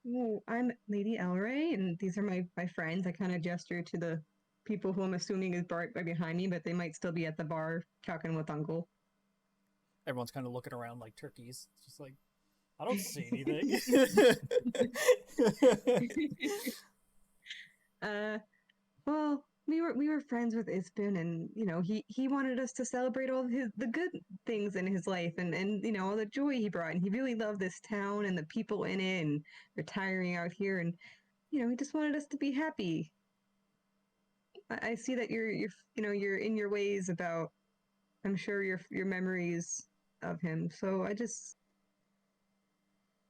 C: Oh, I'm Lady Elray, and these are my friends. I kind of gesture to the people who I'm assuming is right behind me, but they might still be at the bar talking with Uncle.
A: Everyone's kind of looking around like turkeys. It's just like, I don't see anything.
C: Well, we were friends with Ispin, and he wanted us to celebrate all the good things in his life, and all the joy he brought, and he really loved this town and the people in it, and retiring out here, and he just wanted us to be happy. I see that you're in your ways about, I'm sure, your memories of him, so I just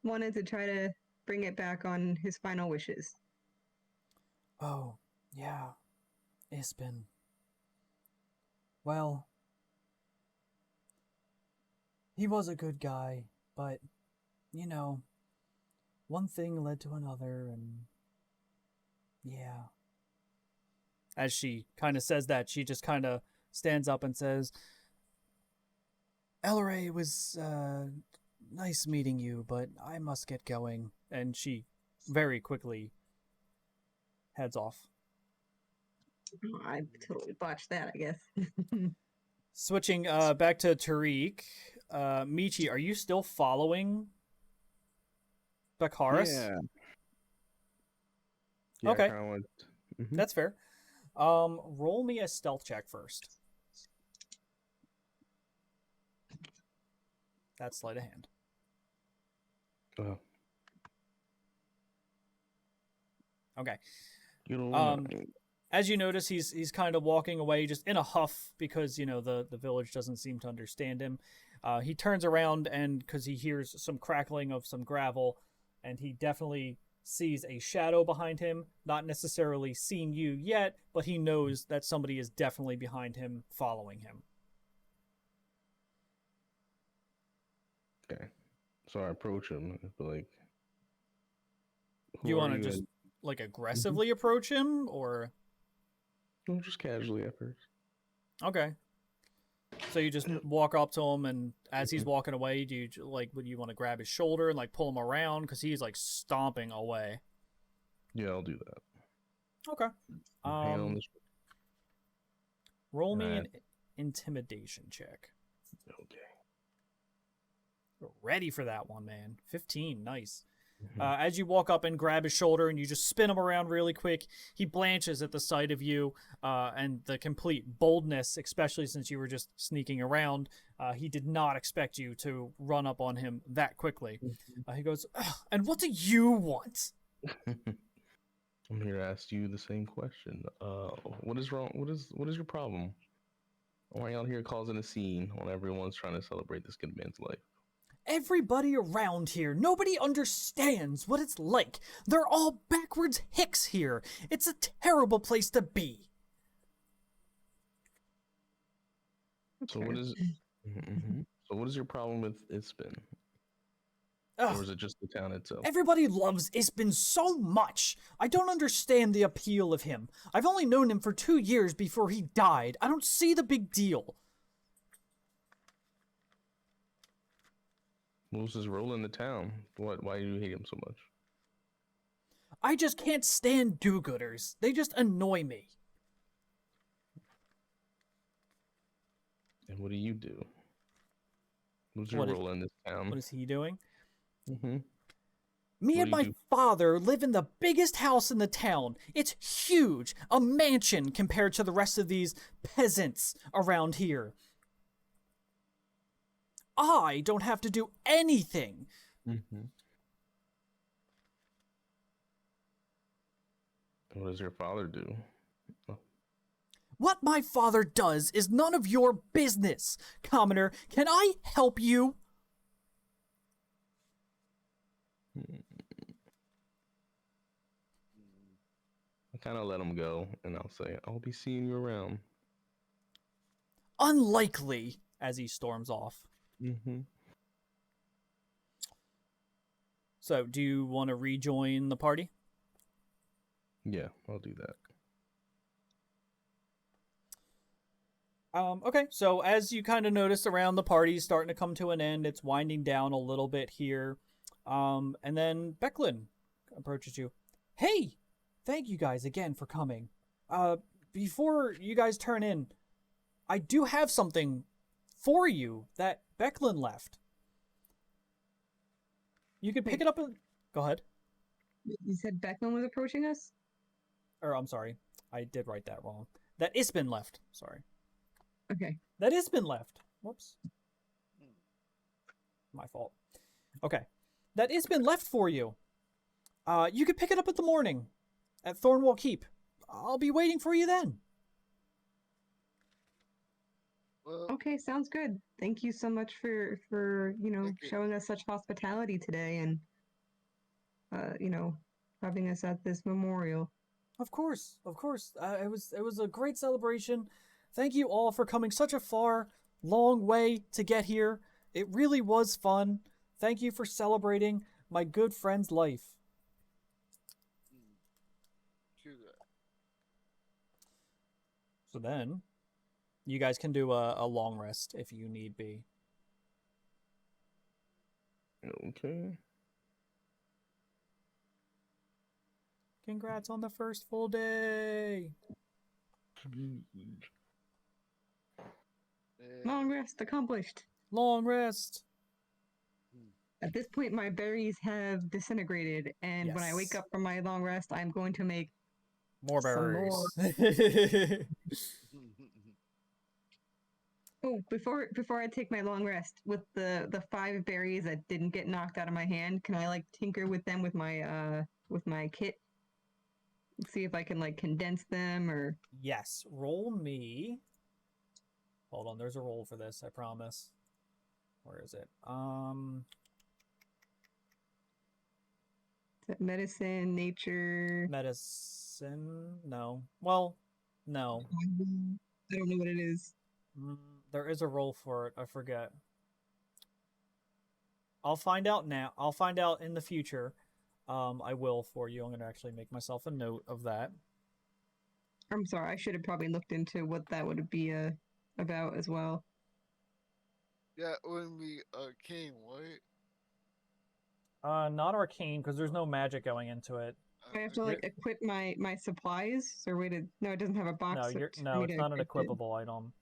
C: wanted to try to bring it back on his final wishes.
A: Oh, yeah. Ispin. Well, he was a good guy, but, one thing led to another, and yeah. As she kind of says that, she just kind of stands up and says, "Elleray, it was nice meeting you, but I must get going." And she very quickly heads off.
C: Oh, I totally botched that, I guess.
A: Switching back to Tariq. Michi, are you still following Bakaris?
B: Yeah,
A: Okay.
B: I kinda went- Mhm.
A: That's fair. Roll me a stealth check first. That's sleight of hand.
B: Oh,
A: Okay.
B: you don't
A: Um,
B: know.
A: As you notice, he's kind of walking away, just in a huff, because the village doesn't seem to understand him. He turns around, and because he hears some crackling of some gravel, and he definitely sees a shadow behind him. Not necessarily seen you yet, but he knows that somebody is definitely behind him, following him.
B: Okay, so I approach him, but like,
A: You want to just like aggressively approach him, or
B: no, just casually at first.
A: okay? So you just walk up to him, and as he's walking away, would you want to grab his shoulder and like pull him around because he's like stomping away?
B: Yeah, I'll do that.
A: Okay.
B: Hand on the
A: Roll me an intimidation check.
B: Okay.
A: We're ready for that one, man. 15, nice. As you walk up and grab his shoulder and you just spin him around really quick, he blanches at the sight of you and the complete boldness, especially since you were just sneaking around. He did not expect you to run up on him that quickly. He goes, and what do you want?
B: I'm here to ask you the same question. What is wrong? What is your problem? Why are you out here causing a scene when everyone's trying to celebrate this good man's life?
A: Everybody around here, nobody understands what it's like. They're all backwards hicks here. It's a terrible place to be.
B: So what is? So what is your problem with Ispin? Or is it just the town itself?
A: Everybody loves Ispin so much. I don't understand the appeal of him. I've only known him for 2 years before he died. I don't see the big deal.
B: What was his role in the town? Why do you hate him so much?
A: I just can't stand do-gooders. They just annoy me.
B: And what do you do? What's your role in this town?
A: What is he doing? Me
B: What
A: and my father live in the biggest house in the town. It's huge, a mansion compared to the rest of these peasants around here. I don't have to do anything.
B: What does your father do?
A: What my father does is none of your business. Commoner, can I help you?
B: I kind of let him go, and I'll say, I'll be seeing you around.
A: Unlikely, as he storms off. So, do you want to rejoin the party?
B: Yeah, I'll do that.
A: Okay, so as you kind of notice around the party starting to come to an end, it's winding down a little bit here. And then Becklin approaches you. Hey, thank you guys again for coming. Before you guys turn in, I do have something for you that Becklin left. You could pick it up and... Go ahead.
C: You said Becklin was approaching us?
A: Or, I'm sorry. I did write that wrong. That Ispin left. Sorry.
C: Okay.
A: That Ispin left. Whoops. My fault. Okay. That Ispin left for you. You could pick it up in the morning at Thornwall Keep. I'll be waiting for you then.
E: Well,
C: Okay, sounds good. Thank you so much for showing us such hospitality today and having us at this memorial.
A: Of course. It was a great celebration. Thank you all for coming such a long way to get here. It really was fun. Thank you for celebrating my good friend's life. So then, you guys can do a long rest if you need be.
B: Okay.
A: Congrats on the first full day.
C: Long rest accomplished.
A: Long rest.
C: At this point, my berries have disintegrated, and when I wake up from my long rest, I'm going to make
A: more berries.
C: Oh, before I take my long rest, with the 5 berries that didn't get knocked out of my hand, can I like tinker with them with my kit? see if I can like condense them or.
A: Yes, roll me. Hold on, there's a roll for this, I promise. Where is it?
C: Is it medicine, nature?
A: Medicine? No. Well, no.
C: I don't know what it is.
A: There is a roll for it. I forget. I'll find out now. I'll find out in the future. I will for you. I'm going to actually make myself a note of that.
C: I'm sorry. I should have probably looked into what that would be about as well.
E: That wouldn't be arcane, right?
A: Not arcane because there's no magic going into it.
C: I have to like equip my supplies or wait. No, it doesn't have a box.
A: No, it's not an equipable item.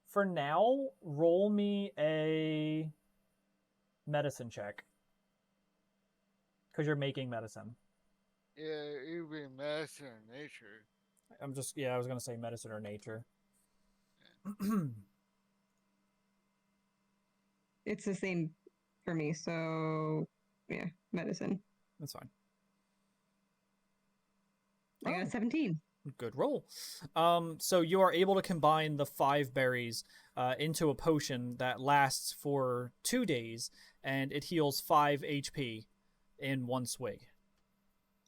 A: For now, roll me a medicine check because you're making medicine.
E: Yeah, even medicine or nature.
A: I was gonna say medicine or nature.
C: It's the same for me, so yeah, medicine.
A: That's fine.
C: I got a 17.
A: Good roll. So you are able to combine the 5 berries into a potion that lasts for 2 days, and it heals 5 HP in 1 swig.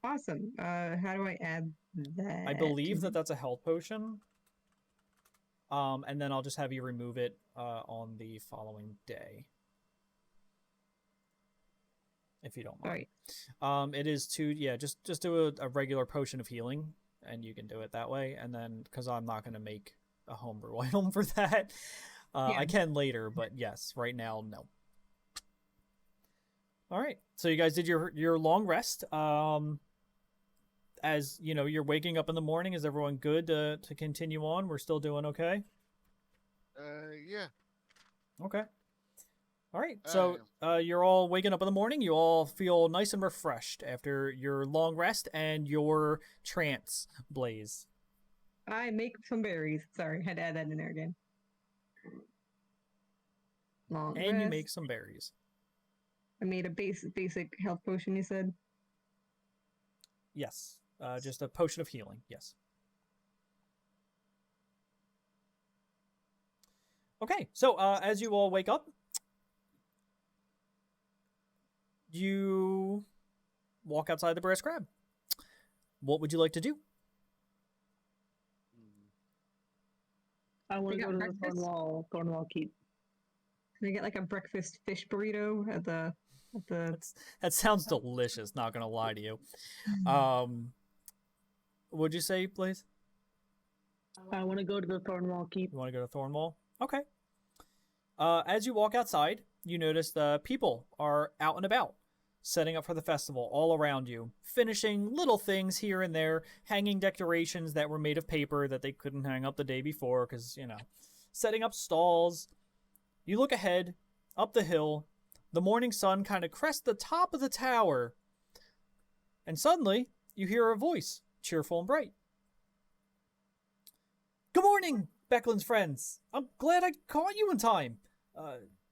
C: Awesome. How do I add that?
A: I believe that's a health potion. And then I'll just have you remove it on the following day, if you don't mind.
C: All right.
A: It is just do a regular potion of healing, and you can do it that way. And then, because I'm not going to make a homebrew item for that, I can later, but yes, right now, no. All right, so you guys did your long rest. As you know, you're waking up in the morning. Is everyone good to continue on? We're still doing okay?
E: Yeah.
A: Okay. All right, so you're all waking up in the morning. You all feel nice and refreshed after your long rest and your trance, Blaze.
C: I make some berries. Sorry, had to add that in there again. Long
A: and
C: rest.
A: you make some berries.
C: I made a basic health potion, you said?
A: Yes. Just a potion of healing, yes. Okay, so as you all wake up, you walk outside the Brass Crab. What would you like to do?
D: I want to go to the Thornwall Keep.
C: Can I get like a breakfast fish burrito at the
A: That sounds delicious, not gonna lie to you. What'd you say, Blaze?
D: I want to go to the Thornwall Keep.
A: You want to go to Thornwall? Okay. As you walk outside, you notice the people are out and about, setting up for the festival all around you, finishing little things here and there, hanging decorations that were made of paper that they couldn't hang up the day before because, setting up stalls. You look ahead, up the hill, the morning sun kind of crests the top of the tower, and suddenly you hear a voice, cheerful and bright. Good morning, Becklin's friends. I'm glad I caught you in time.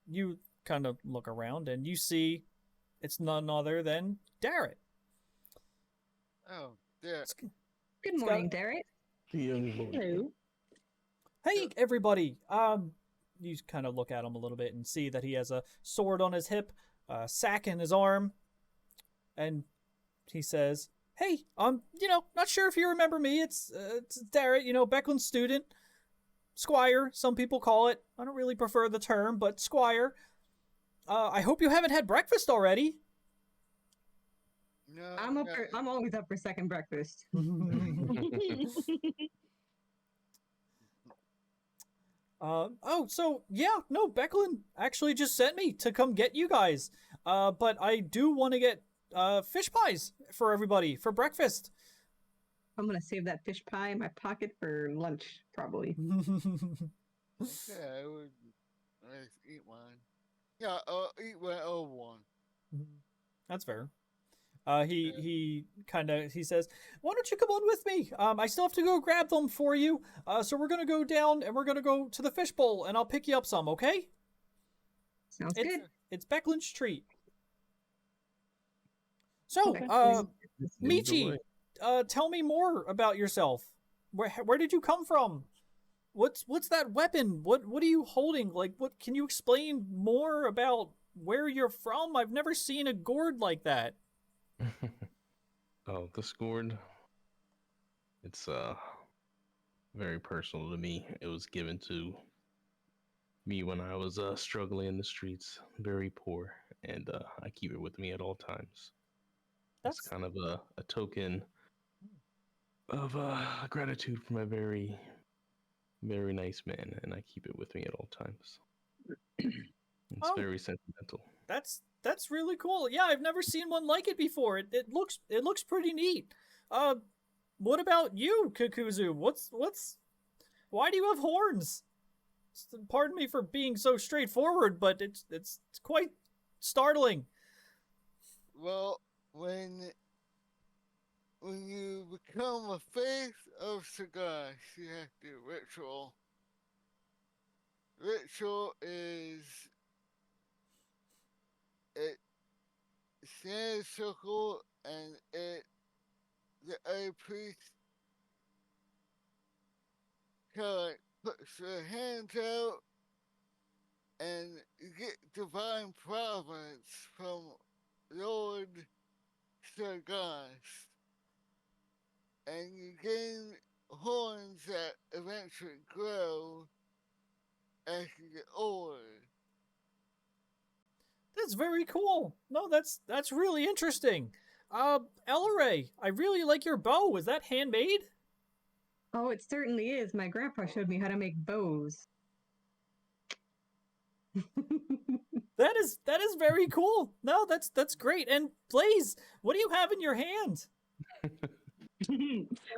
A: You kind of look around and you see it's none other than Darrett.
E: Oh, Darrett.
C: Good morning, Darrett.
D: Hello.
A: Hey, everybody. You kind of look at him a little bit and see that he has a sword on his hip, a sack in his arm, and he says, "Hey, not sure if you remember me. It's Darrett, Becklin's student, squire. Some people call it. I don't really prefer the term, but squire. I hope you haven't had breakfast already."
E: No,
C: I'm always up for second breakfast.
A: Becklin actually just sent me to come get you guys. But I do want to get fish pies for everybody for breakfast.
C: I'm gonna save that fish pie in my pocket for lunch, probably.
E: Yeah, I would eat one. Yeah, I'll eat one old one.
A: That's fair. He says, "Why don't you come on with me? I still have to go grab them for you. So we're gonna go down and we're gonna go to the fishbowl and I'll pick you up some, okay?"
C: Sounds good.
A: It's Becklin's treat. So,
C: Okay.
B: Lead the
A: Michi,
B: way.
A: tell me more about yourself. Where did you come from? What's that weapon? What are you holding? Like, what can you explain more about where you're from? I've never seen a gourd like that.
B: Oh, the scored. It's very personal to me. It was given to me when I was struggling in the streets, very poor, and I keep it with me at all times. It's
A: That's
B: kind of a token of gratitude from a very, very nice man, and I keep it with me at all times. It's
A: oh,
B: very sentimental.
A: that's really cool. Yeah, I've never seen one like it before. It looks pretty neat. Uh, what about you, Kukuzu? What's why do you have horns? Pardon me for being so straightforward, but it's quite startling.
E: Well, when you become a face of cigars, you have to do ritual. Ritual is it stands circle and the other priest kind of like puts their hands out and you get divine providence from Lord Sargas. And you gain horns that eventually grow as you get older.
A: That's very cool. No, that's really interesting. Elleray, I really like your bow. Is that handmade?
C: Oh, it certainly is. My grandpa showed me how to make bows.
A: That is very cool. No, that's great. And Blaze, what do you have in your hand?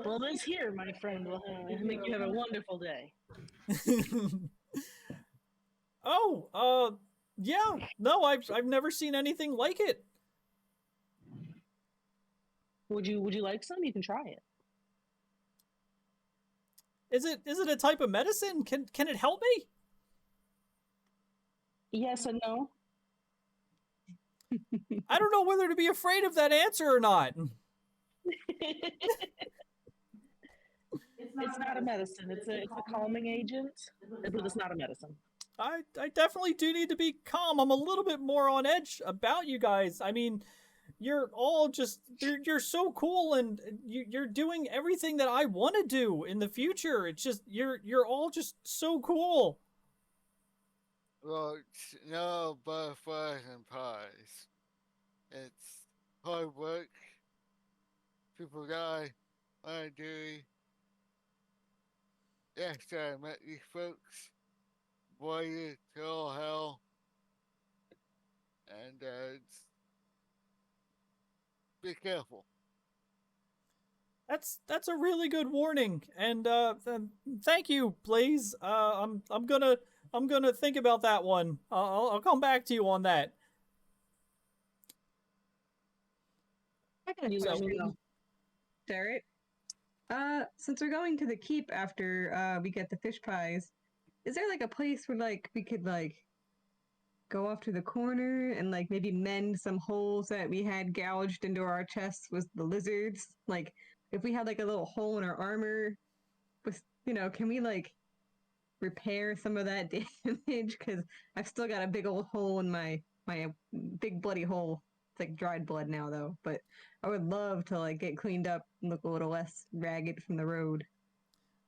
D: Well, this here, my friend, will make you have a wonderful day.
A: Oh, yeah. No, I've never seen anything like it.
D: Would you like some? You can try it.
A: Is it a type of medicine? Can it help me?
D: Yes and no.
A: I don't know whether to be afraid of that answer or not.
D: It's not a medicine. It's a calming agent, but it's not a medicine.
A: I definitely do need to be calm. I'm a little bit more on edge about you guys. I mean, you're all just you're so cool, and you're doing everything that I want to do in the future. It's just you're all just so cool.
E: Well, it's no butterflies and pies. It's hard work. People die on a duty. After I met these folks, boy, to all hell. And be careful.
A: That's a really good warning, and thank you, Blaze. I'm gonna think about that one. I'll come back to you on that.
C: I got a
D: You let me
C: question,
D: know.
C: Derek. Since we're going to the keep after we get the fish pies, is there like a place where like we could like go off to the corner and like maybe mend some holes that we had gouged into our chests with the lizards? Like if we had like a little hole in our armor, with can we like repair some of that damage? Because I've still got a big old hole in my big bloody hole. It's like dried blood now though, but I would love to like get cleaned up and look a little less ragged from the road.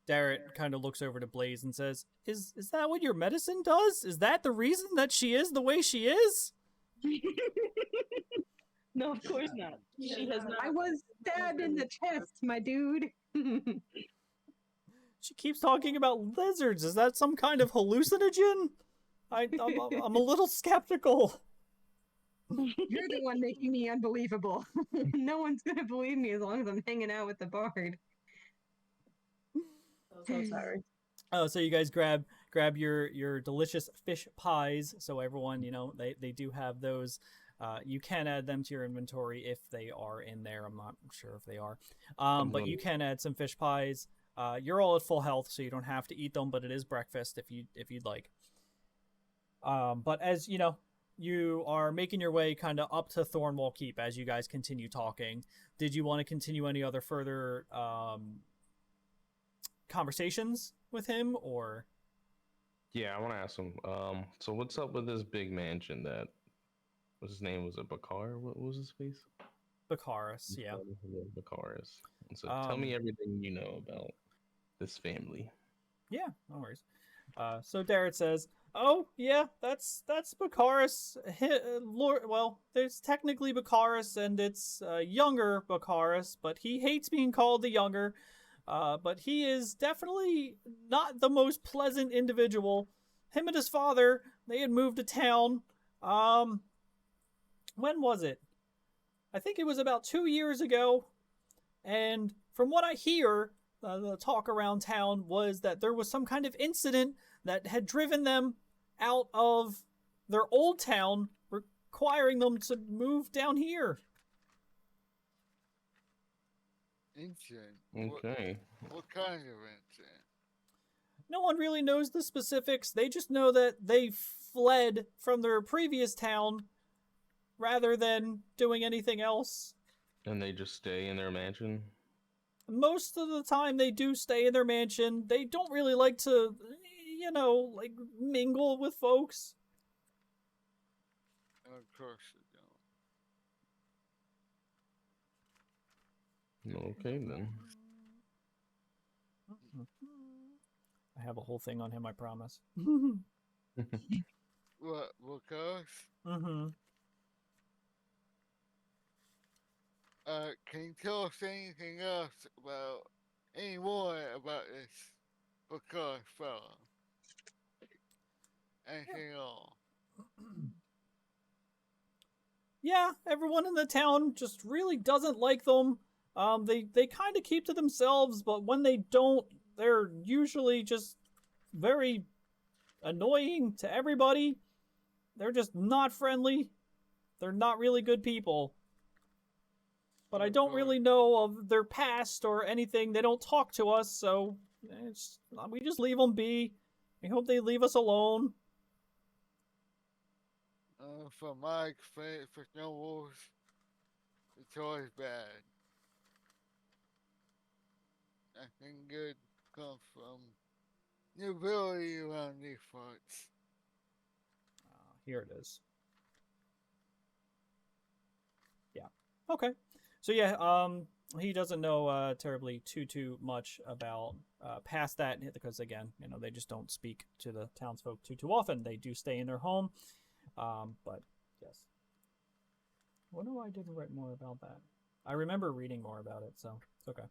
A: Darrett kind of looks over to Blaze and says, "Is that what your medicine does? Is that the reason that she is the way she is?"
D: No, of course not. She has not.
C: I was stabbed in the chest, my dude.
A: She keeps talking about lizards. Is that some kind of hallucinogen? I'm a little skeptical.
C: You're the one making me unbelievable. No one's gonna believe me as long as I'm hanging out with the bard.
D: So sorry.
A: Oh, so you guys grab your delicious fish pies. So everyone, they do have those. You can add them to your inventory if they are in there. I'm not sure if they are. But you can add some fish pies. You're all at full health, so you don't have to eat them, but it is breakfast if you'd like. But as you know, you are making your way kind of up to Thornwall Keep as you guys continue talking. Did you want to continue any other further conversations with him, or?
B: Yeah, I want to ask him. So what's up with this big mansion that? What's his name? Was it Bakar? What was his face?
A: Bakaris, yeah.
B: Bakaris. So tell me everything you know about this family.
A: Yeah, no worries. So Darrett says, "Oh yeah, that's Bakaris. Lord, well, there's technically Bakaris, and it's younger Bakaris, but he hates being called the younger. But he is definitely not the most pleasant individual. Him and his father, they had moved to town. When was it? I think it was about 2 years ago. And from what I hear, the talk around town was that there was some kind of incident that had driven them out of their old town, requiring them to move down here."
E: Incident.
B: Okay.
E: What kind of incident?
A: No one really knows the specifics. They just know that they fled from their previous town rather than doing anything else.
B: And they just stay in their mansion?
A: Most of the time they do stay in their mansion. They don't really like to, like mingle with folks.
E: Of course you don't.
B: Okay, then.
A: I have a whole thing on him, I promise.
E: What? Because? Can you tell us anything else about any more about this Bakar fella? Anything at all?
A: Yeah, everyone in the town just really doesn't like them. They kind of keep to themselves, but when they don't, they're usually just very annoying to everybody. They're just not friendly. They're not really good people. But I don't really know of their past or anything. They don't talk to us, so we just leave them be. We hope they leave us alone.
E: From my experience with nobles, it's always bad. Nothing good comes from nobility around these parts.
A: Here it is. Yeah. Okay. So yeah, he doesn't know terribly too much about past that, because again, they just don't speak to the townsfolk too often. They do stay in their home. But yes. Wonder why I didn't write more about that. I remember reading more about it, so it's okay.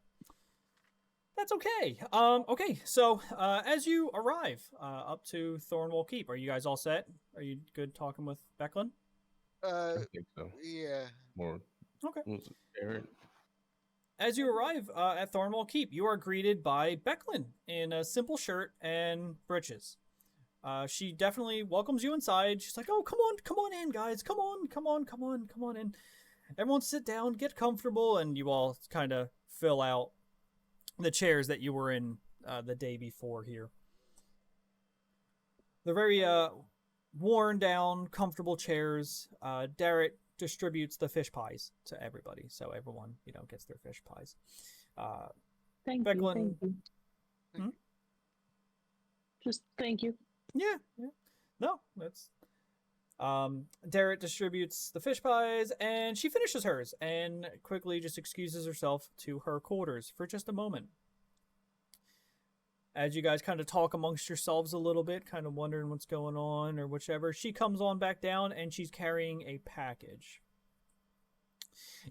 A: That's okay. Okay, so as you arrive up to Thornwall Keep, are you guys all set? Are you good talking with Becklin?
B: I think so.
E: Yeah.
B: More.
A: Okay.
B: Barrett.
A: As you arrive at Thornwall Keep, you are greeted by Becklin in a simple shirt and breeches. She definitely welcomes you inside. She's like, "Oh, come on in, guys. Come on in. Everyone sit down, get comfortable," and you all kind of fill out the chairs that you were in the day before here. They're very worn down, comfortable chairs. Darrett distributes the fish pies to everybody, so everyone, gets their fish pies.
D: Thank
A: Becklin,
D: you. Just thank you.
A: Yeah. No, that's... Darrett distributes the fish pies, and she finishes hers, and quickly just excuses herself to her quarters for just a moment. As you guys kind of talk amongst yourselves a little bit, kind of wondering what's going on or whichever, she comes on back down, and she's carrying a package.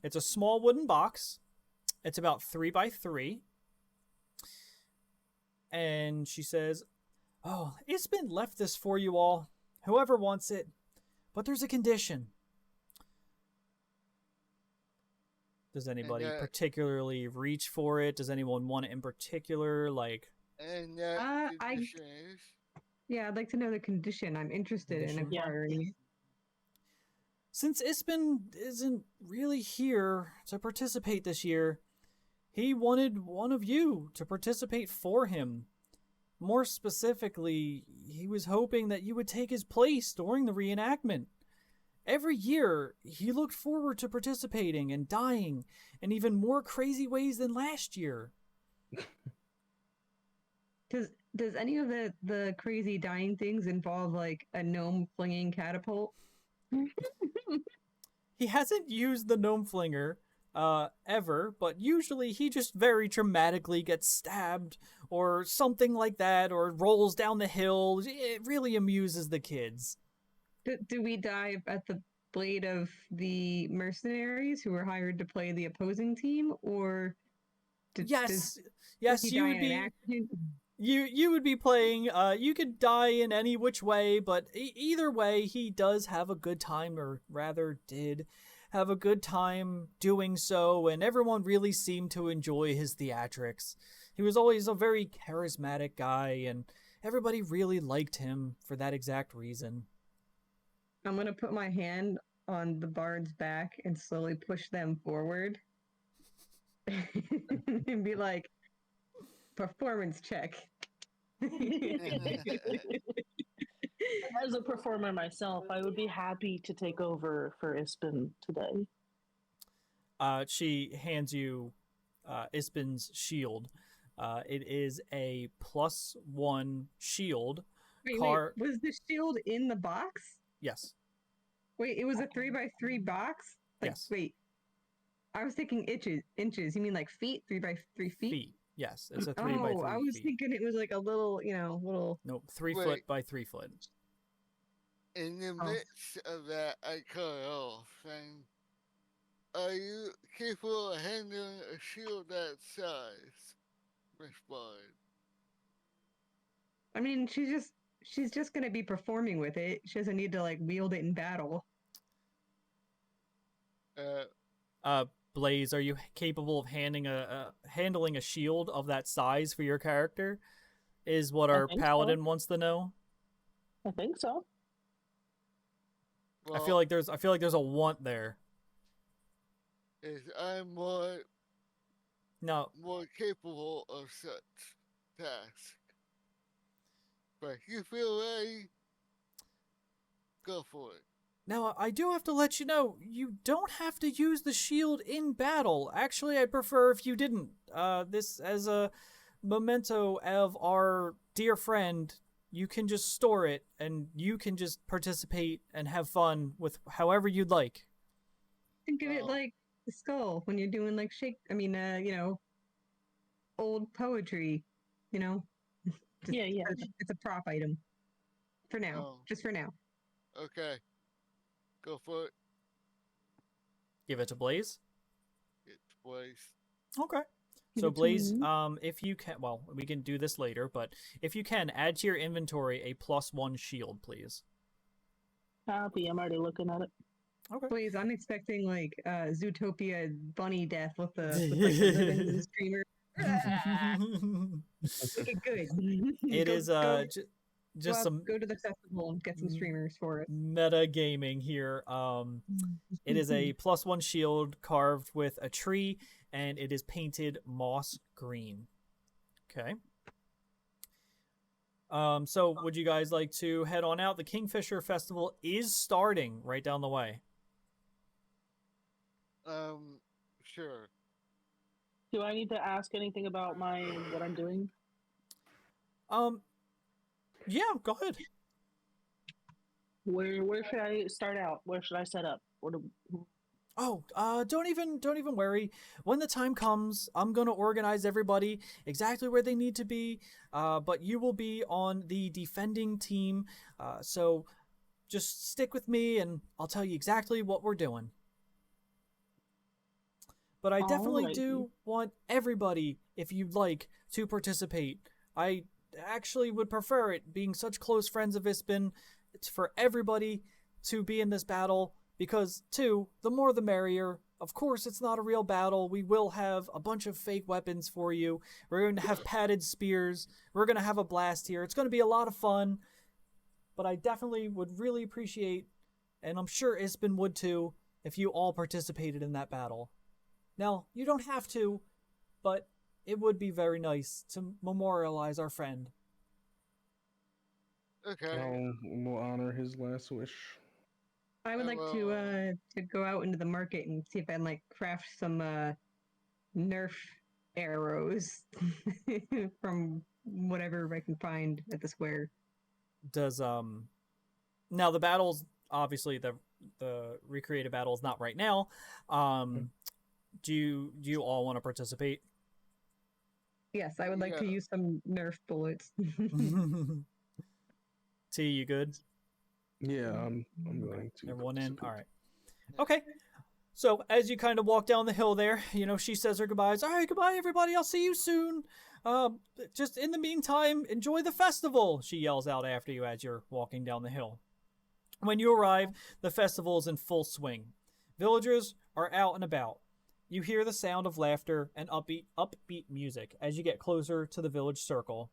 A: It's a small wooden box. It's about 3 by 3. And she says, "Oh, it's been left this for you all. Whoever wants it. But there's a condition." Does anybody particularly reach for it? Does anyone want it in particular?
E: And condition is?
C: Yeah, I'd like to know the condition. I'm interested in acquiring.
A: Since Ispin isn't really here to participate this year, he wanted one of you to participate for him. More specifically, he was hoping that you would take his place during the reenactment. every year he looked forward to participating and dying in even more crazy ways than last year.
C: Does any of the crazy dying things involve like a gnome flinging catapult?
A: He hasn't used the gnome flinger ever, but usually he just very dramatically gets stabbed or something like that, or rolls down the hill. It really amuses the kids.
C: Do we die at the blade of the mercenaries who were hired to play the opposing team, or
A: Yes,
C: does he
A: you
C: die
A: would
C: in
A: be.
C: an accident?
A: You would be playing. You could die in any which way, but either way, he does have a good time, or rather, did have a good time doing so, and everyone really seemed to enjoy his theatrics. He was always a very charismatic guy, and everybody really liked him for that exact reason.
C: I'm gonna put my hand on the bard's back and slowly push them forward, and be like, performance check.
D: As a performer myself, I would be happy to take over for Ispin today.
A: She hands you Ispin's shield. It is a +1 shield.
C: Wait, was the shield in the box?
A: Yes.
C: Wait, it was a 3x3 box? Like,
A: yes.
C: Wait, I was thinking inches. You mean like feet? 3x3 feet?
A: Feet. Yes, it's a 3x3
C: Oh, I was thinking it was like a little, little.
A: Nope, 3 foot by 3 foot.
E: In the midst of that, I cut off, saying, "Are you capable of handling a shield that size, Miss Bard?"
C: I mean, she's just gonna be performing with it. She doesn't need to like wield it in battle.
A: Blaze, are you capable of handling a shield of that size for your character? Is what our paladin wants to know.
D: I think so.
A: Well, I feel like there's a want there.
E: Is I'm more capable of such tasks. But if you feel ready, go for it.
A: Now, I do have to let you know, you don't have to use the shield in battle. Actually, I'd prefer if you didn't. This, as a memento of our dear friend, you can just store it, and you can just participate and have fun with however you'd like.
C: Think of it like the skull when you're doing like old poetry,
D: Yeah.
C: It's a prop item. For now. Just for now.
E: Okay. Go for it.
A: Give it to Blaze?
E: It's Blaze.
A: Okay. So Blaze, if you can, well, we can do this later, but if you can, add to your inventory a +1 shield, please.
D: Copy. I'm already looking at it.
C: Okay. Blaze, I'm expecting like Zootopia bunny death with the ribbons and streamers. Good.
A: It is just
C: go to the festival and get some streamers for it.
A: Meta gaming here. It is a +1 shield carved with a tree, and it is painted moss green. Okay. So would you guys like to head on out? The Kingfisher Festival is starting right down the way.
E: Sure.
D: Do I need to ask anything about what I'm doing?
A: Yeah, go ahead.
D: Where should I start out? Where should I set up?
A: Don't even worry. When the time comes, I'm gonna organize everybody exactly where they need to be. But you will be on the defending team. So just stick with me, and I'll tell you exactly what we're doing. But I definitely do want everybody, if you'd like, to participate. I actually would prefer it, being such close friends of Ispin, for everybody to be in this battle, because, the more the merrier. Of course, it's not a real battle. We will have a bunch of fake weapons for you. We're going to have padded spears. We're going to have a blast here. It's going to be a lot of fun. But I definitely would really appreciate, and I'm sure Ispin would too, if you all participated in that battle. Now, you don't have to, but it would be very nice to memorialize our friend.
E: Okay.
B: We'll honor his last wish.
C: I would like to go out into the market and see if I can like craft some Nerf arrows from whatever I can find at the square.
A: Does now the battles, obviously the recreated battle is not right now. Do you all want to participate?
C: Yes, I would like to use some Nerf bullets.
A: T, you good?
B: Yeah, I'm going to.
A: Everyone in? All right. Okay. So as you kind of walk down the hill there, she says her goodbyes. All right, goodbye, everybody. I'll see you soon. Just in the meantime, enjoy the festival, she yells out after you as you're walking down the hill. When you arrive, the festival is in full swing. Villagers are out and about. You hear the sound of laughter and upbeat music as you get closer to the village circle.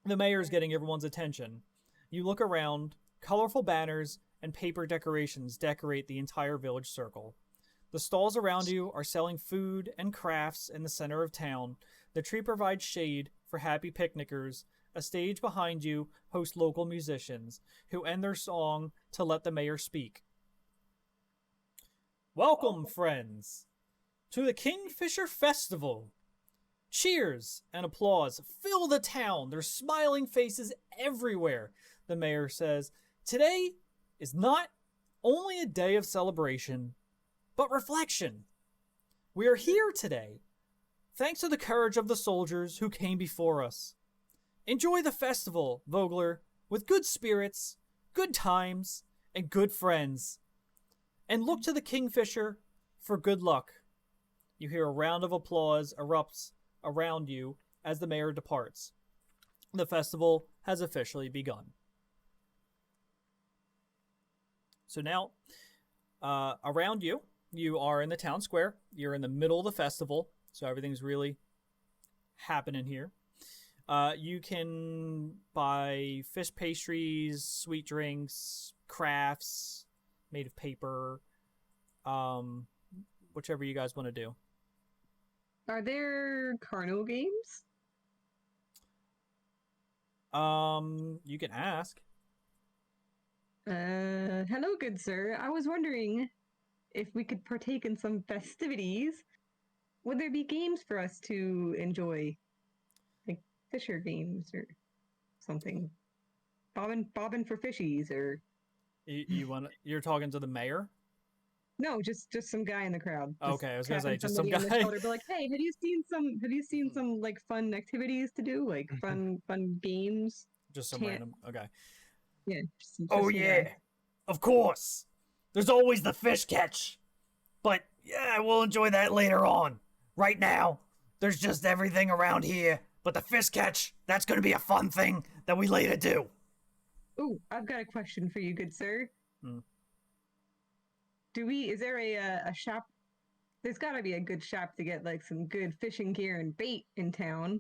A: The mayor is getting everyone's attention. You look around. Colorful banners and paper decorations decorate the entire village circle. The stalls around you are selling food and crafts in the center of town. The tree provides shade for happy picnickers. A stage behind you hosts local musicians who end their song to let the mayor speak. Welcome, friends, to the Kingfisher Festival. Cheers and applause fill the town. There's smiling faces everywhere. The mayor says, today is not only a day of celebration, but reflection. We are here today, thanks to the courage of the soldiers who came before us. Enjoy the festival, Vogler, with good spirits, good times, and good friends. And look to the Kingfisher for good luck. You hear a round of applause erupts around you as the mayor departs. The festival has officially begun. So now, around you, you are in the town square. You're in the middle of the festival, so everything's really happening here. You can buy fish pastries, sweet drinks, crafts made of paper, whichever you guys want to do.
C: Are there carnival games?
A: You can ask.
C: Hello, good sir. I was wondering if we could partake in some festivities. Would there be games for us to enjoy? Like Fisher games or something? Bobbin for fishies or...
A: You're talking to the mayor?
C: No, just some guy in the crowd.
A: Okay, I was gonna say just some
C: on the
A: guy.
C: shoulder, be like, hey, have you seen some like fun activities to do, like fun games?
A: Just some random. Okay.
C: Yeah. Just
A: Oh
C: some
A: yeah,
C: guy.
A: of course. There's always the fish catch, but yeah, we'll enjoy that later on. Right now, there's just everything around here, but the fish catch, that's gonna be a fun thing that we later do.
C: Ooh, I've got a question for you, good sir.
A: Hmm.
C: Is there a shop? There's got to be a good shop to get like some good fishing gear and bait in town.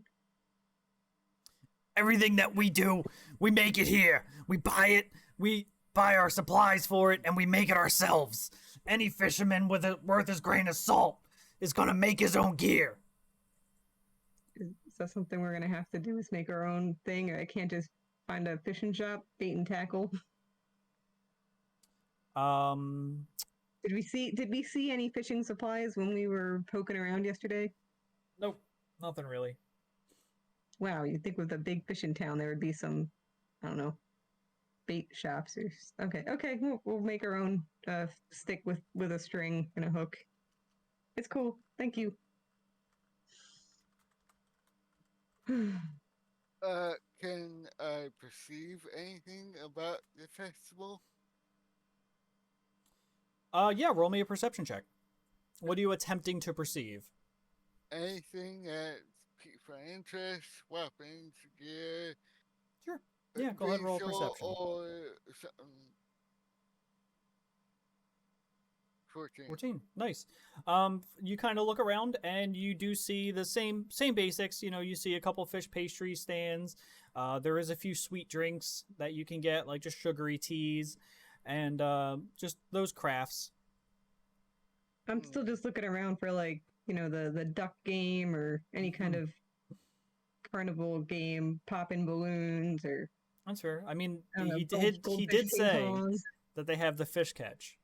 A: Everything that we do, we make it here. We buy it, we buy our supplies for it, and we make it ourselves. Any fisherman worth his grain of salt is gonna make his own gear.
C: Is that something we're gonna have to do? Is make our own thing, or I can't just find a fishing shop, bait and tackle? Did we see any fishing supplies when we were poking around yesterday?
A: Nope, nothing really.
C: Wow, you'd think with a big fishing town there would be some, I don't know, bait shops or... Okay, we'll make our own stick with a string and a hook. It's cool, thank you.
E: Can I perceive anything about the festival?
A: Yeah, roll me a perception check. What are you attempting to perceive?
E: Anything that's piques my interest, weapons, gear.
A: Sure. Yeah, go ahead and roll a perception.
E: Or something. 14.
A: 14. Nice. You kind of look around and you do see the same basics. You see a couple fish pastry stands. There is a few sweet drinks that you can get, like just sugary teas, and just those crafts.
C: I'm still just looking around for like, the duck game or any kind of carnival game, popping balloons or...
A: That's fair. I mean,
C: I don't know,
A: he did say
C: pong.
A: that they have the fish catch.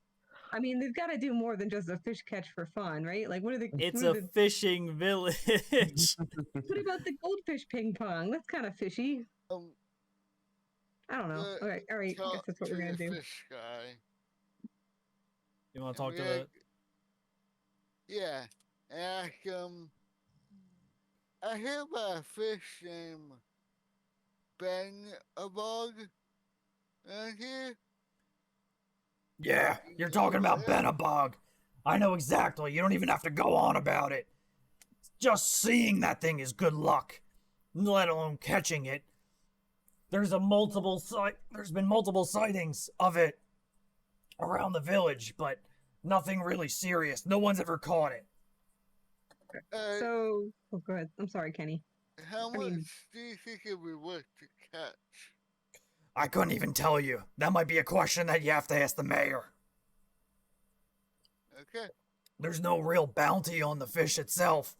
C: I mean, they've got to do more than just a fish catch for fun, right? Like, what are the?
A: It's
C: what
A: a
C: are
A: fishing village.
C: what about the goldfish ping pong? That's kind of fishy.
E: Um,
C: I don't know. All right. I guess
E: talk
C: that's what
E: to
C: we're gonna
E: the
C: do.
E: fish guy.
A: You want to
E: And
A: talk to
E: we
A: the?
E: ac- Yeah, ask him. I hear about a fish named Ben a bug around here.
A: Yeah,
E: You
A: you're
E: know
A: talking about
E: him?
A: Benabog. I know exactly. You don't even have to go on about it. Just seeing that thing is good luck, let alone catching it. There's been multiple sightings of it around the village, but nothing really serious. No one's ever caught it.
C: So, oh, go ahead. I'm sorry, Kenny.
E: How
C: I
E: much
C: mean-
E: do you think it would be worth to catch?
A: I couldn't even tell you. That might be a question that you have to ask the mayor.
E: Okay.
A: There's no real bounty on the fish itself,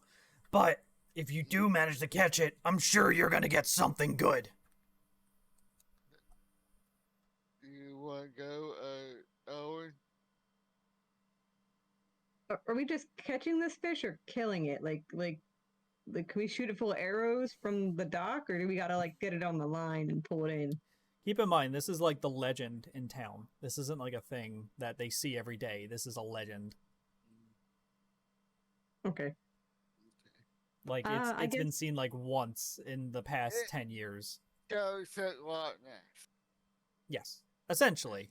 A: but if you do manage to catch it, I'm sure you're gonna get something good.
E: Do you want to go, Owen?
C: Are we just catching this fish or killing it? Like, can we shoot it full of arrows from the dock, or do we gotta like get it on the line and pull it in?
A: Keep in mind, this is like the legend in town. This isn't like a thing that they see every day. This is a legend.
C: Okay.
A: Like
C: I
A: it's been
C: guess-
A: seen like once in the past 10 years.
E: Go set Loch Ness.
A: Yes, essentially.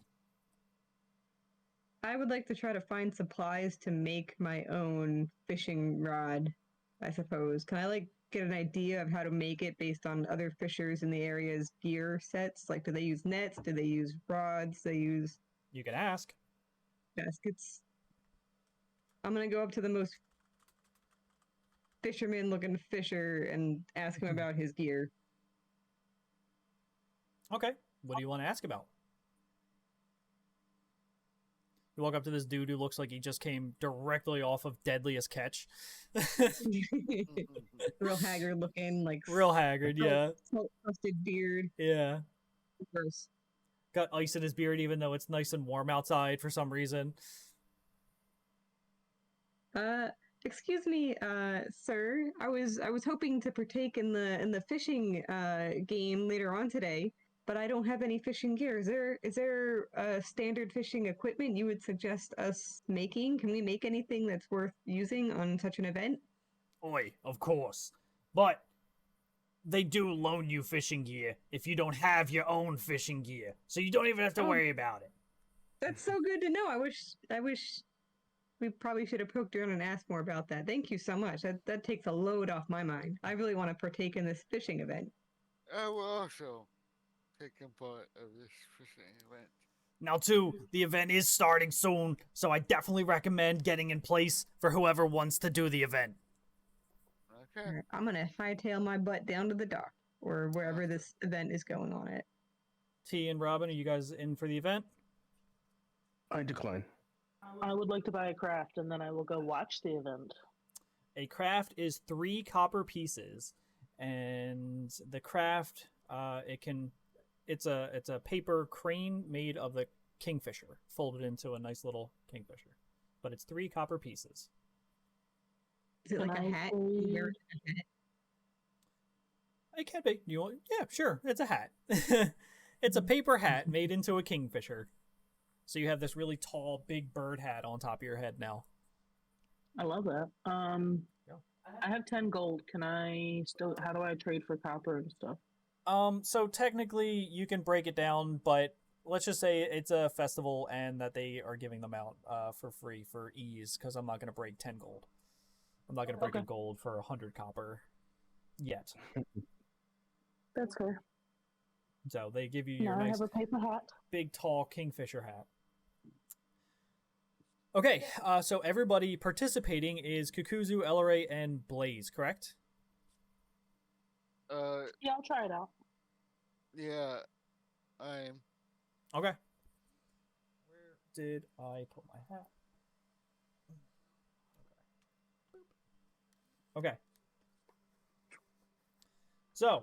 C: I would like to try to find supplies to make my own fishing rod, I suppose. Can I like get an idea of how to make it based on other fishers in the area's gear sets? Like, do they use nets? Do they use rods? They use
A: You can ask.
C: baskets? I'm gonna go up to the most fisherman looking fisher and ask him about his gear.
A: Okay, what do you want to ask about? You walk up to this dude who looks like he just came directly off of Deadliest Catch.
C: Real haggard looking, like
A: Real haggard, yeah.
C: salt crusted beard.
A: Yeah.
C: Gross.
A: Got ice in his beard even though it's nice and warm outside for some reason.
C: Excuse me, sir. I was hoping to partake in the fishing game later on today, but I don't have any fishing gear. Is there standard fishing equipment you would suggest us making? Can we make anything that's worth using on such an event?
A: Oi, of course. But they do loan you fishing gear if you don't have your own fishing gear. So you don't even have to
C: Oh.
A: worry about it.
C: That's so good to know. I wish we probably should have poked around and asked more about that. Thank you so much. That takes a load off my mind. I really want to partake in this fishing event.
E: I will also take part of this fishing event.
A: Now, too, the event is starting soon, so I definitely recommend getting in place for whoever wants to do the event.
E: Okay.
C: All right, I'm gonna hightail my butt down to the dock or wherever this event is going on at.
A: T and Robin, are you guys in for the event?
B: I decline.
D: I would like to buy a craft, and then I will go watch the event.
A: A craft is 3 copper pieces, and the craft it's a paper crane made of the kingfisher, folded into a nice little kingfisher, but it's 3 copper pieces.
C: Is it
D: Can
C: like a
D: I
C: hat? You wear it as a hat?
A: It can be. You want? Yeah, sure. It's a hat. It's a paper hat made into a kingfisher. So you have this really tall, big bird hat on top of your head now.
D: I love that.
A: Yeah.
D: I have 10 gold. Can I still? How do I trade for copper and stuff?
A: So technically you can break it down, but let's just say it's a festival and that they are giving them out for free for ease, because I'm not going to break 10 gold. I'm not going to break a
D: Okay.
A: gold for 100 copper yet.
D: That's fair.
A: So they give you your
D: Now I
A: nice
D: have a paper hat.
A: big tall kingfisher hat. Okay, so everybody participating is Kukuzu, Elleray, and Blaze, correct?
D: Yeah, I'll try it out.
E: Yeah, I am.
A: Okay. Where did I put my hat? Okay. So,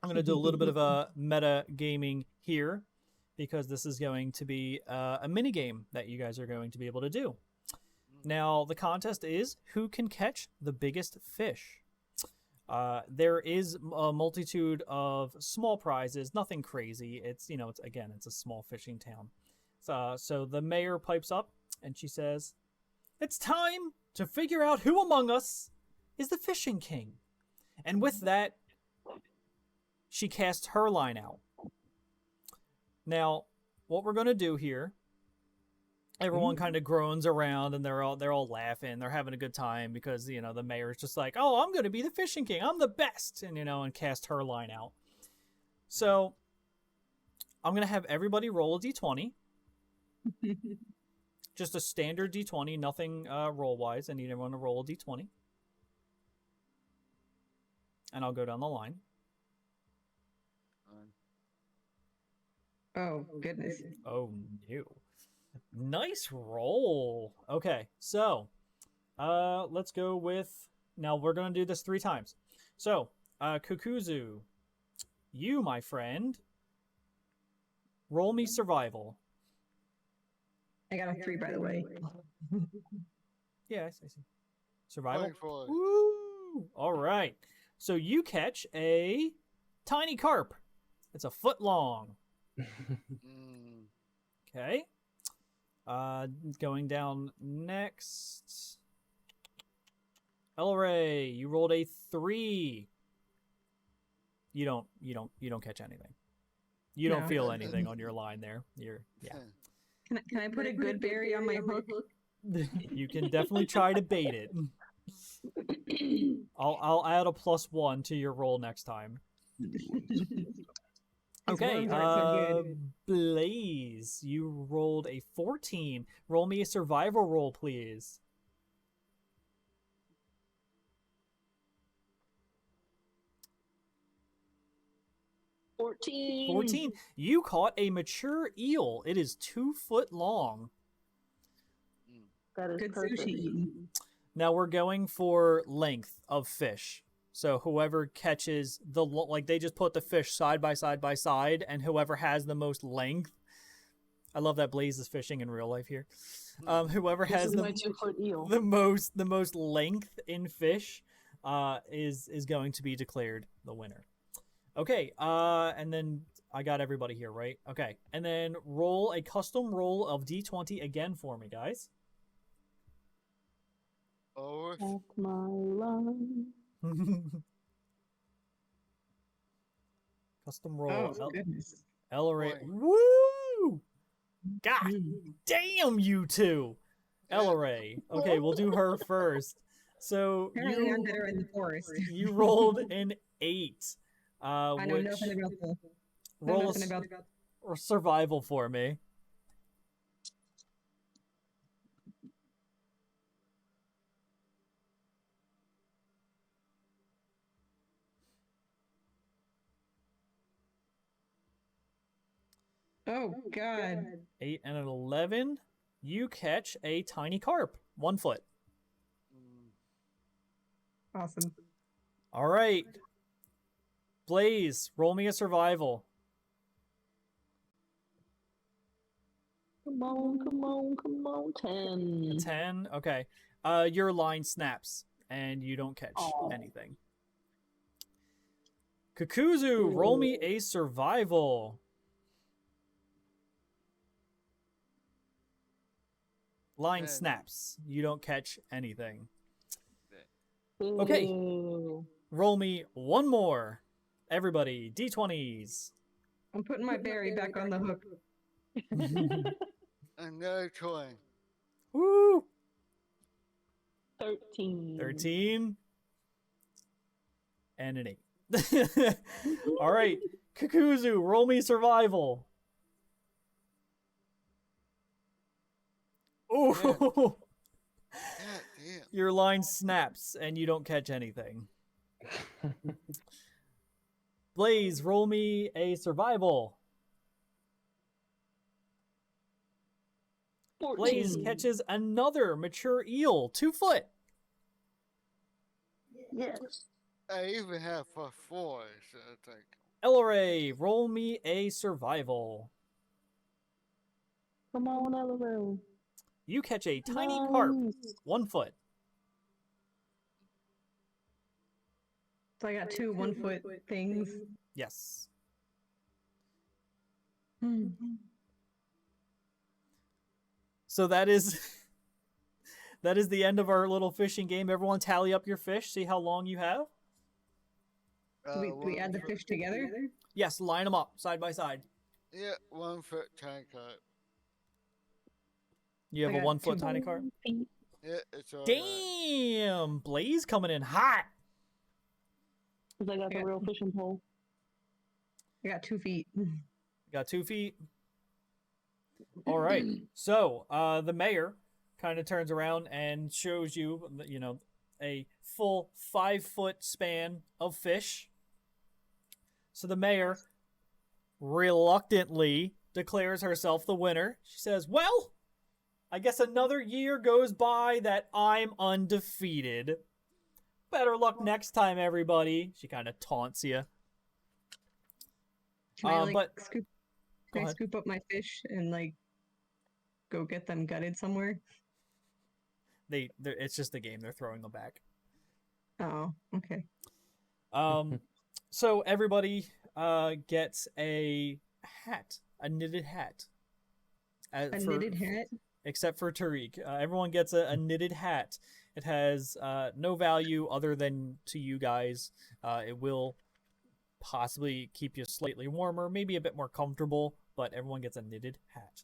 A: I'm going to do a little bit of a meta gaming here, because this is going to be a mini game that you guys are going to be able to do. Now, the contest is who can catch the biggest fish. There is a multitude of small prizes, nothing crazy. It's, it's a small fishing town. So the mayor pipes up and she says, "It's time to figure out who among us is the fishing king." And with that, she casts her line out. Now, what we're going to do here, everyone kind of groans around and they're all laughing. They're having a good time because, the mayor's just like, "Oh, I'm going to be the fishing king. I'm the best." And cast her line out. So I'm going to have everybody roll a d20. Just a standard d20, nothing roll-wise. I need everyone to roll a d20. And I'll go down the line.
C: Oh, goodness.
A: Oh, no. Nice roll. Okay, so let's go with... Now, we're going to do this 3 times. So, Kukuzu, you, my friend, roll me survival.
C: I got a 3, by the way.
A: Yeah, I see. Survival?
E: 24.
A: Woo! All right. So you catch a tiny carp. It's a foot long. Okay. Going down next. Elray, you rolled a 3. You don't catch anything. You don't feel anything on your line there. Yeah.
C: Can I put a good berry on my hook?
A: You can definitely try to bait it. I'll add a +1 to your roll next time. Okay, Blaze, you rolled a 14. Roll me a survival roll, please.
D: $14.
A: 14. You caught a mature eel. It is 2 foot long.
D: That is
C: Good
D: perfect.
C: sushi.
A: Now we're going for length of fish. So whoever catches they just put the fish side by side, and whoever has the most length. I love that Blaze is fishing in real life here. Whoever has
D: my 2-foot eel.
A: the most length in fish, is going to be declared the winner. Okay, and then I got everybody here, right? Okay, and then roll a custom roll of d20 again for me, guys.
E: Oh,
D: That's my line.
A: Custom roll.
C: Oh, goodness.
A: Ellery.
E: Boy.
A: Woo! God damn, you two. Ellery. Okay, we'll do her first. So
C: Apparently I'm better in the forest.
A: you rolled an 8.
C: I know nothing about the...
A: roll
C: nothing about the...
A: or survival for me.
C: Oh, God.
A: 8 and an 11. You catch a tiny carp. 1 foot.
C: Awesome.
A: All right. Blaze, roll me a survival.
D: Come on. 10.
A: 10. Okay. Your line snaps and you don't catch anything. Kukuzu, roll me a survival. Line
E: 10.
A: snaps. You don't catch anything. Okay.
D: Ooh.
A: Roll me one more. Everybody, d20s.
C: I'm putting my berry back on the hook.
E: another coin.
A: Woo!
D: 13.
A: 13. And an 8. All right. Kukuzu, roll me survival. Oh,
E: God damn.
A: your line snaps and you don't catch anything. Blaze, roll me a survival.
D: 14.
A: Blaze catches another mature eel, 2 foot.
D: Yes.
E: I even have +4, so it's like
A: Elleray, roll me a survival.
D: Come on, Ellery.
A: You catch a tiny carp,
D: Nice.
A: 1 foot.
C: So I got 2 1-foot things.
A: Yes.
C: Hmm.
A: So that is that is the end of our little fishing game. Everyone tally up your fish, see how long you have.
C: Do we add the fish together?
A: Yes, line them up side by side.
E: Yeah, 1 foot tiny carp.
A: You have
C: I
A: a
C: got
A: 1 foot
C: 2
A: tiny carp.
E: Yeah, it's all right.
A: Damn, Blaze coming in hot.
D: Because I got the
C: Yeah.
D: real fishing pole.
C: I got 2 feet.
A: Got 2 feet. All right. So the mayor kind of turns around and shows you, a full 5 foot span of fish. So the mayor reluctantly declares herself the winner. She says, well, I guess another year goes by that I'm undefeated. Better luck next time, everybody. She kind of taunts you.
C: Can I
A: but
C: scoop?
A: go
C: Can I
A: ahead.
C: scoop up my fish and go get them gutted somewhere?
A: It's just a game. They're throwing them back.
C: Oh, okay.
A: So everybody gets a hat, a knitted hat.
C: Knitted hat?
A: Except for Tariq. Everyone gets a knitted hat. It has no value other than to you guys. It will possibly keep you slightly warmer, maybe a bit more comfortable, but everyone gets a knitted hat.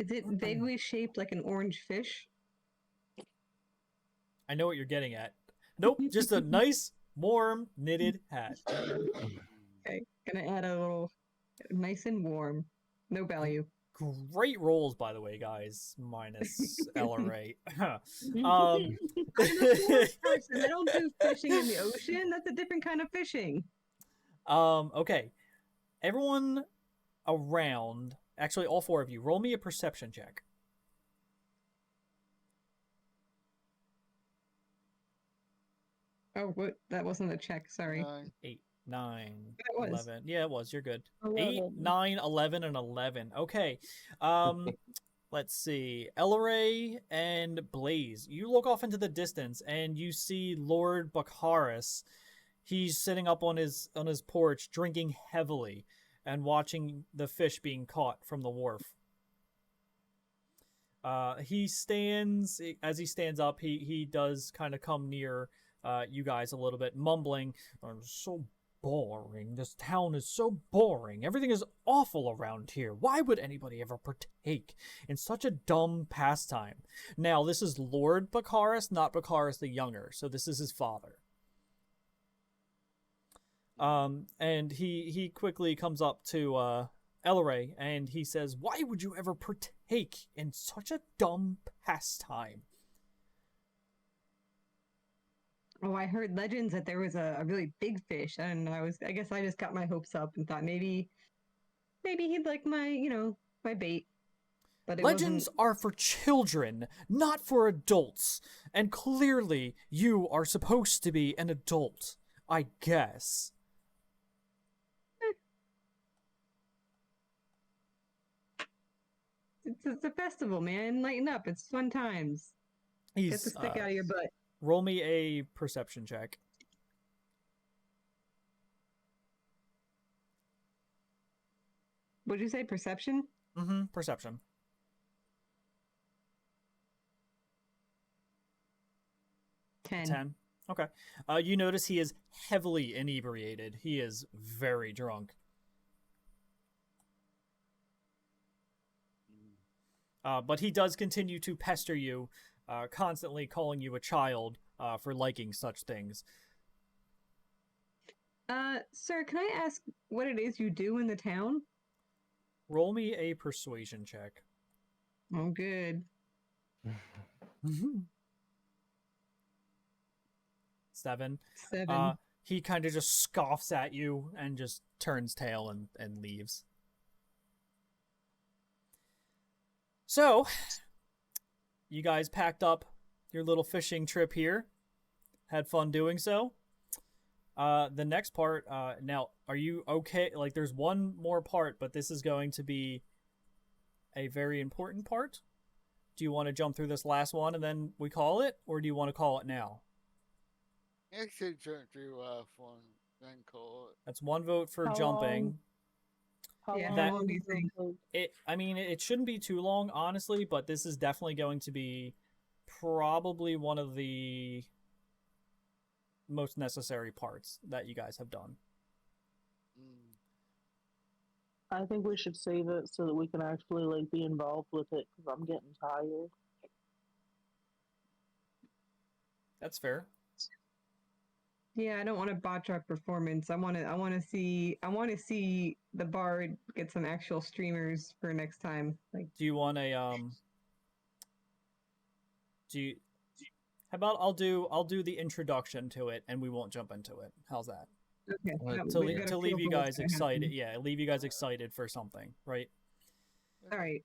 C: Is it vaguely shaped like an orange fish?
A: I know what you're getting at. Nope, just a nice, warm, knitted hat.
C: Okay, gonna add a little nice and warm. No value.
A: Great rolls, by the way, guys. Minus LRA.
C: I'm a forest person. I don't do fishing in the ocean. That's a different kind of fishing.
A: Okay. Everyone around, actually all 4 of you, roll me a perception check.
C: Oh, what? That wasn't a check. Sorry.
E: 9.
A: 8, 9,
C: It was.
A: 11. Yeah, it was. You're good.
D: 11.
A: 8, 9, 11, and 11. Okay. Let's see. Elleray and Blaze. You look off into the distance and you see Lord Bakharis. He's sitting up on his porch, drinking heavily and watching the fish being caught from the wharf. He stands up. He does kind of come near you guys a little bit, mumbling, "I'm so boring. This town is so boring. Everything is awful around here. Why would anybody ever partake in such a dumb pastime?" Now, this is Lord Bakharis, not Bakharis the Younger, so this is his father. And he quickly comes up to Elleray and he says, "Why would you ever partake in such a dumb pastime?"
C: Oh, I heard legends that there was a really big fish, and I guess I just got my hopes up and thought maybe he'd like my bait. But it
A: Legends
C: wasn't...
A: are for children, not for adults. And clearly you are supposed to be an adult, I guess.
C: It's a festival, man. Lighten up. It's fun times. Get the stick out of your butt.
A: Roll me a perception check.
C: What'd you say? Perception?
A: Mm-hmm. Perception.
C: 10.
A: 10. Okay. You notice he is heavily inebriated. He is very drunk. But he does continue to pester you, constantly calling you a child for liking such things.
C: Sir, can I ask what it is you do in the town?
A: Roll me a persuasion check.
C: Oh, good.
A: 7.
C: 7.
A: He kind of just scoffs at you and just turns tail and leaves. So, you guys packed up your little fishing trip here. Had fun doing so. The next part, now, are you okay? Like, there's one more part, but this is going to be a very important part. Do you want to jump through this last one and then we call it, or do you want to call it now?
E: I should jump through one, then call it.
A: That's one vote for
D: How
A: jumping.
D: How
C: Yeah,
D: long
A: how
C: long do you
D: does
C: think?
A: It shouldn't be too long, honestly, but this is definitely going to be probably one of the most necessary parts that you guys have done.
D: I think we should save it so that we can actually like be involved with it because I'm getting tired.
A: That's fair.
C: Yeah, I don't want to botch our performance. I want to see the bard get some actual streamers for next time. Like,
A: Do you want a do you how about I'll do the introduction to it and we won't jump into it. How's that?
C: okay,
B: What?
A: To,
C: we've got a
A: to
C: feel
A: leave you
C: for what's
A: guys
C: gonna
A: excited.
C: happen.
A: Yeah, leave you guys excited for something, right?
C: All right.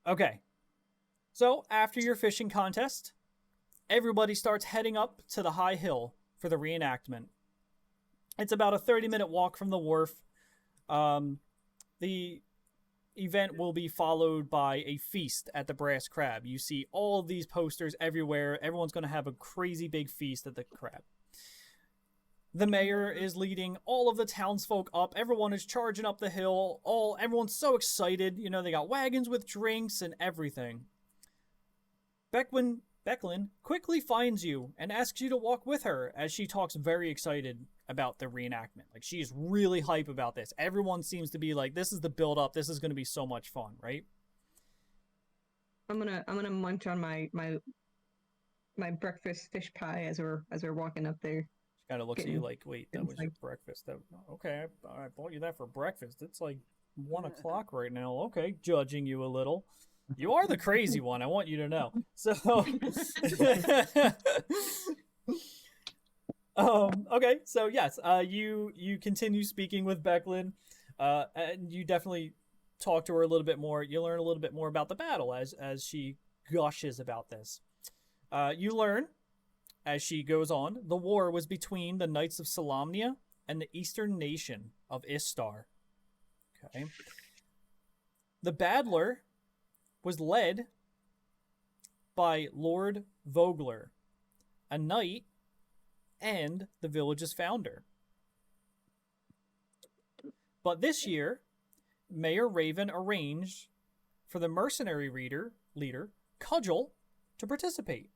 A: Okay. So, after your fishing contest, everybody starts heading up to the high hill for the reenactment. It's about a 30-minute walk from the wharf. The event will be followed by a feast at the Brass Crab. You see all of these posters everywhere. Everyone's going to have a crazy big feast at the crab. The mayor is leading all of the townsfolk up. Everyone is charging up the hill. Everyone's so excited. You know, they got wagons with drinks and everything. Becklin quickly finds you and asks you to walk with her as she talks very excited about the reenactment. Like, she's really hype about this. Everyone seems to be like, this is the build up. This is going to be so much fun, right?
C: I'm gonna munch on my breakfast fish pie as we're walking up there.
A: She kind of looks at you
C: Getting-
A: like, wait, that
C: getting
A: was your breakfast. Okay, I bought you that for breakfast. It's like 1 o'clock right now. Okay, judging you a little. You are the crazy one, I want you to know. So, okay, so yes, you continue speaking with Becklin, and you definitely talk to her a little bit more. You learn a little bit more about the battle as she gushes about this. You learn, as she goes on, the war was between the Knights of Solamnia and the Eastern nation of Istar. Okay. The battler was led by Lord Vogler, a knight and the village's founder. But this year, Mayor Raven arranged for the mercenary leader, Cudgel, to participate.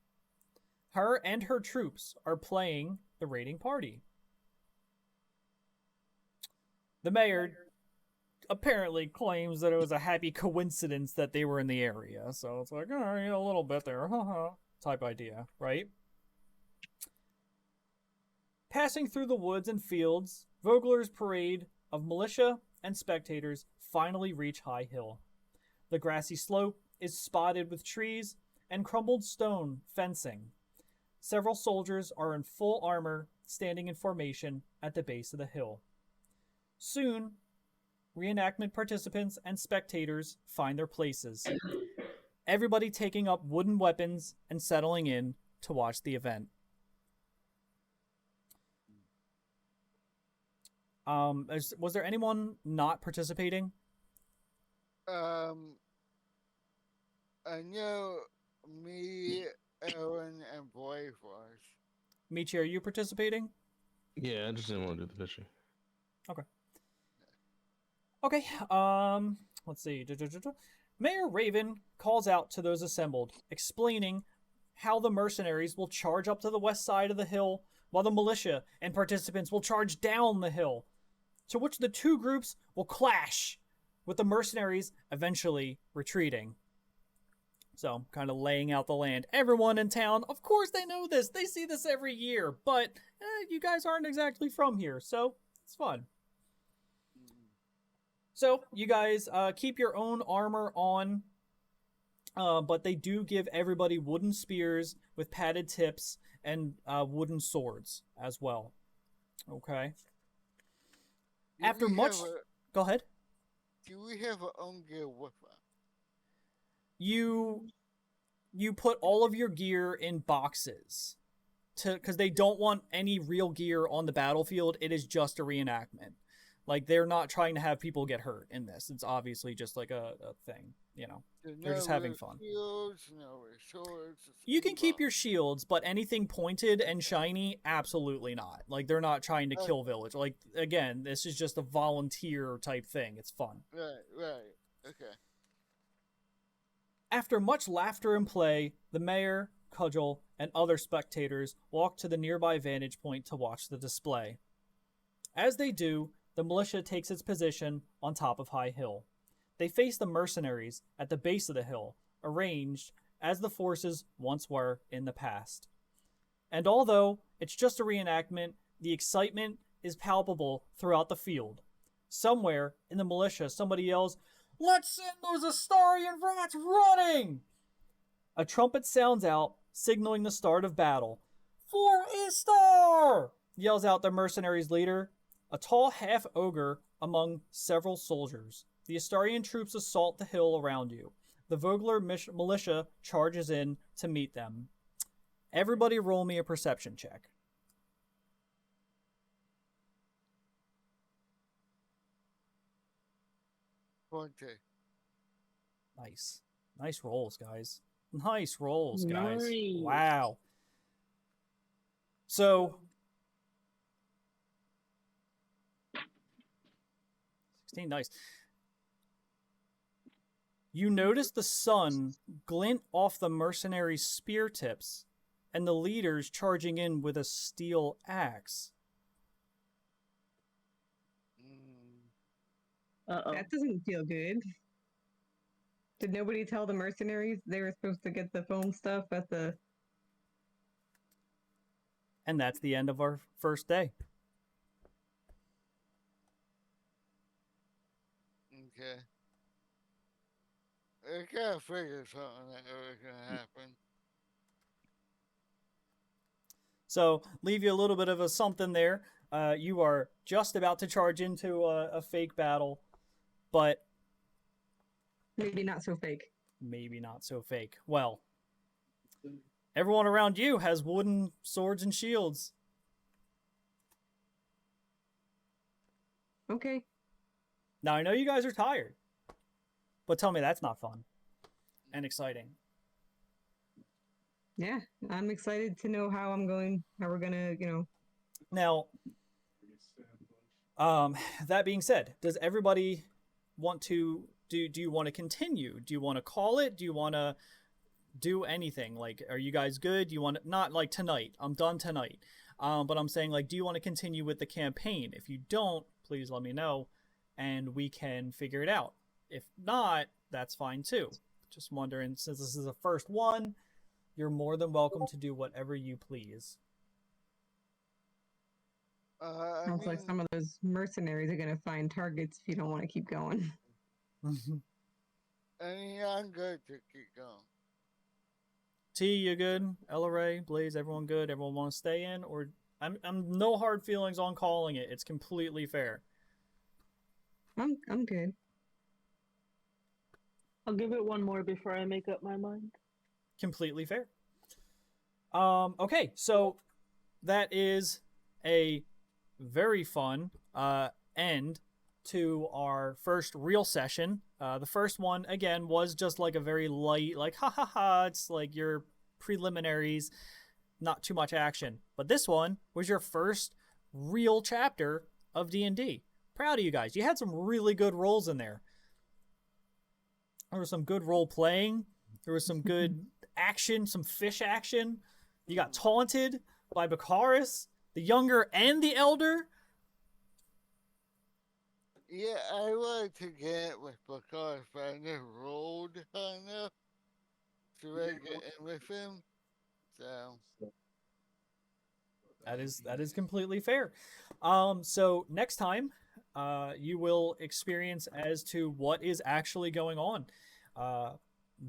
A: Her and her troops are playing the raiding party. The mayor apparently claims that it was a happy coincidence that they were in the area. So it's like, oh, yeah, a little bit there, type idea, right? Passing through the woods and fields, Vogler's parade of militia and spectators finally reach High Hill. The grassy slope is spotted with trees and crumbled stone fencing. Several soldiers are in full armor, standing in formation at the base of the hill. Soon, reenactment participants and spectators find their places, everybody taking up wooden weapons and settling in to watch the event. Was there anyone not participating?
E: I know me, Aaron, and Boy was.
A: Michi, are you participating?
B: Yeah, I just didn't want to do the fishing.
A: Okay, let's see. Mayor Raven calls out to those assembled, explaining how the mercenaries will charge up to the west side of the hill, while the militia and participants will charge down the hill, to which the two groups will clash, with the mercenaries eventually retreating. So, kind of laying out the land. Everyone in town, of course they know this. They see this every year, but you guys aren't exactly from here, so it's fun. So, you guys keep your own armor on, but they do give everybody wooden spears with padded tips and wooden swords as well. Okay. After much... Go ahead.
E: Do we have our own gear with us?
A: You put all of your gear in boxes, because they don't want any real gear on the battlefield. It is just a reenactment. Like, they're not trying to have people get hurt in this. It's obviously just like a thing. you know,
E: So
A: they're just
E: no
A: having
E: real
A: fun.
E: shields, no real swords. Just
A: You can keep
E: bombs.
A: your shields, but anything pointed and shiny, absolutely not. Like, they're not trying to kill village. Like, again, this is just a volunteer type thing. It's fun.
E: Right. Okay.
A: After much laughter and play, the mayor, Cudgel, and other spectators walk to the nearby vantage point to watch the display. As they do, the militia takes its position on top of High Hill. They face the mercenaries at the base of the hill, arranged as the forces once were in the past. And although it's just a reenactment, the excitement is palpable throughout the field. Somewhere in the militia, somebody yells, "Let's send those Astarian rats running!" A trumpet sounds out, signaling the start of battle. "For Istar!" yells out the mercenaries' leader, a tall half-ogre among several soldiers. The Astarian troops assault the hill around you. The Vogler militia charges in to meet them. Everybody roll me a perception check.
E: 20.
A: Nice. Nice rolls, guys. Nice rolls, guys.
D: Nice.
A: Wow. So 16, nice. You notice the sun glint off the mercenaries' spear tips and the leaders charging in with a steel axe.
D: Uh-oh.
C: That doesn't feel good. Did nobody tell the mercenaries they were supposed to get the foam stuff at the...
A: And that's the end of our first day.
E: Okay. I gotta figure something that was gonna happen.
A: So, leave you a little bit of a something there. You are just about to charge into a fake battle, but
C: Maybe not so fake.
A: maybe not so fake. Well, everyone around you has wooden swords and shields.
C: Okay.
A: Now, I know you guys are tired, but tell me that's not fun and exciting.
C: Yeah, I'm excited to know how we're gonna,
A: Now, that being said, does everybody want to do you want to continue? Do you want to call it? Do you want to do anything? Like, are you guys good? Do you want to, not like tonight? I'm done tonight. But I'm saying, like, do you want to continue with the campaign? If you don't, please let me know and we can figure it out. If not, that's fine too. Just wondering, since this is the first one, you're more than welcome to do whatever you please.
C: Sounds like some of those mercenaries are gonna find targets if you don't want to keep going.
E: I mean, I'm good to keep going.
A: T, you good? LRA, Blaze, everyone good? Everyone want to stay in? Or I'm no hard feelings on calling it. It's completely fair.
C: I'm good.
D: I'll give it one more before I make up my mind.
A: Completely fair. Okay, so that is a very fun end to our first real session. The first one, again, was just like a very light, like, ha ha ha, it's like your preliminaries, not too much action. But this one was your first real chapter of D&D. Proud of you guys. You had some really good roles in there. There was some good role playing. There was some good action, some fish action. You got taunted by Bakaris, the younger and the elder.
E: Yeah, I wanted to get with Bakaris, but I never rolled high enough to really get in with him. So
A: That is completely fair. So next time, you will experience as to what is actually going on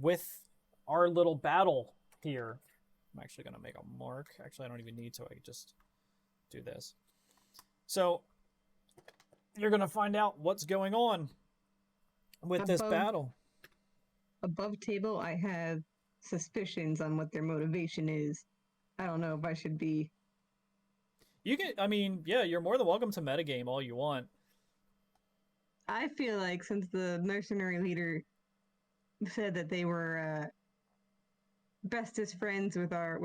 A: with our little battle here. I'm actually going to make a mark. Actually, I don't even need to. I can just do this. So you're going to find out what's going on with this battle.
C: Above table, I have suspicions on what their motivation is. I don't know if I should be...
A: You can, I mean, yeah, you're more than welcome to metagame all you want.
C: I feel like since the mercenary leader said that they were bestest friends with our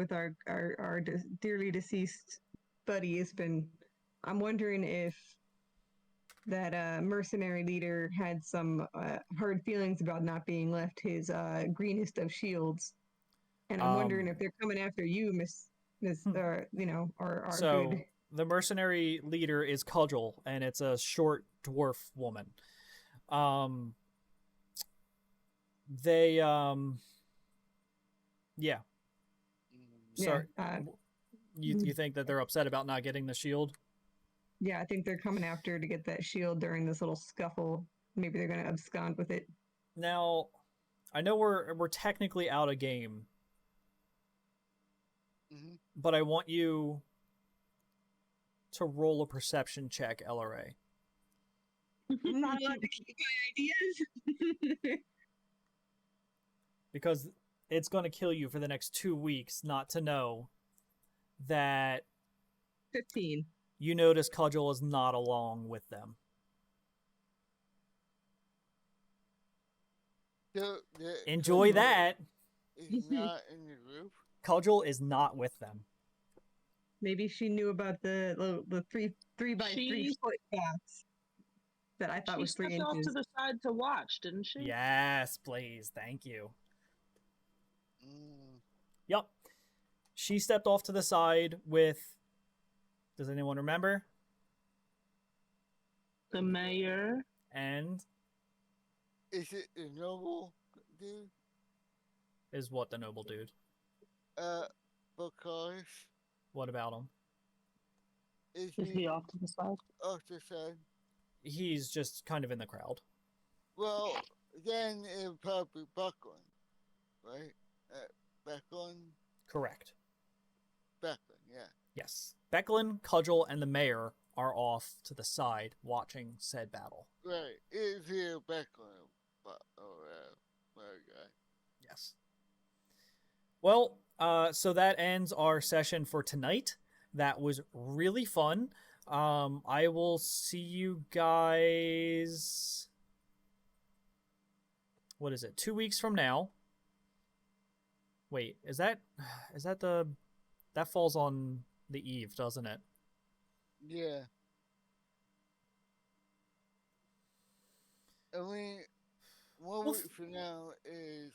C: dearly deceased buddy Ispin. I'm wondering if that mercenary leader had some hard feelings about not being left his greenest of shields, and I'm wondering if they're coming after you, Miss, our
A: So
C: good.
A: the mercenary leader is Cudgel, and it's a short dwarf woman. They yeah. Sorry.
C: Yeah,
A: You think that they're upset about not getting the shield?
C: yeah, I think they're coming after her to get that shield during this little scuffle. Maybe they're gonna abscond with it.
A: Now, I know we're technically out of game, but I want you to roll a perception check, LRA.
C: I'm not allowed to keep my ideas.
A: Because it's going to kill you for the next 2 weeks not to know that
C: 15.
A: You notice Cudgel is not along with them. Enjoy that.
E: He's not in the group.
A: Cudgel is not with them.
C: Maybe she knew about the three by 3 foot box that I thought was 3 inches.
D: She stepped off to the side to watch, didn't she?
A: Yes, please. Thank you. Yep. She stepped off to the side with... Does anyone remember?
D: The mayor.
A: And?
E: Is it the noble dude?
A: Is what the noble dude?
E: Because...
A: What about him?
E: Is
D: he off to the side?
E: Off the side.
A: He's just kind of in the crowd.
E: Well, then it would probably be Buckland, right? Buckland?
A: Correct.
E: Buckland, yeah.
A: Yes. Becklin, Cudgel, and the mayor are off to the side watching said battle.
E: Right. Is here Buckland? My guy.
A: Yes. Well, so that ends our session for tonight. That was really fun. I will see you guys... What is it? 2 weeks from now. Wait, is that the... That falls on the eve, doesn't it?
E: Yeah. I mean, 1 week from now is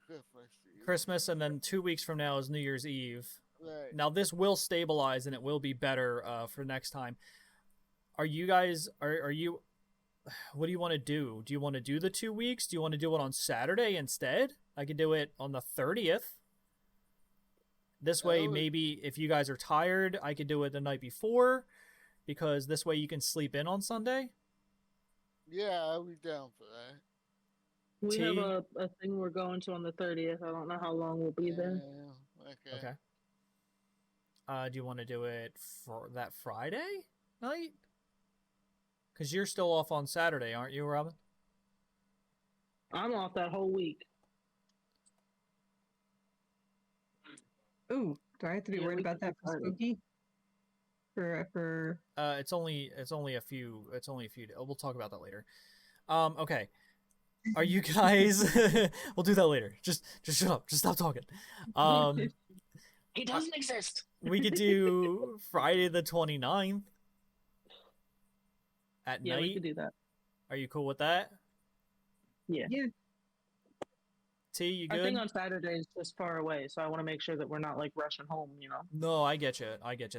E: Christmas Eve.
A: Christmas, and then 2 weeks from now is New Year's Eve.
E: Right.
A: Now this will stabilize and it will be better for next time. Are you guys? Are you? What do you want to do? Do you want to do the 2 weeks? Do you want to do it on Saturday instead? I could do it on the 30th. This way, maybe if you guys are tired, I could do it the night before, because this way you can sleep in on Sunday.
E: Yeah, I'll be down for that.
D: We have a thing we're going to on the 30th. I don't know how long we'll be there.
E: Okay.
A: Do you want to do it for that Friday night? Because you're still off on Saturday, aren't you, Robin?
D: I'm off that whole week.
C: Ooh, do I have to be worried about that for Spooky? For
A: it's only a few. We'll talk about that later. Okay. Are you guys? We'll do that later. Just shut up. Just stop talking.
D: He doesn't exist.
A: We could do Friday the 29th at night.
D: Yeah, we could do that.
A: Are you cool with that?
D: Yeah.
A: T, you good?
D: I think on Saturday is just far away, so I want to make sure that we're not like rushing home,
A: No, I get you.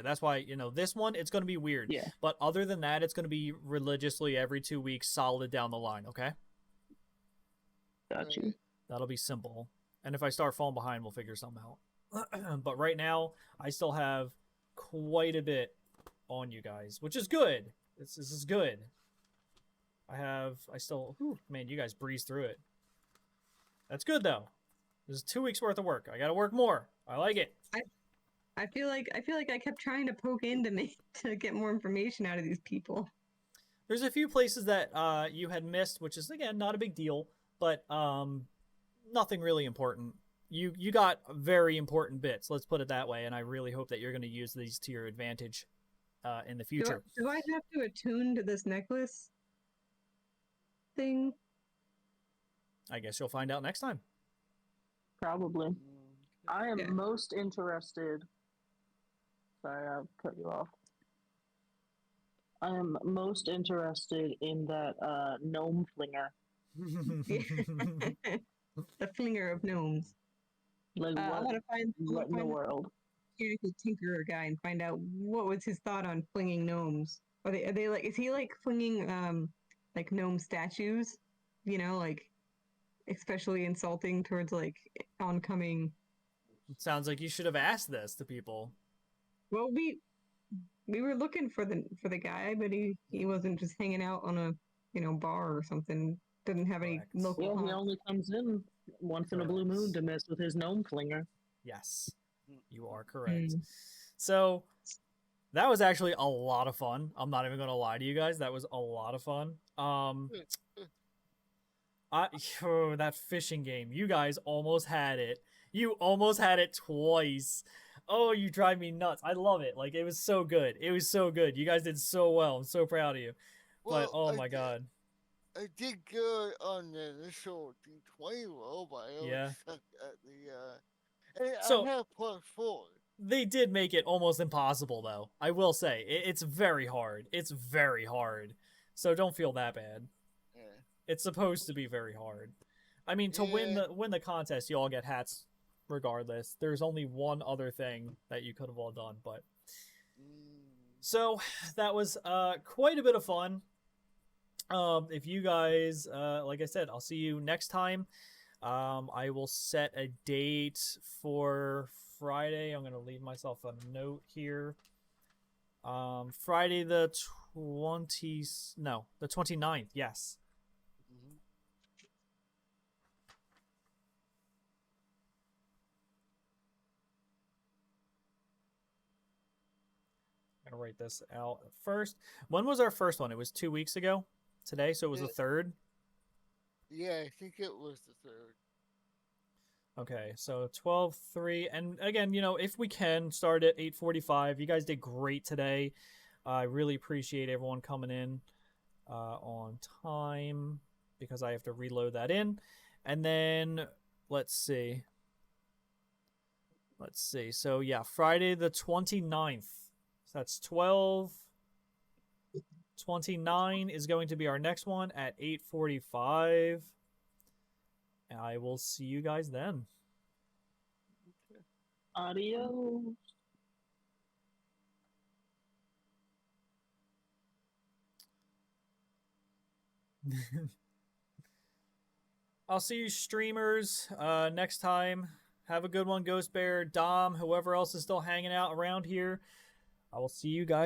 A: That's why, this one, it's going to be weird.
D: Yeah.
A: But other than that, it's going to be religiously every 2 weeks, solid down the line, okay?
D: Got you.
A: That'll be simple. And if I start falling behind, we'll figure something out. But right now, I still have quite a bit on you guys, which is good. This is good. Man, you guys breeze through it. That's good though. This is 2 weeks worth of work. I got to work more. I like it.
C: I feel like I kept trying to poke into me to get more information out of these people.
A: There's a few places that you had missed, which is again not a big deal, but nothing really important. You got very important bits. Let's put it that way, and I really hope that you're going to use these to your advantage in the future.
C: Do I have to attune to this necklace thing?
A: I guess you'll find out next time.
D: Probably. I am
C: Yeah.
D: most interested. Sorry, I'll cut you off. I am most interested in that gnome flinger.
C: The flinger of gnomes.
D: Like
C: I
D: what?
C: want to find
D: What in the world?
C: mechanical tinkerer guy and find out what was his thought on flinging gnomes. Are they like? Is he like flinging like gnome statues? You know, like especially insulting towards like oncoming.
A: Sounds like you should have asked this to people.
C: Well, we were looking for the guy, but he wasn't just hanging out on a bar or something. Didn't have any
A: Correct.
C: local.
D: Yeah, he
C: haunts.
D: only comes in once in a blue moon to mess with his gnome flinger.
A: Yes, you are correct.
C: Mm.
A: So that was actually a lot of fun. I'm not even going to lie to you guys. That was a lot of fun. That fishing game. You guys almost had it. You almost had it twice. Oh, you drive me nuts. I love it. Like, it was so good. It was so good. You guys did so well. I'm so proud of you. But, oh my god.
E: I did good on the initial D20 roll, but I always suck at the, and
A: So,
E: I have +4.
A: They did make it almost impossible, though. I will say. It's very hard. It's very hard. So don't feel that bad.
E: Yeah.
A: It's supposed to be very hard. I mean, to win the contest, you all get hats regardless. There's only one other thing that you could have all done, but... So, that was quite a bit of fun. If you guys, like I said, I'll see you next time. I will set a date for Friday. I'm going to leave myself a note here. Friday the 29th, yes. I'm going to write this out first. When was our first one? It was 2 weeks ago today, so it was the 3rd?
E: Yeah, I think it was the 3rd.
A: Okay, so 12/3, and again, you know, if we can start at 8:45. You guys did great today. I really appreciate everyone coming in on time because I have to reload that in, and then let's see. So yeah, Friday the 29th. So that's 12/29 is going to be our next one at 8:45. I will see you guys then.
D: Adios.
A: I'll see you streamers next time. Have a good one, Ghost Bear, Dom, whoever else is still hanging out around here. I will see you guys.